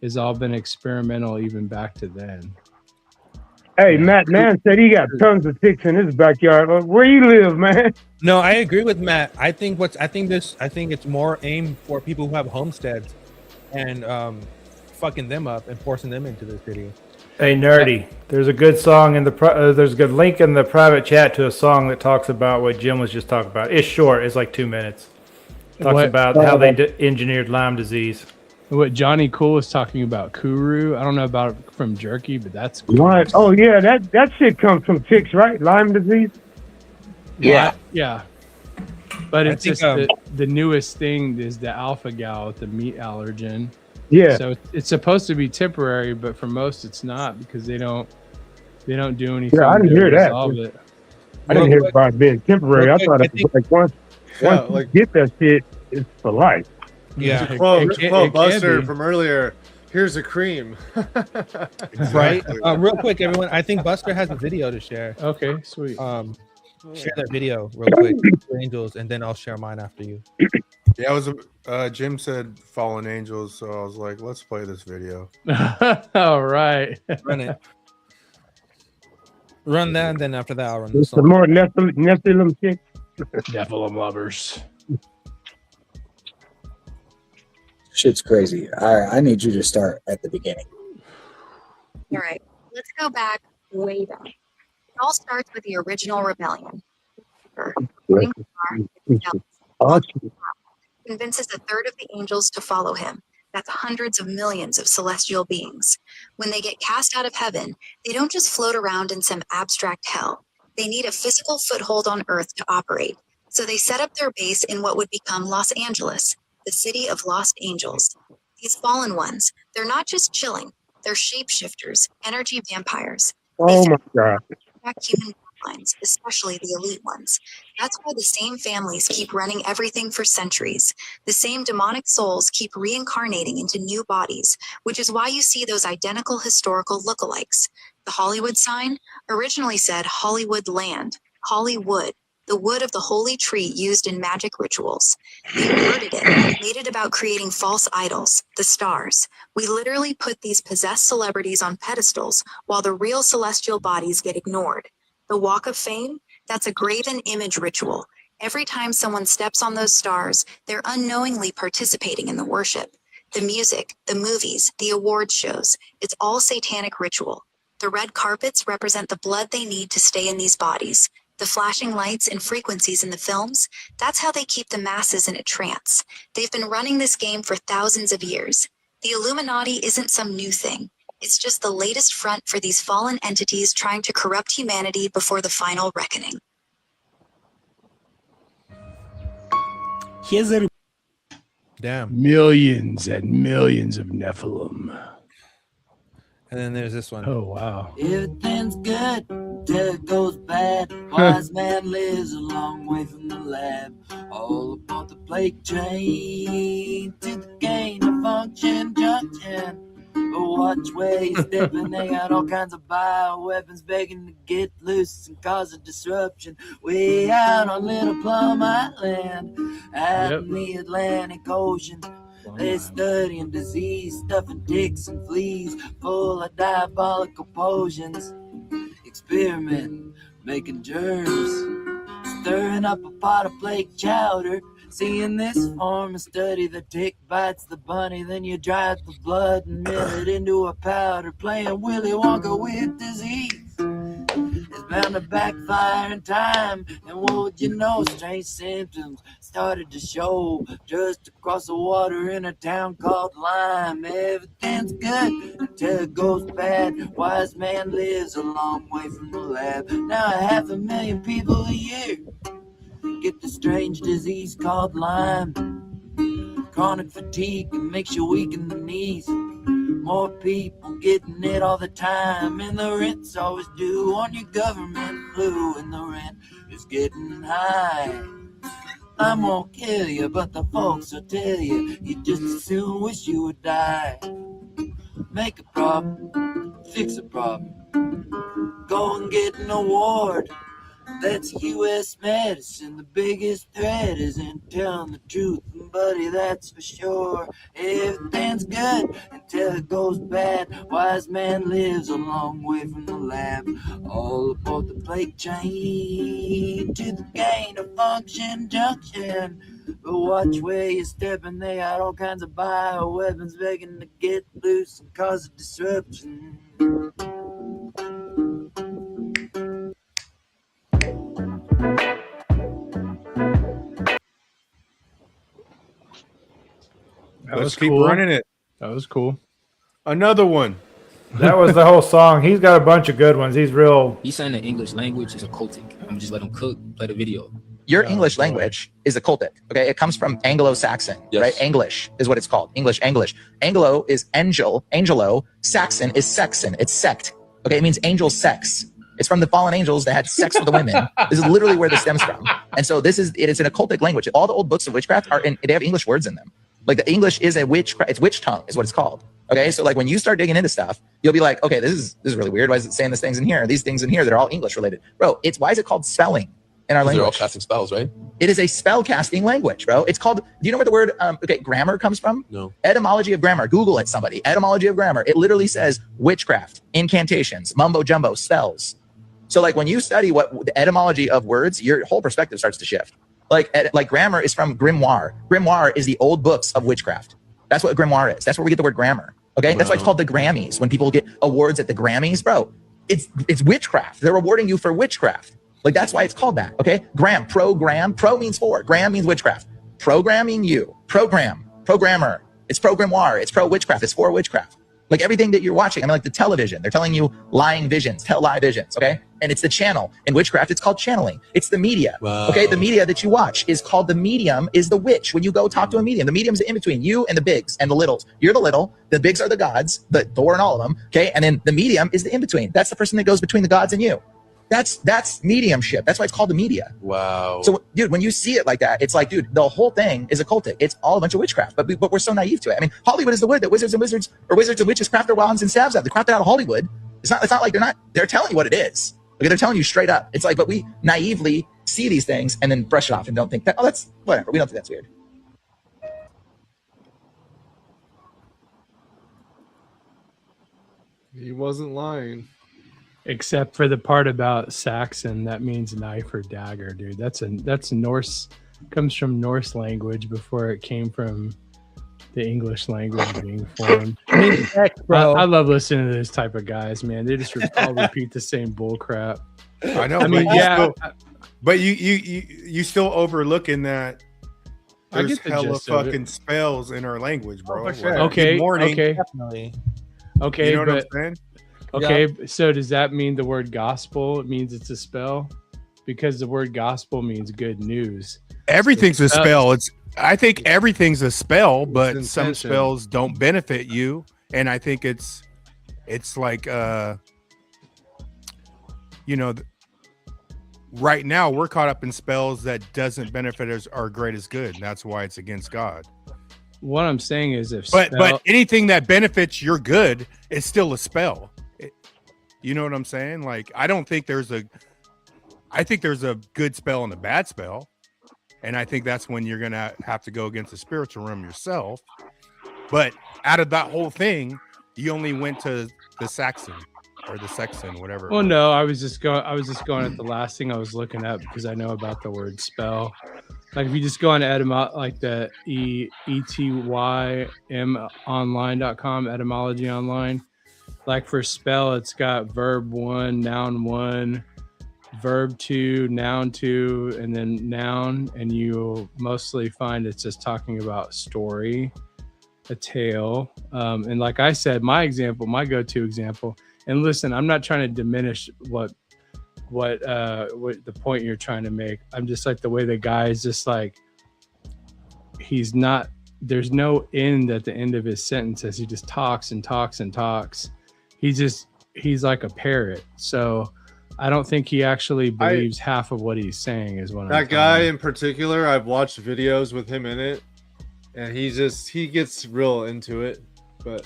has all been experimental even back to then. Hey, Matt Mann said he got tons of ticks in his backyard. Where you live, man? No, I agree with Matt. I think it's more aimed for people who have homesteads and fucking them up and forcing them into the city. Hey, Nerdy, there's a good song in the there's a good link in the private chat to a song that talks about what Jim was just talking about. It's short. It's like 2 minutes. Talks about how they engineered Lyme disease. What Johnny Cool was talking about, Kuru. I don't know about it from Jerky, but that's cool. Lyme. Oh yeah, that shit comes from ticks, right? Lyme disease. Yeah. But it's just the newest thing is the alpha gal with the meat allergen. Yeah. So it's supposed to be temporary, but for most it's not because they don't do anything. Yeah, I didn't hear that. It. I didn't hear about it being temporary. I thought it was like once you get that shit, it's for life. Yeah. Quote Buster from earlier. Here's a cream. Right. Real quick, everyone. I think Buster has a video to share. Okay, sweet. Share that video real quick for Angels, and then I'll share mine after you. Yeah, it was Jim said Fallen Angels, so I was like, let's play this video. All right. Run it. Run that, and then after that, I'll run the Some more Nephilim shit. Nephilim lovers. Shit's crazy. I need you to start at the beginning. All right, let's go back way back. It all starts with the original rebellion. Convinces a third of the angels to follow him. That's hundreds of millions of celestial beings. When they get cast out of heaven, they don't just float around in some abstract hell. They need a physical foothold on earth to operate. So they set up their base in what would become Los Angeles, the city of lost angels. These fallen ones, they're not just chilling. They're shapeshifters, energy vampires. Oh my God. Human bloodlines, especially the elite ones. That's why the same families keep running everything for centuries. The same demonic souls keep reincarnating into new bodies, which is why you see those identical historical lookalikes. The Hollywood sign originally said Hollywood land, Hollywood, the wood of the holy tree used in magic rituals. They inverted it, made it about creating false idols, the stars. We literally put these possessed celebrities on pedestals while the real celestial bodies get ignored. The Walk of Fame, that's a graven image ritual. Every time someone steps on those stars, they're unknowingly participating in the worship. The music, the movies, the award shows, it's all satanic ritual. The red carpets represent the blood they need to stay in these bodies. The flashing lights and frequencies in the films, that's how they keep the masses in a trance. They've been running this game for thousands of years. The Illuminati isn't some new thing. It's just the latest front for these fallen entities trying to corrupt humanity before the final reckoning. Here's a damn millions and millions of Nephilim. And then there's this one. Oh wow. Everything's good till it goes bad. Wise man lives a long way from the lab. All aboard the plague train to the gain of function junction. But watch where you're stepping. They got all kinds of bioweapons begging to get loose and cause a disruption. Way out on Little Plum Island, out in the Atlantic Ocean. They're studying disease, stuffing ticks and fleas, full of diabolical potions. Experimenting, making germs, stirring up a pot of plague chowder. Seeing this form of study, the tick bites the bunny, then you dry out the blood and mill it into a powder. Playing Willy Wonka with disease, it's bound to backfire in time. And what would you know, strange symptoms started to show just across the water in a town called Lyme. Everything's good until it goes bad. Wise man lives a long way from the lab. Now 500,000 people a year get the strange disease called Lyme. Chronic fatigue can make you weak in the knees. More people getting it all the time, and the rent's always due on your government flu, and the rent is getting high. I won't kill you, but the folks will tell you, you just as soon wish you would die. Make a problem, fix a problem, go and get an award. That's U.S. medicine. The biggest threat isn't telling the truth, buddy, that's for sure. Everything's good until it goes bad. Wise man lives a long way from the lab. All aboard the plate train to the gain of function junction. But watch where you're stepping. They got all kinds of bioweapons begging to get loose and cause a disruption. Let's keep running it. That was cool. Another one. That was the whole song. He's got a bunch of good ones. He's real. He's saying the English language is occultic. I'm gonna just let him cook, play the video. Your English language is occultic. Okay, it comes from Anglo-Saxon, right? English is what it's called. English. Anglo is angelo. Saxon is Saxon. It's sect. Okay, it means angel sex. It's from the fallen angels that had sex with the women. This is literally where this stems from. And so it is an occultic language. All the old books of witchcraft they have English words in them. Like the English is a witchcraft. It's witch tongue is what it's called. Okay, so like when you start digging into stuff, you'll be like, okay, this is really weird. Why is it saying these things in here? These things in here that are all English related, bro. Why is it called spelling in our language? They're all casting spells, right? It is a spell casting language, bro. It's called. Do you know where the word grammar comes from? No. Etymology of grammar. Google it, somebody. Etymology of grammar. It literally says witchcraft, incantations, mumbo jumbo, spells. So like when you study what the etymology of words, your whole perspective starts to shift. Like grammar is from grimoire. Grimoire is the old books of witchcraft. That's what grimoire is. That's where we get the word grammar. Okay, that's why it's called the Grammys. When people get awards at the Grammys, bro, it's witchcraft. They're rewarding you for witchcraft. Like that's why it's called that. Okay, program. Pro means for. Gram means witchcraft. Programming you. Programmer. It's pro grimoire. It's pro witchcraft. It's for witchcraft. Like everything that you're watching, I mean, like the television, they're telling you lying visions, tell lie visions, okay? And it's the channel. In witchcraft, it's called channeling. It's the media, okay? The media that you watch is called the medium, is the witch. When you go talk to a medium, the medium's the in-between, you and the bigs and the littles. You're the little, the bigs are the gods, the Thor and all of them, okay? And then the medium is the in-between. That's the person that goes between the gods and you. That's mediumship. That's why it's called the media. Wow. So, dude, when you see it like that, it's like, dude, the whole thing is occultic. It's all a bunch of witchcraft, but we're so naive to it. I mean, Hollywood is the wood that wizards and witches craft their wands and staves out. They craft it out of Hollywood. It's not like they're telling you what it is. Okay, they're telling you straight up. It's like, but we naively see these things and then brush it off and don't think that, oh, that's whatever. We don't think that's weird. He wasn't lying. Except for the part about Saxon, that means knife or dagger, dude. That's Norse, comes from Norse language before it came from the English language being formed. I mean, I love listening to this type of guys, man. They just all repeat the same bull crap. I know. I mean, but you still overlooking that. I There's get the hella gist of it. fucking spells in our language, bro. for sure. Okay, Good morning. okay. Definitely. Okay, You know what I'm but saying? okay, so does that mean the word gospel means it's a spell? Because the word gospel means good news. Everything's a spell. I think everything's a spell, but It's some intention. spells don't benefit you, and I think it's like right now we're caught up in spells that doesn't benefit us our greatest good, and that's why it's against God. What I'm saying is, But anything that benefits your good is still a spell. You know what I'm saying? Like, I think there's a good spell and a bad spell. And I think that's when you're going to have to go against the spiritual realm yourself. But out of that whole thing, you only went to the Saxon or the Sexton, whatever. Well, no, I was just going at the last thing I was looking up because I know about the word spell. Like if you just go on like the ETYM online.com, etymology online, like for spell, it's got verb 1, noun 1, verb 2, noun 2, and then noun. And you'll mostly find it's just talking about story, a tale. And like I said, my go-to example, and listen, I'm not trying to diminish what the point you're trying to make. I'm just like the way the guy is just like, there's no end at the end of his sentences. He just talks and talks and talks. He's like a parrot. So I don't think he actually believes half of what he's saying. Is what That guy in particular, I've watched videos with him in it, and he gets real into it. But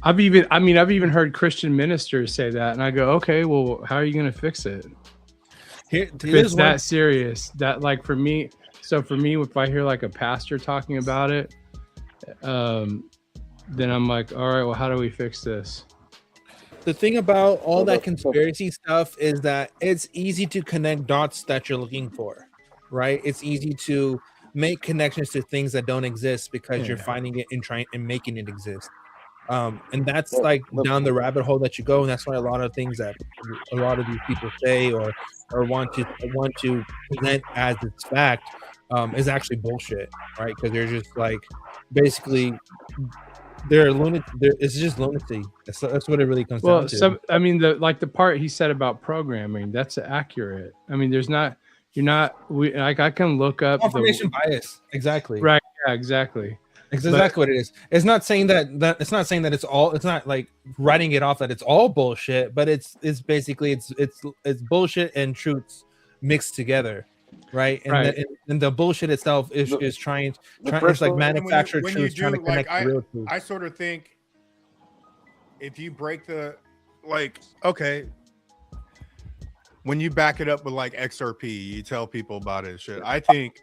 I've even heard Christian ministers say that, and I go, okay, well, how are you going to fix it? If it's that serious, that like for me. So for me, if I hear like a pastor talking about it, then I'm like, all right, well, how do we fix this? The thing about all that conspiracy stuff is that it's easy to connect dots that you're looking for, right? It's easy to make connections to things that don't exist because you're finding it and trying and making it exist. And that's like down the rabbit hole that you go, and that's why a lot of things that a lot of these people say or want to present as its fact is actually bullshit, right? Because they're just like basically they're lunatic. It's just lunacy. That's what it really comes down to. The part he said about programming, that's accurate. I mean, I can look up confirmation bias. Exactly. Right. Yeah, exactly. It's exactly what it is. It's not saying that it's not saying that it's all. It's not like writing it off that it's all bullshit, but it's basically it's bullshit and truths mixed together, right? And and the bullshit itself is trying it's like manufactured truths trying to connect the real truth. I sort of think if you break the okay, when you back it up with like XRP, you tell people about it. Shit, I think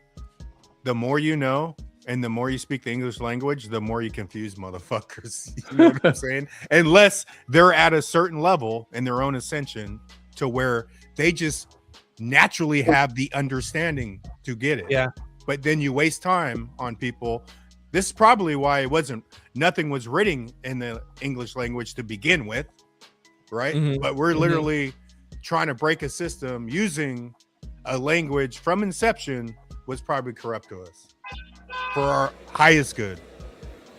the more you know. And the more you speak the English language, the more you confuse motherfuckers. You know what I'm saying? Unless they're at a certain level in their own ascension to where they just naturally have the understanding to get it. Yeah. But then you waste time on people. This is probably why nothing was written in the English language to begin with, right? Mm-hmm. But we're literally trying to break a system using a language from inception was probably corrupt to us. For our highest good,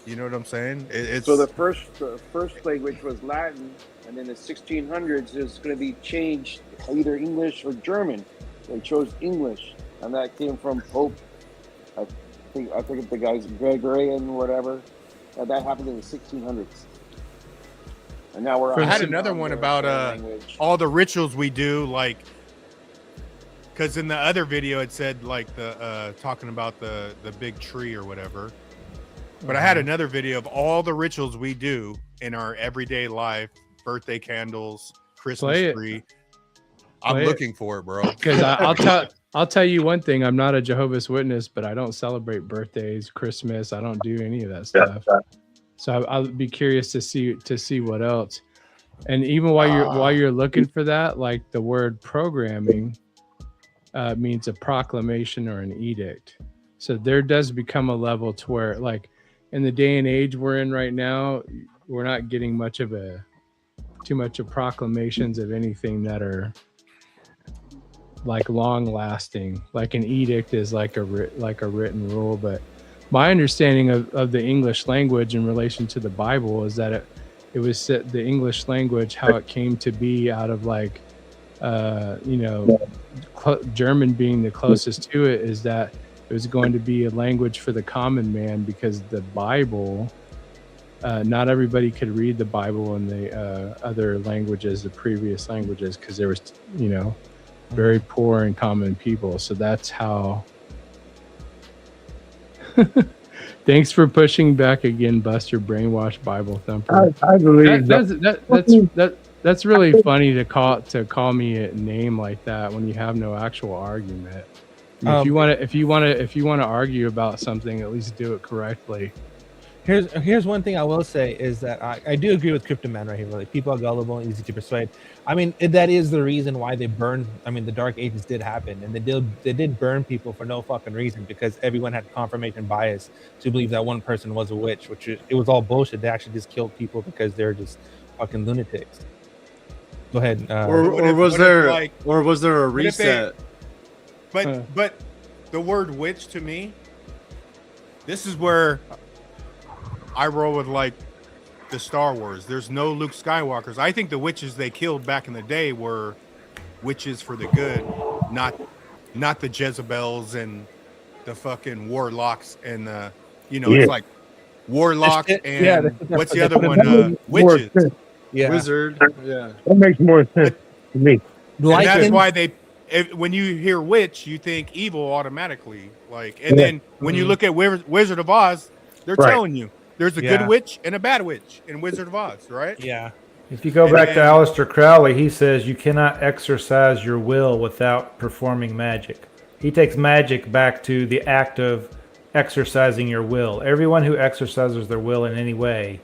you know what I'm saying? So the first language was Latin, and then the 1600s is going to be changed either English or German. They chose English, and that came from Pope. I think the guy's Gregorian, whatever. And that happened in the 1600s. And now we're. I had another one about all the rituals we do, like. Because in the other video it said like the talking about the big tree or whatever, but I had another video of all the rituals we do in our everyday life: birthday candles, Christmas tree. I'm looking for it, bro. Because I'll tell you one thing: I'm not a Jehovah's Witness, but I don't celebrate birthdays, Christmas. I don't do any of that stuff. So I'll be curious to see what else. And even while you're looking for that, like the word programming. Means a proclamation or an edict. So there does become a level to where, like, in the day and age we're in right now, we're not getting too much of proclamations of anything that are like long lasting. Like an edict is like a written rule. But my understanding of the English language in relation to the Bible is that it was the English language, how it came to be out of like German being the closest to it, is that it was going to be a language for the common man, because the Bible, not everybody could read the Bible in the other languages, the previous languages, because there was very poor and common people. So that's how. Thanks for pushing back again, Buster. Brainwashed Bible thumper. I believe that's really funny to call me a name like that when you have no actual argument. I mean, if you want to argue about something, at least do it correctly. Here's one thing I will say is that I do agree with Crypto Man right here. Really, people are gullible and easy to persuade. I mean, that is the reason why they burned. I mean, the Dark Ages did happen, and they did burn people for no fucking reason, because everyone had confirmation bias to believe that one person was a witch, it was all bullshit. They actually just killed people because they're just fucking lunatics. Go ahead. Or was there a reset? But the word witch to me, this is where I roll with like the Star Wars. There's no Luke Skywalkers. I think the witches they killed back in the day were witches for the good, not the Jezebels and the fucking warlocks and it's like warlock and what's the other one? Witches. Yeah. Wizard. Yeah. That makes more sense to me. And that's why when you hear witch, you think evil automatically. Like, and then when you look at Wizard of Oz, they're telling you there's a good witch and a bad witch in Wizard of Oz, right? Yeah. If you go back to Aleister Crowley, he says you cannot exercise your will without performing magic. He takes magic back to the act of exercising your will. Everyone who exercises their will in any way,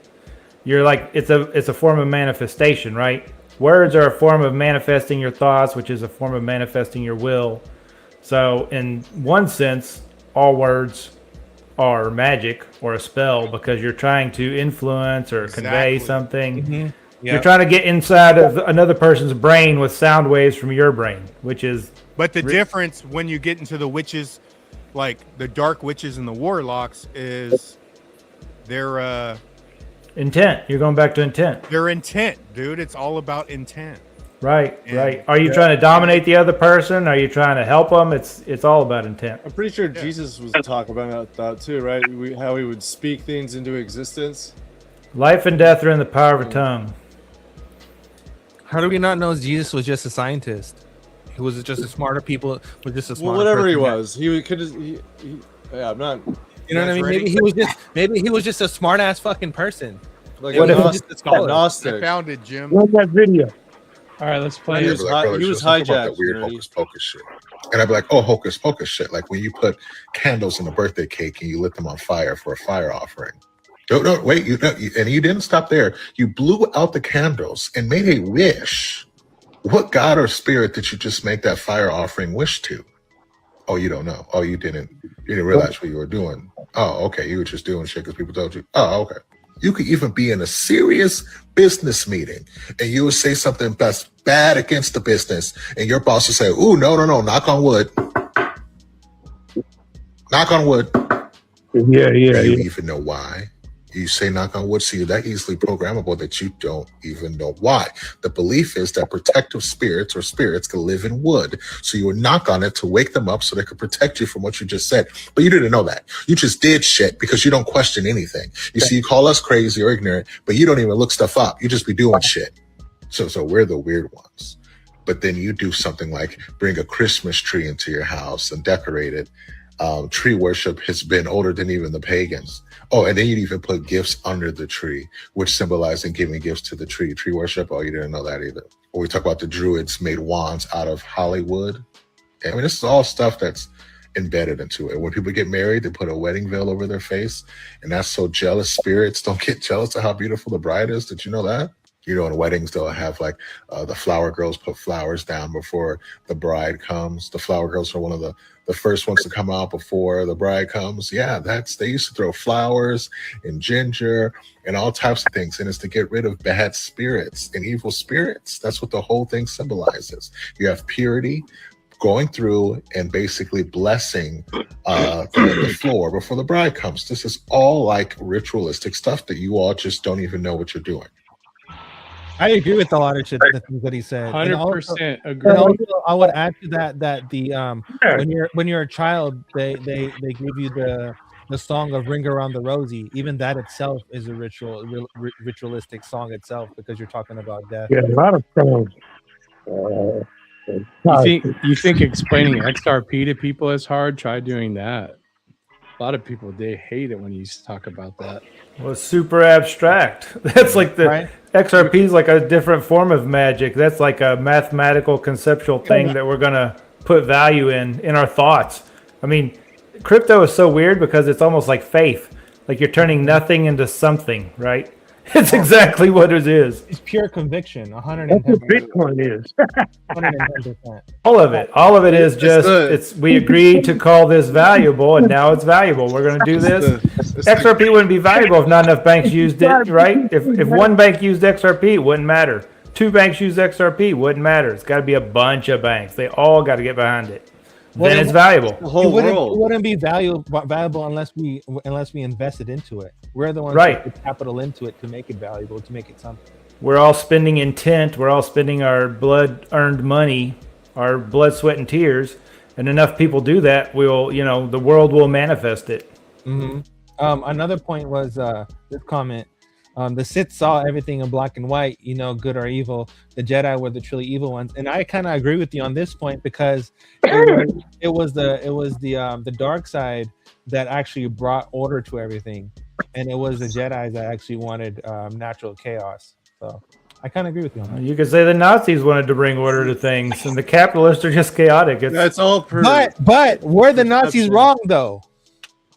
you're like, it's a form of manifestation, right? Words are a form of manifesting your thoughts, which is a form of manifesting your will. So in one sense, all words are magic or a spell because you're trying to influence or convey something. Mm-hmm. You're trying to get inside of another person's brain with sound waves from your brain, which is... But the difference when you get into the witches, like the dark witches and the warlocks, is their intent. You're going back to intent. Their intent, dude. It's all about intent. Right, right. Are you trying to dominate the other person? Are you trying to help them? It's all about intent. I'm pretty sure Jesus was talking about that too, right? How he would speak things into existence. Life and death are in the power of a tongue. How do we not know Jesus was just a scientist? He was just a smarter people. Was just a smarter. Well, whatever he person. was, he could. Yeah, I'm not. You know what I mean? Maybe he was just a smart ass fucking person. Like what a if he was just a scholar? Gnostic. I found it, Jim. What's that video? All right, let's play. He was About hijacked. that weird hocus pocus shit. And I'd be like, oh, hocus pocus shit. Like when you put candles in a birthday cake and you lit them on fire for a fire offering. No, wait, and you didn't stop there. You blew out the candles and made a wish. What god or spirit did you just make that fire offering wish to? Oh, you don't know. Oh, you didn't realize what you were doing. Oh, okay. You were just doing shit because people told you. Oh, okay. You could even be in a serious business meeting and you would say something that's bad against the business, and your boss would say, ooh, no, knock on wood. Knock on wood. Yeah. Do you even know why? You say knock on wood, so you're that easily programmable that you don't even know why. The belief is that protective spirits or spirits can live in wood. So you would knock on it to wake them up so they could protect you from what you just said. But you didn't know that. You just did shit because you don't question anything. You see, you call us crazy or ignorant, but you don't even look stuff up. You just be doing shit. So we're the weird ones. But then you do something like bring a Christmas tree into your house and decorate it. Tree worship has been older than even the pagans. Oh, and then you'd even put gifts under the tree, which symbolizing giving gifts to the tree. Tree worship, oh, you didn't know that either. Or we talk about the Druids made wands out of Hollywood. I mean, this is all stuff that's embedded into it. When people get married, they put a wedding veil over their face, and that's so jealous spirits don't get jealous of how beautiful the bride is. Did you know that? You know, in weddings, they'll have like the flower girls put flowers down before the bride comes. The flower girls are one of the first ones to come out before the bride comes. Yeah, they used to throw flowers and ginger and all types of things. And it's to get rid of bad spirits and evil spirits. That's what the whole thing symbolizes. You have purity going through and basically blessing the floor before the bride comes. This is all like ritualistic stuff that you all just don't even know what you're doing. I agree with a lot of shit that he said. 100% agree. And also, I would add to that the when you're a child, they give you the song of "Ring Around the Rosie." Even that itself is a ritualistic song itself because you're talking about death. Yeah, a lot of songs. You think explaining XRP to people is hard? Try doing that. A lot of people, they hate it when you talk about that. Well, it's super abstract. That's like XRP is like a different form of magic. That's like a mathematical conceptual thing that we're going to put value in our thoughts. I mean, crypto is so weird because it's almost like faith. Like you're turning nothing into something, right? It's exactly what it is. It's pure conviction. 110%. That's what Bitcoin is. 110%. All of it is just we agreed to call this valuable, and now it's valuable. We're going to do this. XRP wouldn't be valuable if not enough banks used it, right? If one bank used XRP, it wouldn't matter. 2 banks use XRP, it wouldn't matter. It's got to be a bunch of banks. They all got to get behind it. Then it's valuable. The whole world. It wouldn't be valuable unless we invested into it. We're the ones right. who put capital into it to make it valuable, to make it something. We're all spending intent. We're all spending our blood-earned money, our blood, sweat, and tears. And enough people do that, the world will manifest it. Mm-hmm. Another point was this comment. The Sith saw everything in black and white, you know, good or evil. The Jedi were the truly evil ones, and I kind of agree with you on this point because it was the dark side that actually brought order to everything, and it was the Jedi that actually wanted natural chaos. So I kind of agree with you on that. You could say the Nazis wanted to bring order to things, and the capitalists are just chaotic. That's all. But were the Nazis wrong though?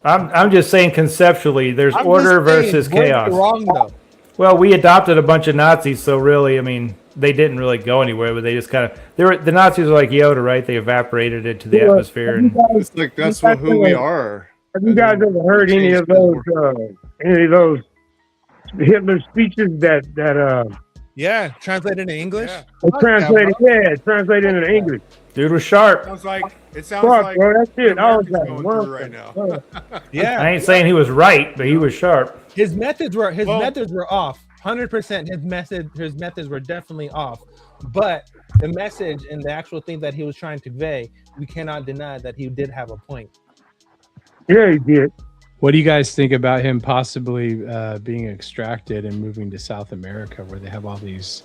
I'm just saying conceptually, there's I'm order just saying, versus were they chaos. wrong though? Well, we adopted a bunch of Nazis, so really, I mean, they didn't really go anywhere, but they just kind of the Nazis were like Yoda, right? They evaporated into the atmosphere, and It's like that's who we are. Have you guys ever heard any of those Hitler speeches that Yeah, translated into English. translated into English? dude was sharp. Sounds like Fuck, bro, that's it. I was like, going what through right now. Yeah, I ain't saying he was right, but he was sharp. his methods were off. 100%. His methods were definitely off. But the message and the actual thing that he was trying to convey, we cannot deny that he did have a point. Yeah, he did. What do you guys think about him possibly being extracted and moving to South America, where they have all these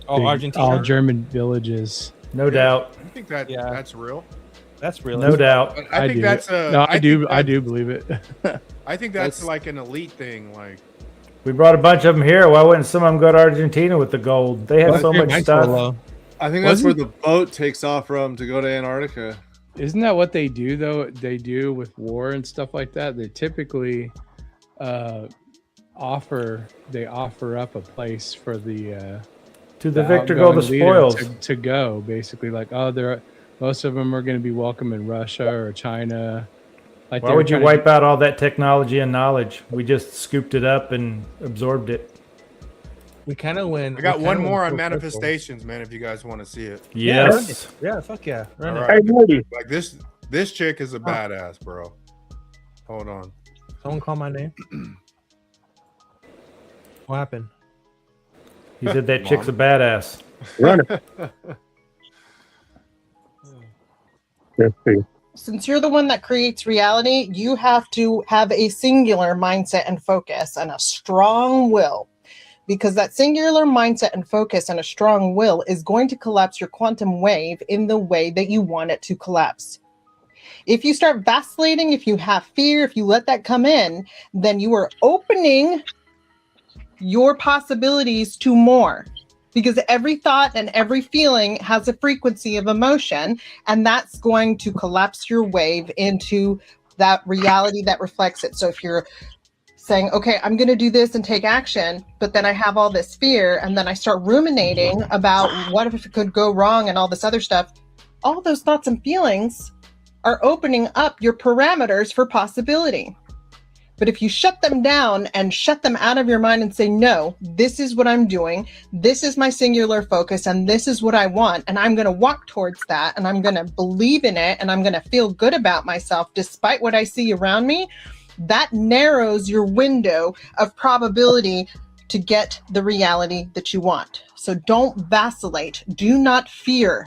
Argentina, all German villages? No doubt. I think that's real. That's real. No doubt. But I think that's I do believe it. I think that's like an elite thing. Like We brought a bunch of them here. Why wouldn't some of them go to Argentina with the gold? They have so much stuff. I think that's where the boat takes off from to go to Antarctica. Isn't that what they do though? They do with war and stuff like that. They typically offer up a place for the to the victor go the spoils to go, basically, like, oh, most of them are going to be welcome in Russia or China. Like, why would you wipe out all that technology and knowledge? We just scooped it up and absorbed it. We kind of win. I got one more on manifestations, man. If you guys want to see it. Yes. Yeah. Fuck yeah. All Run right. it. Like this chick is a badass, bro. Hold on. Someone call my name. What happened? He said that chick's a badass. Run it. Let's see. Since you're the one that creates reality, you have to have a singular mindset and focus and a strong will. Because that singular mindset and focus and a strong will is going to collapse your quantum wave in the way that you want it to collapse. If you start vacillating, if you have fear, if you let that come in, then you are opening your possibilities to more. Because every thought and every feeling has a frequency of emotion, and that's going to collapse your wave into that reality that reflects it. So if you're saying, okay, I'm going to do this and take action, but then I have all this fear, and then I start ruminating about what if it could go wrong and all this other stuff, all those thoughts and feelings are opening up your parameters for possibility. But if you shut them down and shut them out of your mind and say, no, this is what I'm doing, this is my singular focus, and this is what I want, and I'm going to walk towards that, and I'm going to believe in it, and I'm going to feel good about myself despite what I see around me, that narrows your window of probability to get the reality that you want. So don't vacillate. Do not fear.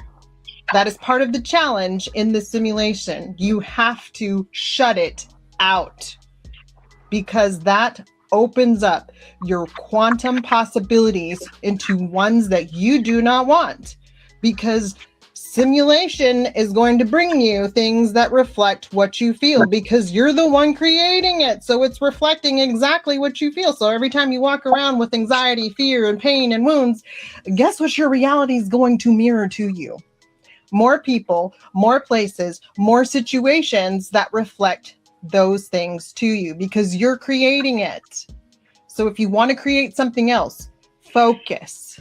That is part of the challenge in the simulation. You have to shut it out, because that opens up your quantum possibilities into ones that you do not want. Because simulation is going to bring you things that reflect what you feel, because you're the one creating it. So it's reflecting exactly what you feel. So every time you walk around with anxiety, fear, and pain and wounds, guess what your reality is going to mirror to you? More people, more places, more situations that reflect those things to you, because you're creating it. So if you want to create something else, focus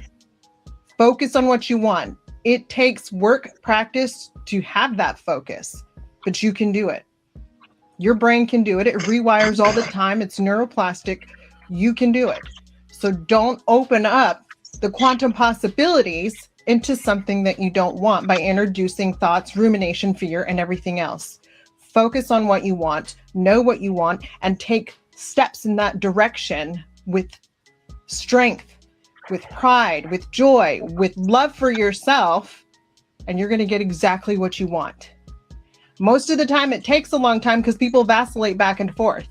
on what you want. It takes work, practice to have that focus, but you can do it. Your brain can do it. It rewires all the time. It's neuroplastic. You can do it. So don't open up the quantum possibilities into something that you don't want by introducing thoughts, rumination, fear, and everything else. Focus on what you want, know what you want, and take steps in that direction with strength, with pride, with joy, with love for yourself, and you're going to get exactly what you want. Most of the time, it takes a long time because people vacillate back and forth,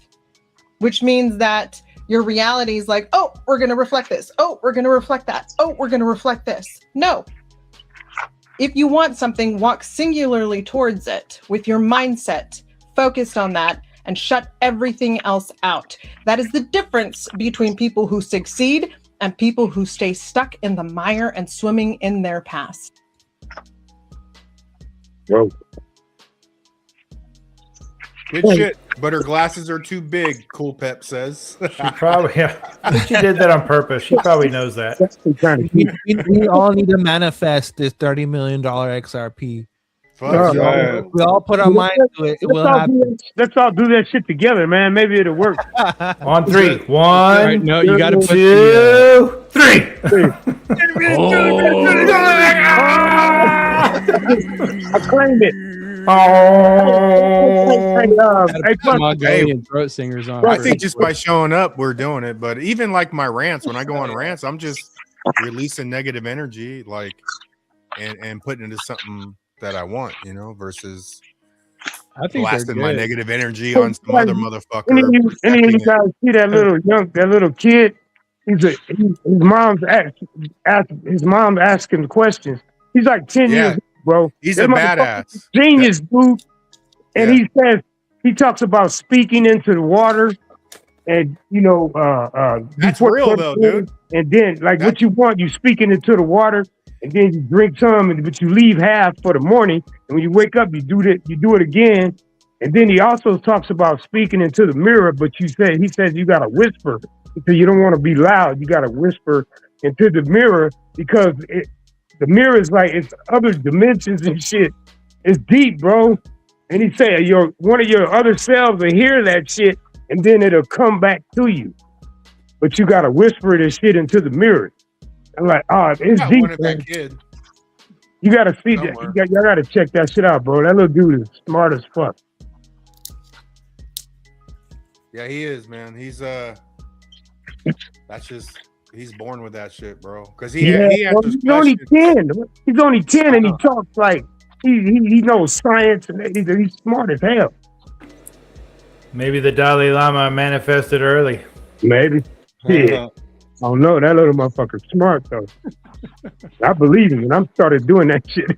which means that Your reality is like, oh, we're going to reflect this. Oh, we're going to reflect that. Oh, we're going to reflect this. No. If you want something, walk singularly towards it with your mindset focused on that and shut everything else out. That is the difference between people who succeed and people who stay stuck in the mire and swimming in their past. Whoa. Good shit, but her glasses are too big, Cool Pep says. She probably, yeah. I think she did that on purpose. She probably knows that. We all need to manifest this $30 million XRP. Fuck yeah. We all put our mind to it. It will happen. Let's all do that shit together, man. Maybe it'll work. On three. One, Right, no, you got to put two, three. I claimed it. Mongolian throat singers on. I think just by showing up, we're doing it. But even like my rants, when I go on rants, I'm just releasing negative energy, like, and putting it into something that I want, you know, versus I think blasting my good. negative energy on some other motherfucker. Any of you guys see that little kid? His mom's asking questions. He's like 10 years old, bro. He's That a badass. Genius, dude. And he talks about speaking into the water, and that's real though, dude. And then what you want, you speaking into the water, and then you drink some, but you leave half for the morning. And when you wake up, you do it again. And then he also talks about speaking into the mirror, but he says you gotta whisper because you don't want to be loud. You gotta whisper into the mirror because the mirror is like it's other dimensions and shit. It's deep, bro. And he said one of your other selves will hear that shit, and then it'll come back to you. But you gotta whisper this shit into the mirror. I'm like, it's deep. That kid. You gotta see that. Y'all gotta check that shit out, bro. That little dude is smart as fuck. Yeah, he is, man. He's he's born with that shit, bro. Because he answers he's only 10. He's only 10, and he talks like he knows science, and he's smart as hell. Maybe the Dalai Lama manifested early. Maybe. Yeah. I don't know. That little motherfucker's smart, though. I believe him, and I'm started doing that shit.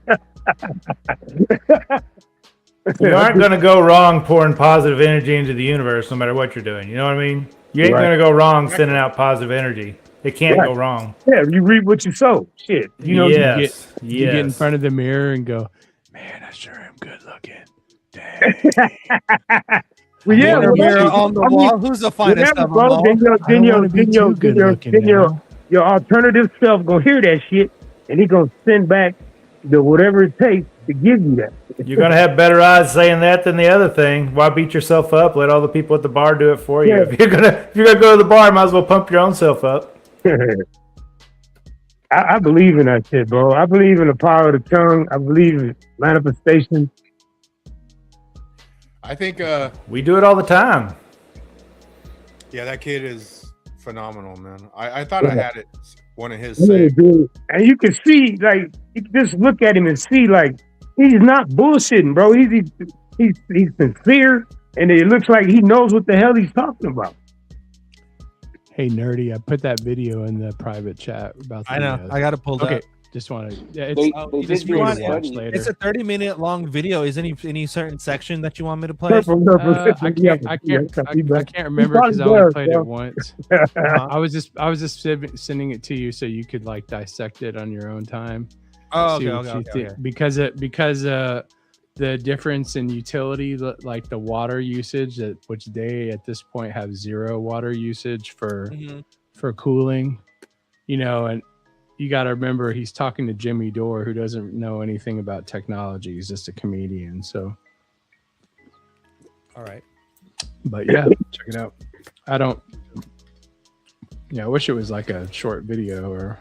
You aren't going to go wrong pouring positive energy into the universe no matter what you're doing. You know what I mean? You ain't going to go wrong sending out positive energy. It can't go wrong. Yeah, you reap what you sow. Shit. You know, you get in front of the mirror and go, man, I sure am good looking. Dang. Well, yeah, mirror on the wall. Who's the finest of them all? Then your alternative self gonna hear that shit, and he gonna send back whatever it takes to give you that. You're gonna have better odds saying that than the other thing. Why beat yourself up? Let all the people at the bar do it for you. Yeah. If you're gonna go to the bar, might as well pump your own self up. I believe in that shit, bro. I believe in the power of the tongue. I believe in manifestation. I think we do it all the time. Yeah, that kid is phenomenal, man. I thought I had one of his Yeah, saved. dude. And you can see, like, you can just look at him and see, like, he's not bullshitting, bro. He's sincere, and it looks like he knows what the hell he's talking about. Hey, nerdy, I put that video in the private chat about. I know. I got it pulled up. Just want to. Yeah, They it's did free to use watch that. later. It's a 30-minute long video. Is any certain section that you want me to play? I can't remember because I only played it once. I was just sending it to you so you could like dissect it on your own time. Oh, See okay, what you okay. think. Because the difference in utility, like the water usage, which they at this point have 0 water usage for cooling, you know, and you got to remember he's talking to Jimmy Dore, who doesn't know anything about technology. He's just a comedian. So, all right. But yeah, check it out. I wish it was like a short video, or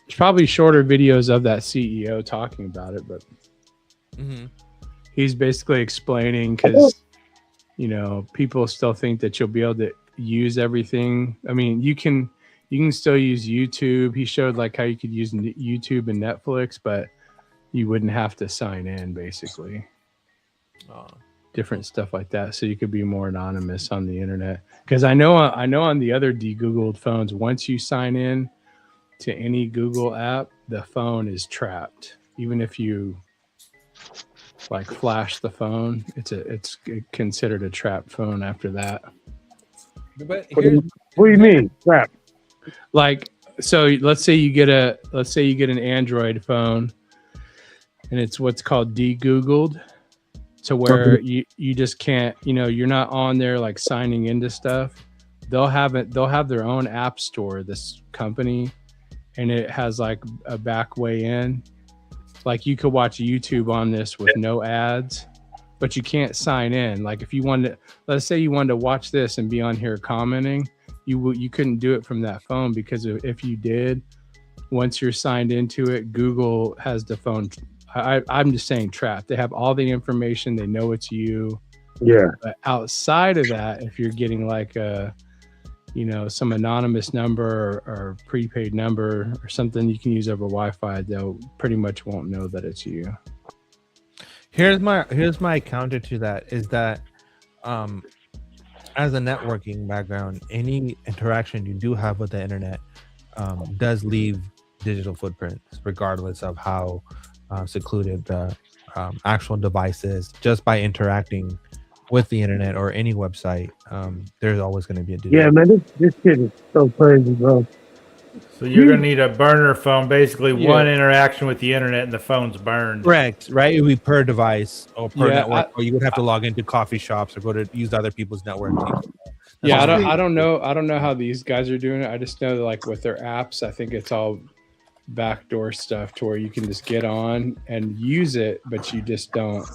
there's probably shorter videos of that CEO talking about it, but he's basically explaining because, you know, people still think that you'll be able to use everything. I mean, you can still use YouTube. He showed like how you could use YouTube and Netflix, but you wouldn't have to sign in basically. different stuff like that, so you could be more anonymous on the internet. Because I know on the other de-Googled phones, once you sign in to any Google app, the phone is trapped. Even if you like flash the phone, it's considered a trapped phone after that. But What do you mean? Crap. Like, so let's say you get an Android phone, and it's what's called de-Googled, to where you just can't, you're not on there like signing into stuff. They'll have their own app store, this company, and it has like a back way in. Like you could watch YouTube on this with no ads, but you can't sign in. Like if you wanted, let's say you wanted to watch this and be on here commenting, you couldn't do it from that phone, because if you did, once you're signed into it, Google has the phone. I'm just saying trapped. They have all the information. They know it's you. Yeah. But outside of that, if you're getting like some anonymous number or prepaid number or something you can use over Wi-Fi, they'll pretty much won't know that it's you. Here's my counter to that is that as a networking background, any interaction you do have with the internet does leave digital footprints, regardless of how secluded the actual device is. Just by interacting with the internet or any website, there's always going to be a digital. Yeah, man, this shit is so crazy, bro. So you're gonna need a burner phone. Basically, one interaction with the internet and the phone's burned. Correct, right? It would be per device or per network, or you would have to log into coffee shops or go to use other people's network. Yeah, I don't know how these guys are doing it. I just know that, like, with their apps, I think it's all backdoor stuff to where you can just get on and use it, but you just don't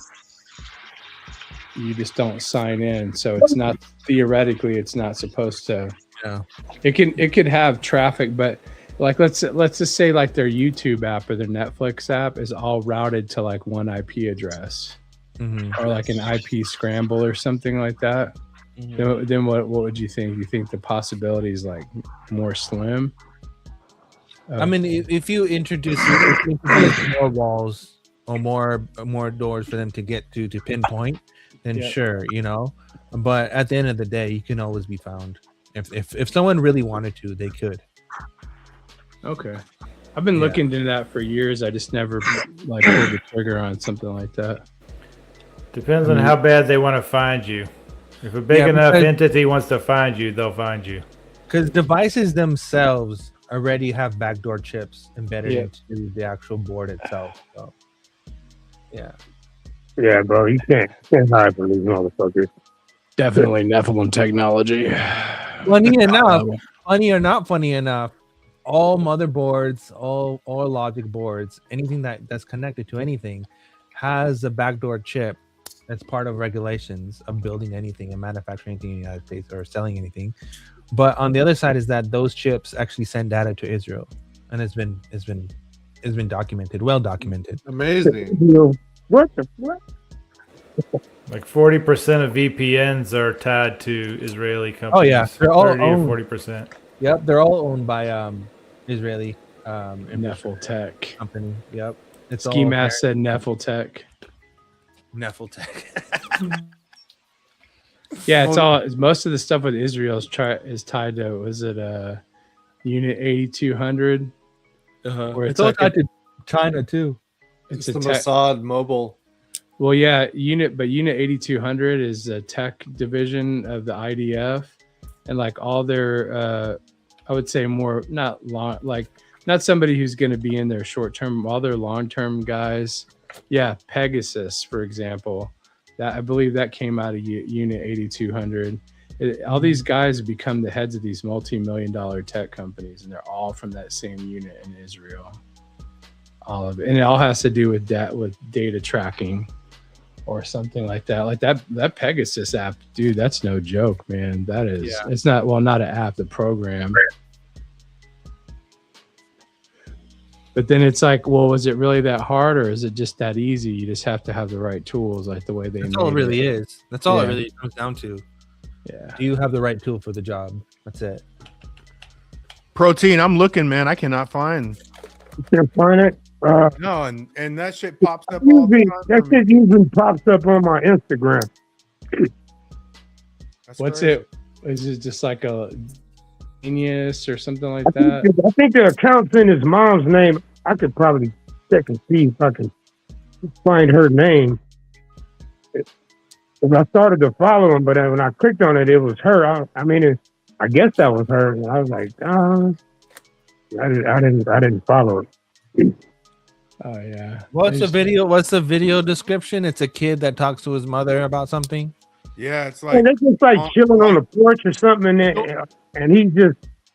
sign in. So it's not, theoretically, it's not supposed to. Yeah. It could have traffic, but like let's just say like their YouTube app or their Netflix app is all routed to like one IP address, or like an IP scramble or something like that. Then what would you think? You think the possibility is like more slim? I mean, if you introduce more walls or more doors for them to get to pinpoint, then sure, But at the end of the day, you can always be found. If someone really wanted to, they could. Okay, I've been looking into that for years. I just never like pulled the trigger on something like that. Depends on how bad they want to find you. If a big enough entity wants to find you, they'll find you. Because devices themselves already have backdoor chips embedded into the actual board itself. So, yeah. Yeah, bro, you can't hide from these motherfuckers. Definitely Nephilim technology. Funny enough, funny or not funny enough, all motherboards, all logic boards, anything that's connected to anything has a backdoor chip that's part of regulations of building anything and manufacturing anything in the United States or selling anything. But on the other side is that those chips actually send data to Israel, and it's been documented, well documented. Amazing. What the fuck? Like 40% of VPNs are tied to Israeli companies. Oh yeah, they're all 30 owned. or 40%. Yep, they're all owned by Israeli Nephil Tech company. Yep, it's Ski Mask said Nephil Tech. Nephil Tech. Yeah, it's all. Most of the stuff with Israel is tied to. Was it Unit 8200? Where it's all tied to China too. It's the Mossad mobile. Well, yeah, Unit 8200 is a tech division of the IDF, and like all their, I would say more not somebody who's going to be in there short term. All their long term guys, yeah, Pegasus, for example, that I believe that came out of Unit 8200. All these guys become the heads of these multi-million-dollar tech companies, and they're all from that same unit in Israel. All of it, and it all has to do with data tracking or something like that. Like that Pegasus app, dude, that's no joke, man. That is, it's not an app, the program. But then it's like, well, was it really that hard, or is it just that easy? You just have to have the right tools, like the way they. That's all it really it. is. That's all it really comes down to. Yeah. Do you have the right tool for the job? That's it. Protein, I'm looking, man. I cannot find. You can't find it. No, and that shit pops up all the time. That shit usually pops up on my Instagram. What's crazy. it? Is it just like a genius or something like that? I think the account's in his mom's name. I could probably check and see if I can find her name. If I started to follow him, but when I clicked on it, it was her. I guess that was her. And I was like, I didn't follow it. Oh yeah. What's the video description? It's a kid that talks to his mother about something. Yeah, it's And they're just like chilling on the porch or something, and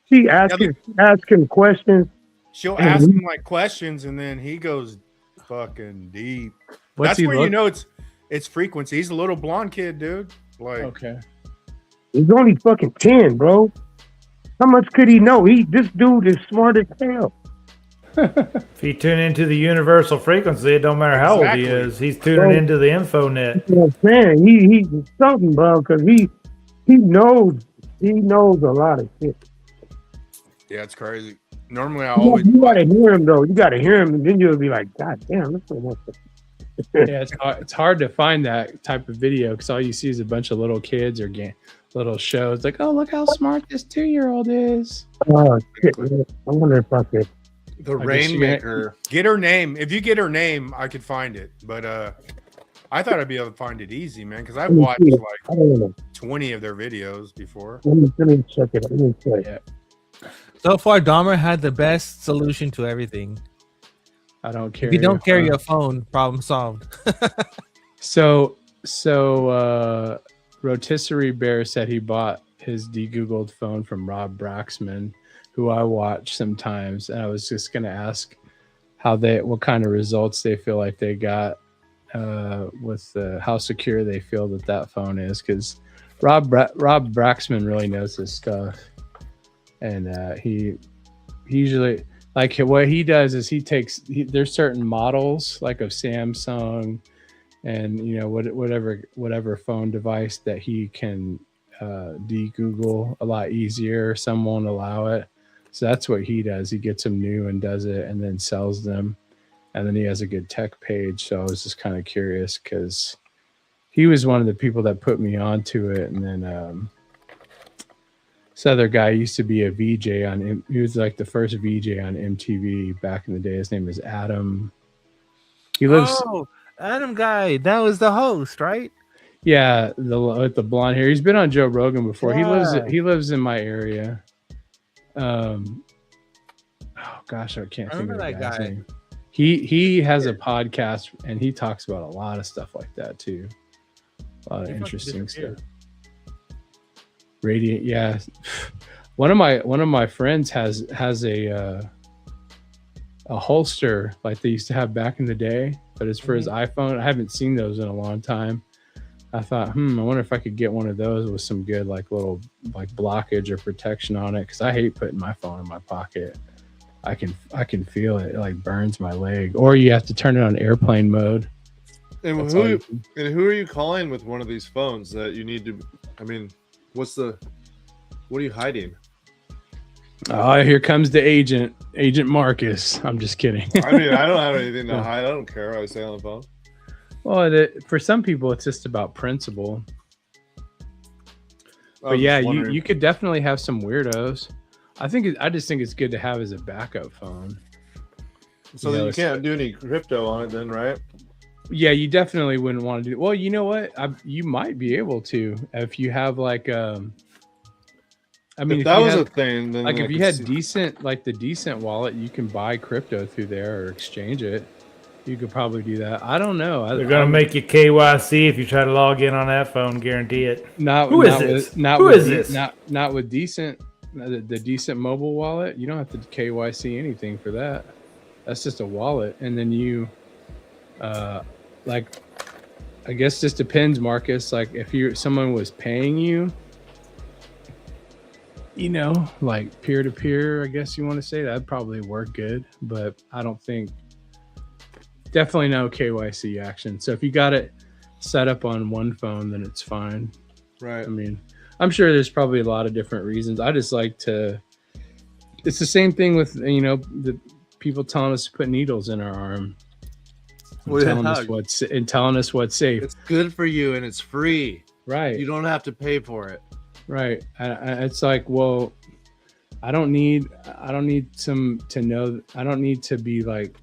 she asking questions. She'll and ask him like questions, and then he goes fucking deep. That's where you know it's frequency. He's a little blonde kid, dude. Like, okay, he's only fucking 10, bro. How much could he know? This dude is smart as hell. If he tune into the universal frequency, it don't matter how old he is. He's tuning into the info net. You know what I'm saying? He's something, bro, because he knows a lot of shit. yeah, it's crazy. Normally, You gotta hear him though. You gotta hear him, and then you'll be like, God damn, this one wants to. Yeah, it's hard to find that type of video because all you see is a bunch of little kids or little shows like, oh, look how smart this 2-year-old is. Oh shit, man. I wonder if I could. The Rainmaker. Get her name. If you get her name, I could find it. But I thought I'd be able to find it easy, man, because I've watched like 20 of their videos before. Let me check it. Let me check. Yeah. So far, Dahmer had the best solution to everything. I don't care. If you don't carry a phone, problem solved. So Rotisserie Bear said he bought his de-googled phone from Rob Braxman, who I watch sometimes, and I was just gonna ask what kind of results they feel like they got with how secure they feel that phone is, because Rob Braxman really knows his stuff, and he usually, like, what he does is there's certain models like of Samsung and whatever phone device that he can de-Google a lot easier. Some won't allow it. So that's what he does. He gets them new and does it and then sells them. And then he has a good tech page. So I was just kind of curious because he was one of the people that put me onto it. And then this other guy used to be a VJ he was like the first VJ on MTV back in the day. His name is Adam. He lives. Oh, Adam guy. That was the host, right? Yeah, with the blonde hair. He's been on Joe Rogan before. Yeah. He lives in my area. Oh gosh, I can't think of that guy's guy. name. He has a podcast and he talks about a lot of stuff like that too. A lot of interesting stuff. Radiant, yeah. One of my friends has a holster like they used to have back in the day, but it's for his iPhone. I haven't seen those in a long time. I thought, I wonder if I could get one of those with some good little blockage or protection on it, because I hate putting my phone in my pocket. I can feel it. It like burns my leg. Or you have to turn it on airplane mode. And who are you calling with one of these phones that you need to? I mean, what are you hiding? Oh, here comes the Agent Marcus. I'm just kidding. I mean, I don't have anything to hide. I don't care what I say on the phone. Well, for some people, it's just about principle. But yeah, you could definitely have some weirdos. I just think it's good to have as a backup phone. So then you can't do any crypto on it, then, right? Yeah, you definitely wouldn't want to do. Well, you know what? You might be able to if you have like I mean, if that was a thing, then if you had the decent wallet, you can buy crypto through there or exchange it. You could probably do that. I don't know. They're gonna make you KYC if you try to log in on that phone. Guarantee it. Who is this? Not with decent. The decent mobile wallet. You don't have to KYC anything for that. That's just a wallet, and then you, I guess just depends, Marcus. Like if someone was paying you, like peer to peer, I guess you want to say, that'd probably work good. But I don't think. Definitely no KYC action. So if you got it set up on one phone, then it's fine. Right. I mean, I'm sure there's probably a lot of different reasons. I just like to. It's the same thing with the people telling us to put needles in our arm, and telling us what's safe. It's good for you and it's free. Right. You don't have to pay for it. Right. It's like, well, I don't need to be like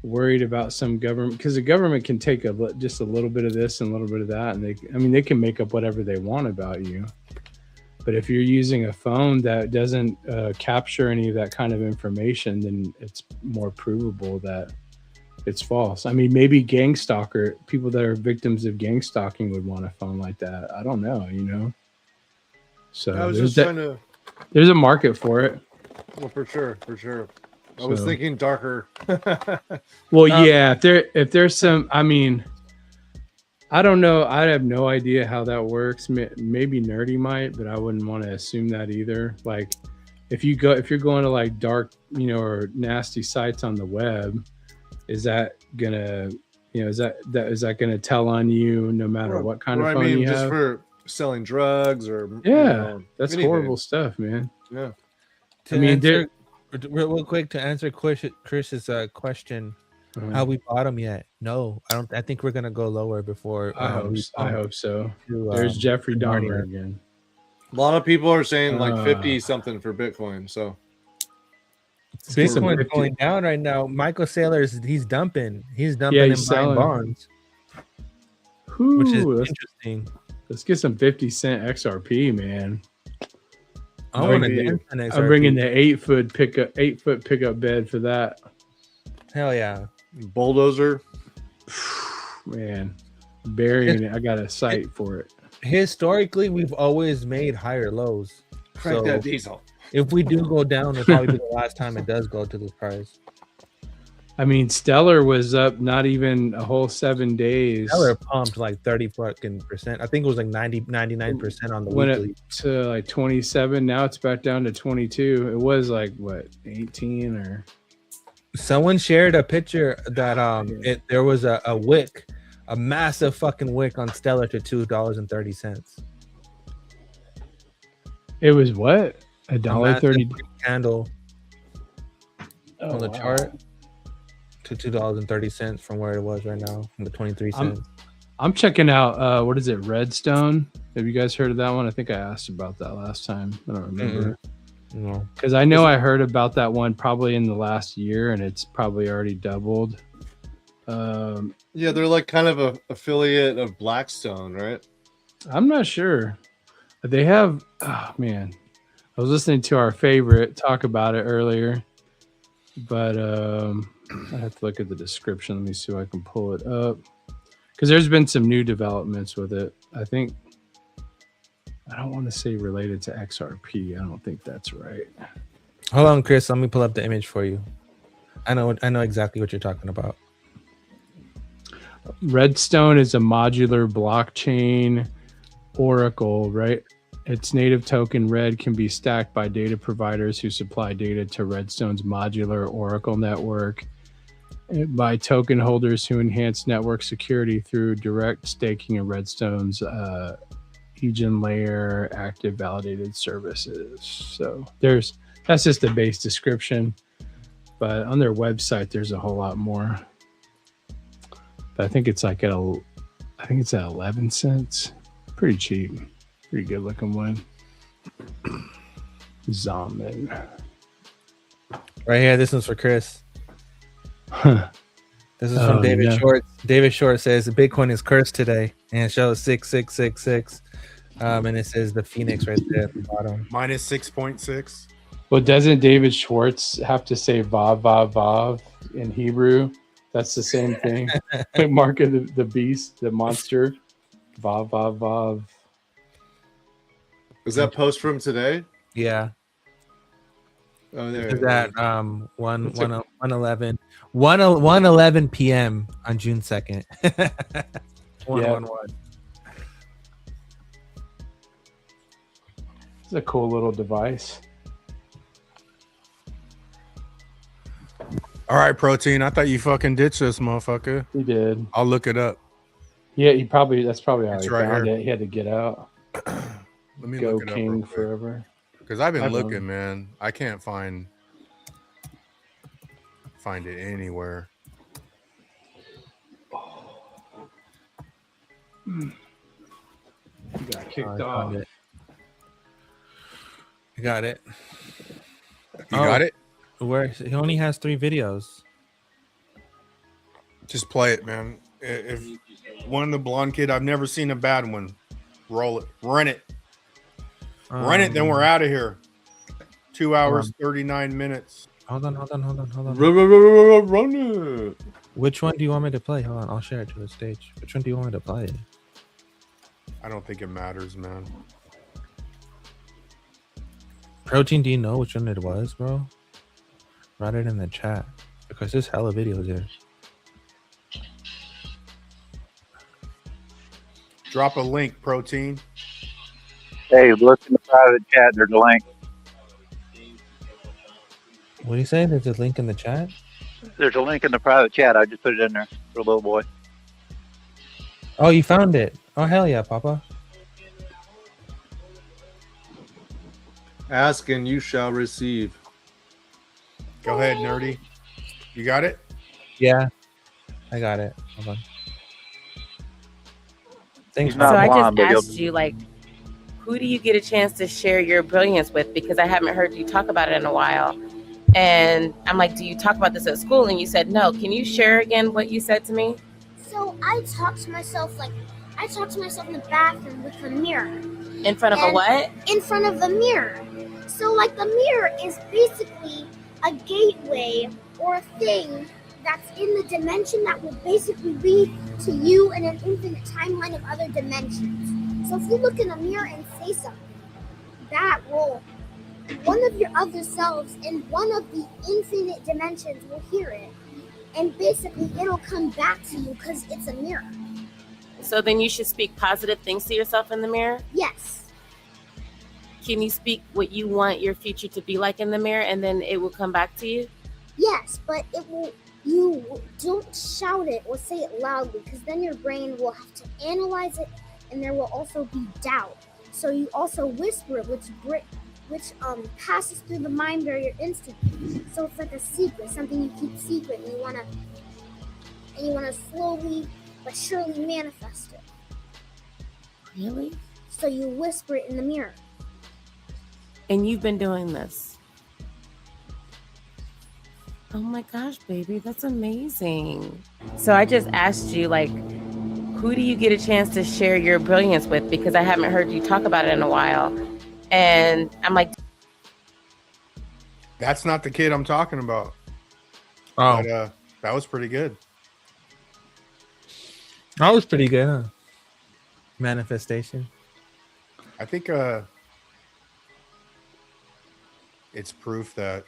worried about some government, because the government can take just a little bit of this and a little bit of that, and they can make up whatever they want about you. But if you're using a phone that doesn't capture any of that kind of information, then it's more provable that it's false. I mean, maybe people that are victims of gang stalking would want a phone like that. I don't know, So I was just trying to. There's a market for it. Well, for sure. I was thinking darker. Well, yeah. If there's some, I mean, I don't know. I have no idea how that works. Maybe Nerdy might, but I wouldn't want to assume that either. Like, if you're going to like dark, or nasty sites on the web, is that gonna, is that gonna tell on you no matter what kind of phone you have? Just for selling drugs or that's anything. horrible stuff, man. Yeah. Real quick to answer Chris's question. Have we bottom yet? No, I don't. I think we're gonna go lower before. I hope so. There's Jeffrey Dahmer again. A lot of people are saying like 50 something for Bitcoin. So Bitcoin's going down right now. Michael Saylor's he's dumping and buying bonds, which is interesting. Let's get some 50-cent XRP, man. I want to get an XRP. I'm bringing the 8-foot pickup bed for that. Hell yeah. Bulldozer, man, burying it. I got a site for it. Historically, we've always made higher lows. Crank that diesel. If we do go down, it'll probably be the last time it does go to this price. I mean, Stellar was up not even a whole 7 days. Stellar pumped like 30%. I think it was like 99% on the went weekly. Up to like 27. Now it's back down to 22. It was like what, 18 or. Someone shared a picture that there was a wick, a massive fucking wick on Stellar to $2.30. It was what? $1.30 candle on the chart to $2.30 from where it was right now, from the 23 cents. I'm checking out what is it, Redstone? Have you guys heard of that one? I think I asked about that last time. I don't remember. No, because I know I heard about that one probably in the last year, and it's probably already doubled. Yeah, they're like kind of a affiliate of Blackstone, right? I'm not sure. They have. Oh man, I was listening to our favorite talk about it earlier, but I have to look at the description. Let me see if I can pull it up, because there's been some new developments with it. I think. I don't want to say related to XRP. I don't think that's right. Hold on, Chris. Let me pull up the image for you. I know exactly what you're talking about. Redstone is a modular blockchain oracle, right? Its native token Red can be stacked by data providers who supply data to Redstone's modular oracle network, by token holders who enhance network security through direct staking of Redstone's Egen layer active validated services. So that's just a base description, but on their website there's a whole lot more. But I think it's like at 11 cents. Pretty cheap. Pretty good looking one. Zombie. Right here, this one's for Chris. This is from David Short. David Short says Bitcoin is cursed today, and it shows 6666. And it says the Phoenix right there at the bottom. Minus 6.6. Well, doesn't David Schwartz have to say vav, vav, vav in Hebrew? That's the same thing. Mark of the beast, the monster. Vav, vav, vav. Is that post from today? Yeah. Oh, there. Is that 1:11 p.m. on June 2nd. 111. It's a cool little device. All right, Protein. I thought you fucking ditched this motherfucker. He did. I'll look it up. Yeah, that's probably how It's he right found here. it. He had to get out. Let me Go look it up King real quick. forever. Because I've been I've looking, known. man. I can't find it anywhere. You got I kicked off. found it. I got it. You got it? Where he only has 3 videos. Just play it, man. If one, the blonde kid, I've never seen a bad one. Roll it. Run it. Run it, then we're out of here. 2 hours, 39 minutes. Hold on. Run it. Which one do you want me to play? Hold on, I'll share it to the stage. Which one do you want me to play? I don't think it matters, man. Protein, do you know which one it was, bro? Write it in the chat. Because there's hella videos here. Drop a link, Protein. Hey, look in the private chat. There's a link. What do you say? There's a link in the chat? There's a link in the private chat. I just put it in there for a little boy. Oh, you found it. Oh, hell yeah, Papa. Ask and you shall receive. Go ahead, Nerdy. You got it? Yeah, I got it. Hold on. Thanks, So I just asked you, like, who do you get a chance to share your brilliance with? Because I haven't heard you talk about it in a while. And I'm like, do you talk about this at school? And you said no. Can you share again what you said to me? So I talk to myself in the bathroom with a mirror. In front of a what? In front of the mirror. So like the mirror is basically a gateway or a thing that's in the dimension that will basically lead to you in an infinite timeline of other dimensions. So if you look in a mirror and say something, that will, one of your other selves in one of the infinite dimensions will hear it. And basically it'll come back to you because it's a mirror. So then you should speak positive things to yourself in the mirror? Yes. Can you speak what you want your future to be like in the mirror and then it will come back to you? Yes, but it will. You don't shout it or say it loudly because then your brain will have to analyze it, and there will also be doubt. So you also whisper it, which passes through the mind barrier instantly. So it's like a secret, something you keep secret, and you wanna slowly but surely manifest it. Really? So you whisper it in the mirror. And you've been doing this. Oh my gosh, baby, that's amazing. So I just asked you, like, who do you get a chance to share your brilliance with? Because I haven't heard you talk about it in a while. And I'm like, That's not the kid I'm talking about. Oh. But, that was pretty good. That was pretty good, huh? Manifestation. I think it's proof that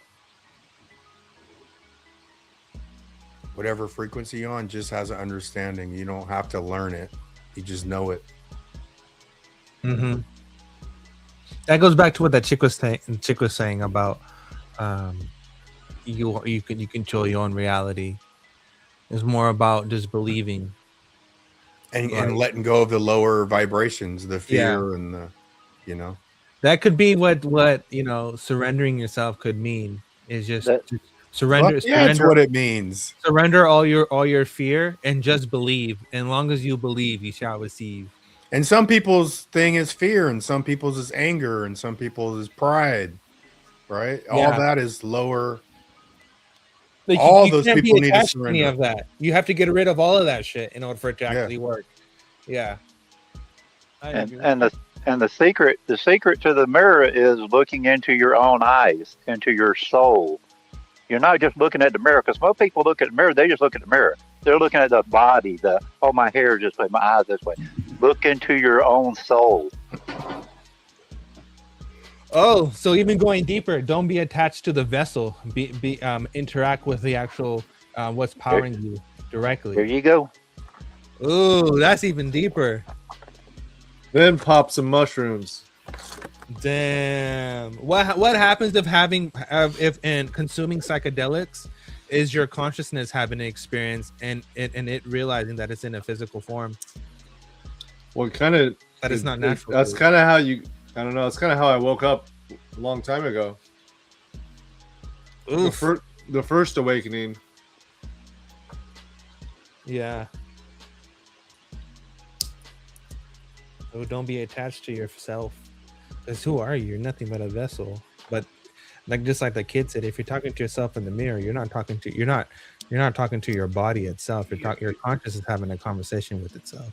whatever frequency you're on just has an understanding. You don't have to learn it. You just know it. Mm-hmm. That goes back to what that chick was saying about you control your own reality. It's more about just believing and letting go of the lower vibrations, the fear and the, you know. That could be what surrendering yourself could mean. Is just surrender. That's what it means. Surrender all your fear and just believe. And long as you believe, you shall receive. And some people's thing is fear, and some people's is anger, and some people's is pride. Right? Yeah. All that is lower. Like, all you those can't people be need to attached to any surrender. of that. You have to get rid of all of that shit in order for it to actually work. Yeah. And the secret to the mirror is looking into your own eyes, into your soul. You're not just looking at the mirror, because most people look at the mirror, they just look at the mirror. They're looking at the body, my hair is this way, my eyes this way. Look into your own soul. Oh, so even going deeper, don't be attached to the vessel. Interact with the actual what's powering you directly. There you go. Ooh, that's even deeper. Then pop some mushrooms. Damn. What happens if consuming psychedelics is your consciousness having an experience and it realizing that it's in a physical form? Well, kind of that is not natural. That's kind of how you. I don't know. It's kind of how I woke up a long time ago. The first awakening. Yeah. So don't be attached to yourself. Because who are you? You're nothing but a vessel. But like just like the kid said, if you're talking to yourself in the mirror, you're not talking to your body itself. Your conscious is having a conversation with itself.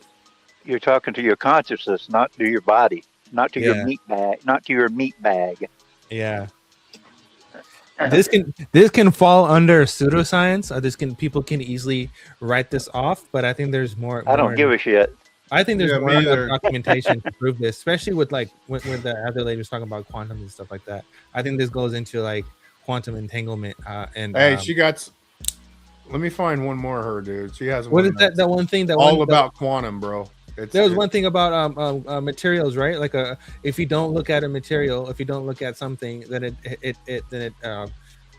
You're talking to your consciousness, not to your body, not to your meat bag, not to your meat bag. Yeah. This can fall under pseudoscience. People can easily write this off, but I think there's more. I don't give a shit. I think there's more documentation to prove this, especially with like when the other lady was talking about quantum and stuff like that. I think this goes into like quantum entanglement. And hey, she got. Let me find one more. Her dude. She has. What is that? That one thing that all about quantum, bro. There was one thing about materials, right? Like if you don't look at a material, if you don't look at something, then it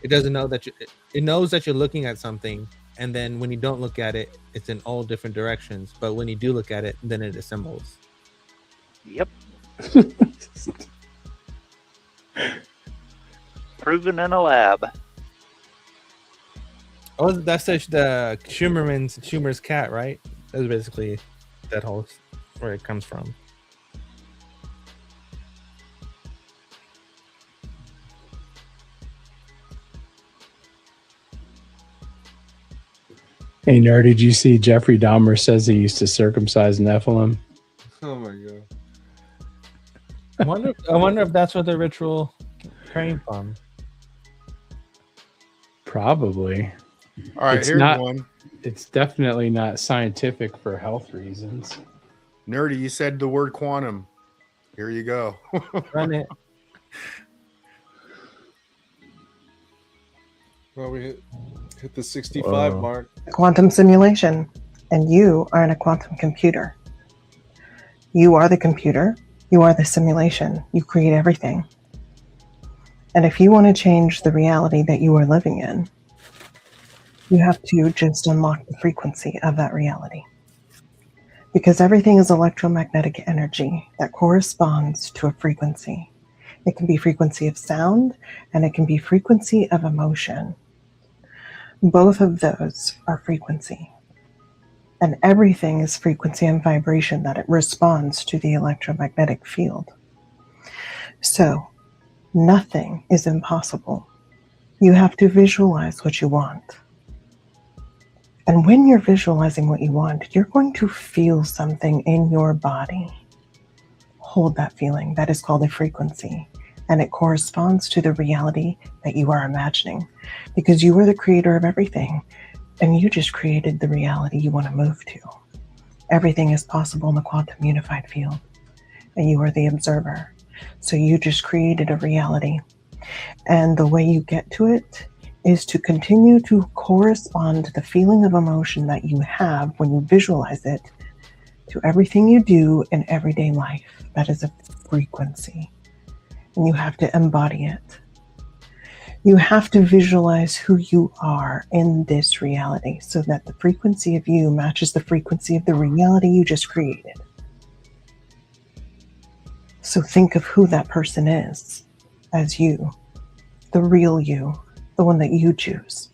doesn't know that it knows that you're looking at something, and then when you don't look at it, it's in all different directions. But when you do look at it, then it assembles. Yep. Proven in a lab. Oh, that's the Schumer's cat, right? That's basically that whole where it comes from. Hey, nerd, did you see Jeffrey Dahmer says he used to circumcise Nephilim? Oh my god. I wonder if that's what the ritual came from. Probably. All right, here's one. It's definitely not scientific for health reasons. Nerdy, you said the word quantum. Here you go. Run it. Well, we hit the 65 mark. Quantum simulation, and you are in a quantum computer. You are the computer. You are the simulation. You create everything. And if you want to change the reality that you are living in, you have to just unlock the frequency of that reality. Because everything is electromagnetic energy that corresponds to a frequency. It can be frequency of sound, and it can be frequency of emotion. Both of those are frequency. And everything is frequency and vibration that it responds to the electromagnetic field. So, nothing is impossible. You have to visualize what you want. And when you're visualizing what you want, you're going to feel something in your body. Hold that feeling. That is called a frequency. And it corresponds to the reality that you are imagining. Because you are the creator of everything. And you just created the reality you want to move to. Everything is possible in the quantum unified field. And you are the observer. So you just created a reality. And the way you get to it is to continue to correspond to the feeling of emotion that you have when you visualize it to everything you do in everyday life. That is a frequency. And you have to embody it. You have to visualize who you are in this reality so that the frequency of you matches the frequency of the reality you just created. So think of who that person is as you, the real you, the one that you choose.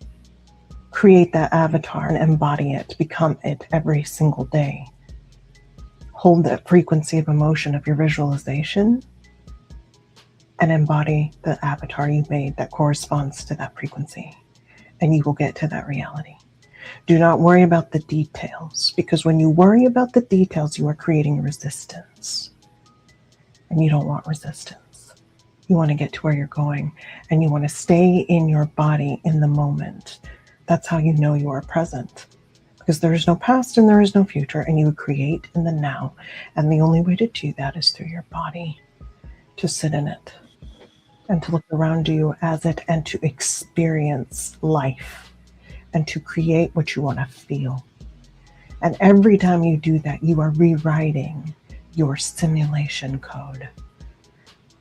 Create that avatar and embody it, become it every single day. Hold that frequency of emotion of your visualization and embody the avatar you made that corresponds to that frequency, and you will get to that reality. Do not worry about the details, because when you worry about the details, you are creating resistance, and you don't want resistance. You want to get to where you're going, and you want to stay in your body in the moment. That's how you know you are present, because there is no past and there is no future, and you create in the now, and the only way to do that is through your body, to sit in it, and to look around you as it, and to experience life, and to create what you want to feel. And every time you do that, you are rewriting your simulation code.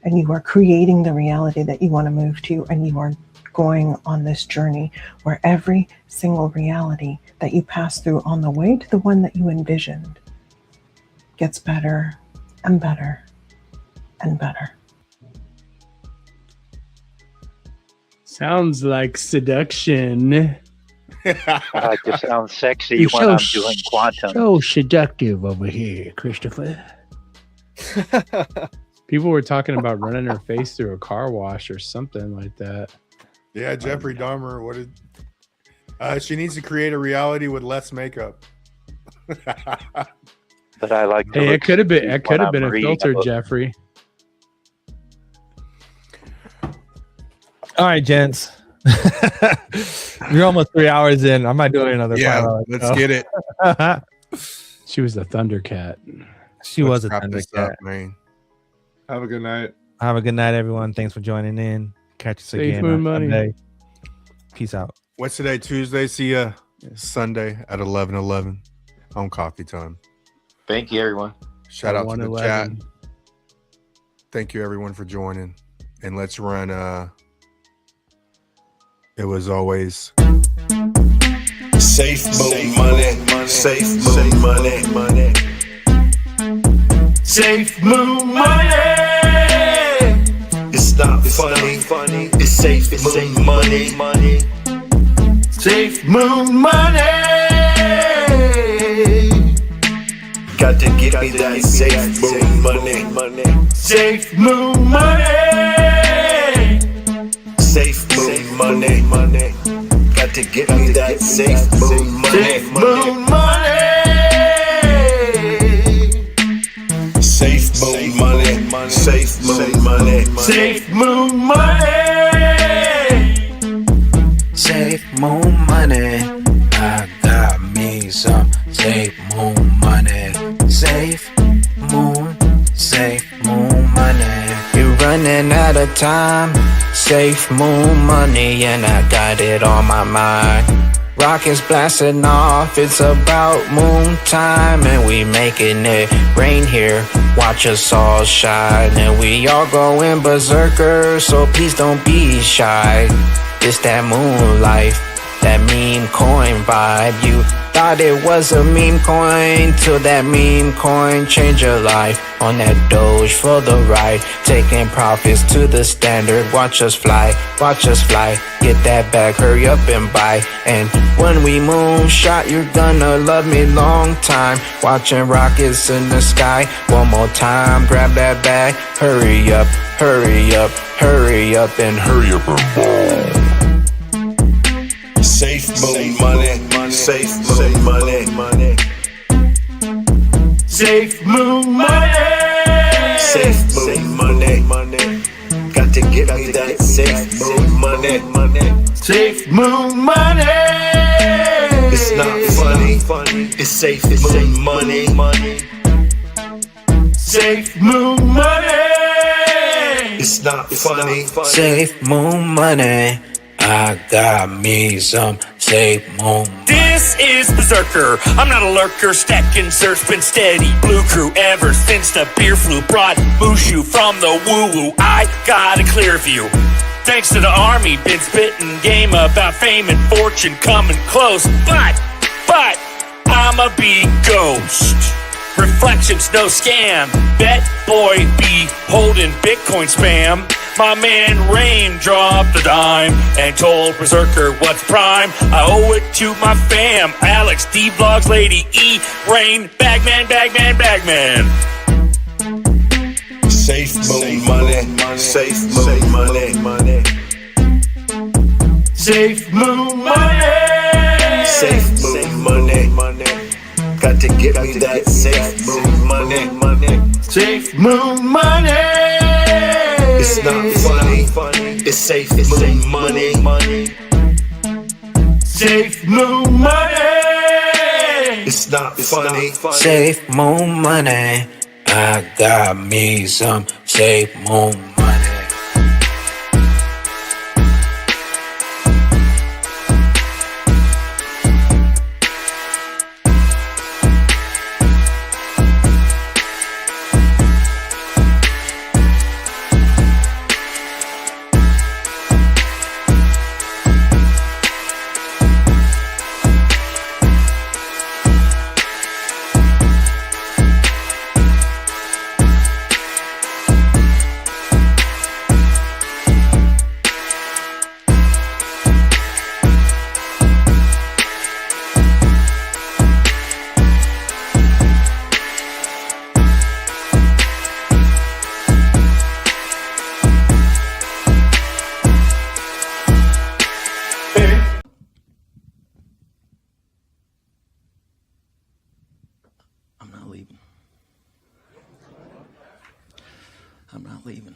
And you are creating the reality that you want to move to, and you are going on this journey where every single reality that you pass through on the way to the one that you envisioned gets better and better and better. Sounds like seduction. I like to sound sexy when I'm doing quantum. So seductive over here, Christopher. People were talking about running her face through a car wash or something like that. Yeah, Jeffrey Dahmer. What did? She needs to create a reality with less makeup. But I like. Hey, it could have been. It could have been a filter, Jeffrey. All right, gents. We're almost 3 hours in. I might do another. Yeah, 5 hours, let's so. get it. She was a Thundercat. She Let's was a wrap this Thundercat. up, man. Have a good night. Have a good night, everyone. Thanks for joining in. Catch us Safe again moon on money. Sunday. Peace out. What's today? Tuesday. See ya Sunday at 11:11 on coffee time. Thank you, everyone. Shout out to the 1:11. chat. Thank you, everyone, for joining. And let's run. It was always safe moon money. Safe moon money. Safe moon money. It's not funny. It's safe moon money. Safe moon money. Got to get me that safe moon money. Safe moon money. Safe moon money. Got to get me that safe moon money. Safe moon money. Safe moon money. Safe moon money. Safe moon money. Safe moon money. I got me some safe moon money. Safe moon money. You're running out of time. Safe moon money, and I got it on my mind. Rockets blasting off, it's about moon time, and we making it rain here. Watch us all shine, and we all going berserker, so please don't be shy. It's that moon life, that meme coin vibe. You thought it was a meme coin, till that meme coin changed your life. On that Doge for the ride, taking profits to the standard. Watch us fly, get that bag, hurry up and buy. And when we moonshot, you're gonna love me long time. Watching rockets in the sky, one more time, grab that bag, hurry up, and hurry up and ball. Safe moon money. Safe moon money. Safe moon money. Safe moon money. Got to get me that safe moon money. Safe moon money. It's not funny. It's safe moon money. Safe moon money. It's not funny. Safe moon money. I got me some safe moon. This is Berserker. I'm not a lurker, stacking zerts, been steady. Blue crew ever since the beer flu brought Mushu from the woo-woo. I got a clear view. Thanks to the army, been spitting game about fame and fortune coming close. But I'ma be ghost. Reflections, no scam. Bet boy be holding Bitcoin spam. My man Rain dropped a dime and told Berserker what's prime. I owe it to my fam. Alex, D-Vlogs, Lady E, Rain, Bagman. Safe moon money. Safe moon money. Safe moon money. Safe moon money. Got to get me that safe moon money. Safe moon money. It's not funny. It's safe moon money. Safe moon money. It's not funny. Safe moon money. I got me some safe moon money. I'm not leaving.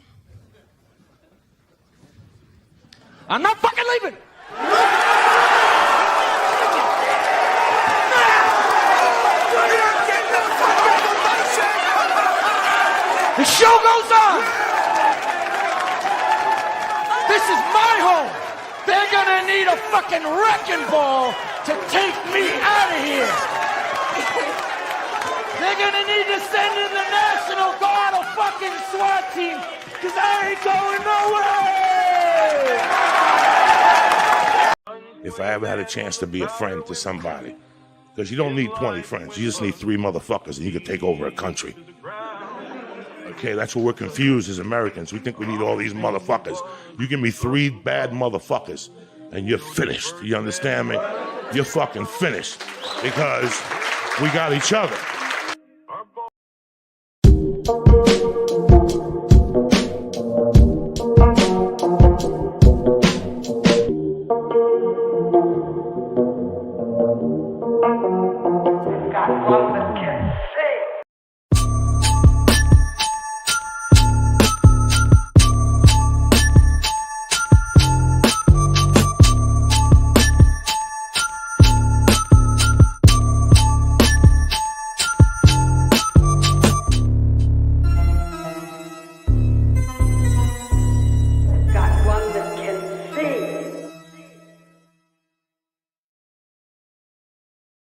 I'm not fucking leaving! The show goes on! This is my home! They're gonna need a fucking wrecking ball to take me out of here! They're gonna need to send in the National Guard or fucking SWAT team, because I ain't going nowhere! If I ever had a chance to be a friend to somebody, because you don't need 20 friends, you just need 3 motherfuckers and you can take over a country. Okay, that's what we're confused as Americans. We think we need all these motherfuckers. You give me 3 bad motherfuckers and you're finished. You understand me? You're fucking finished because we got each other.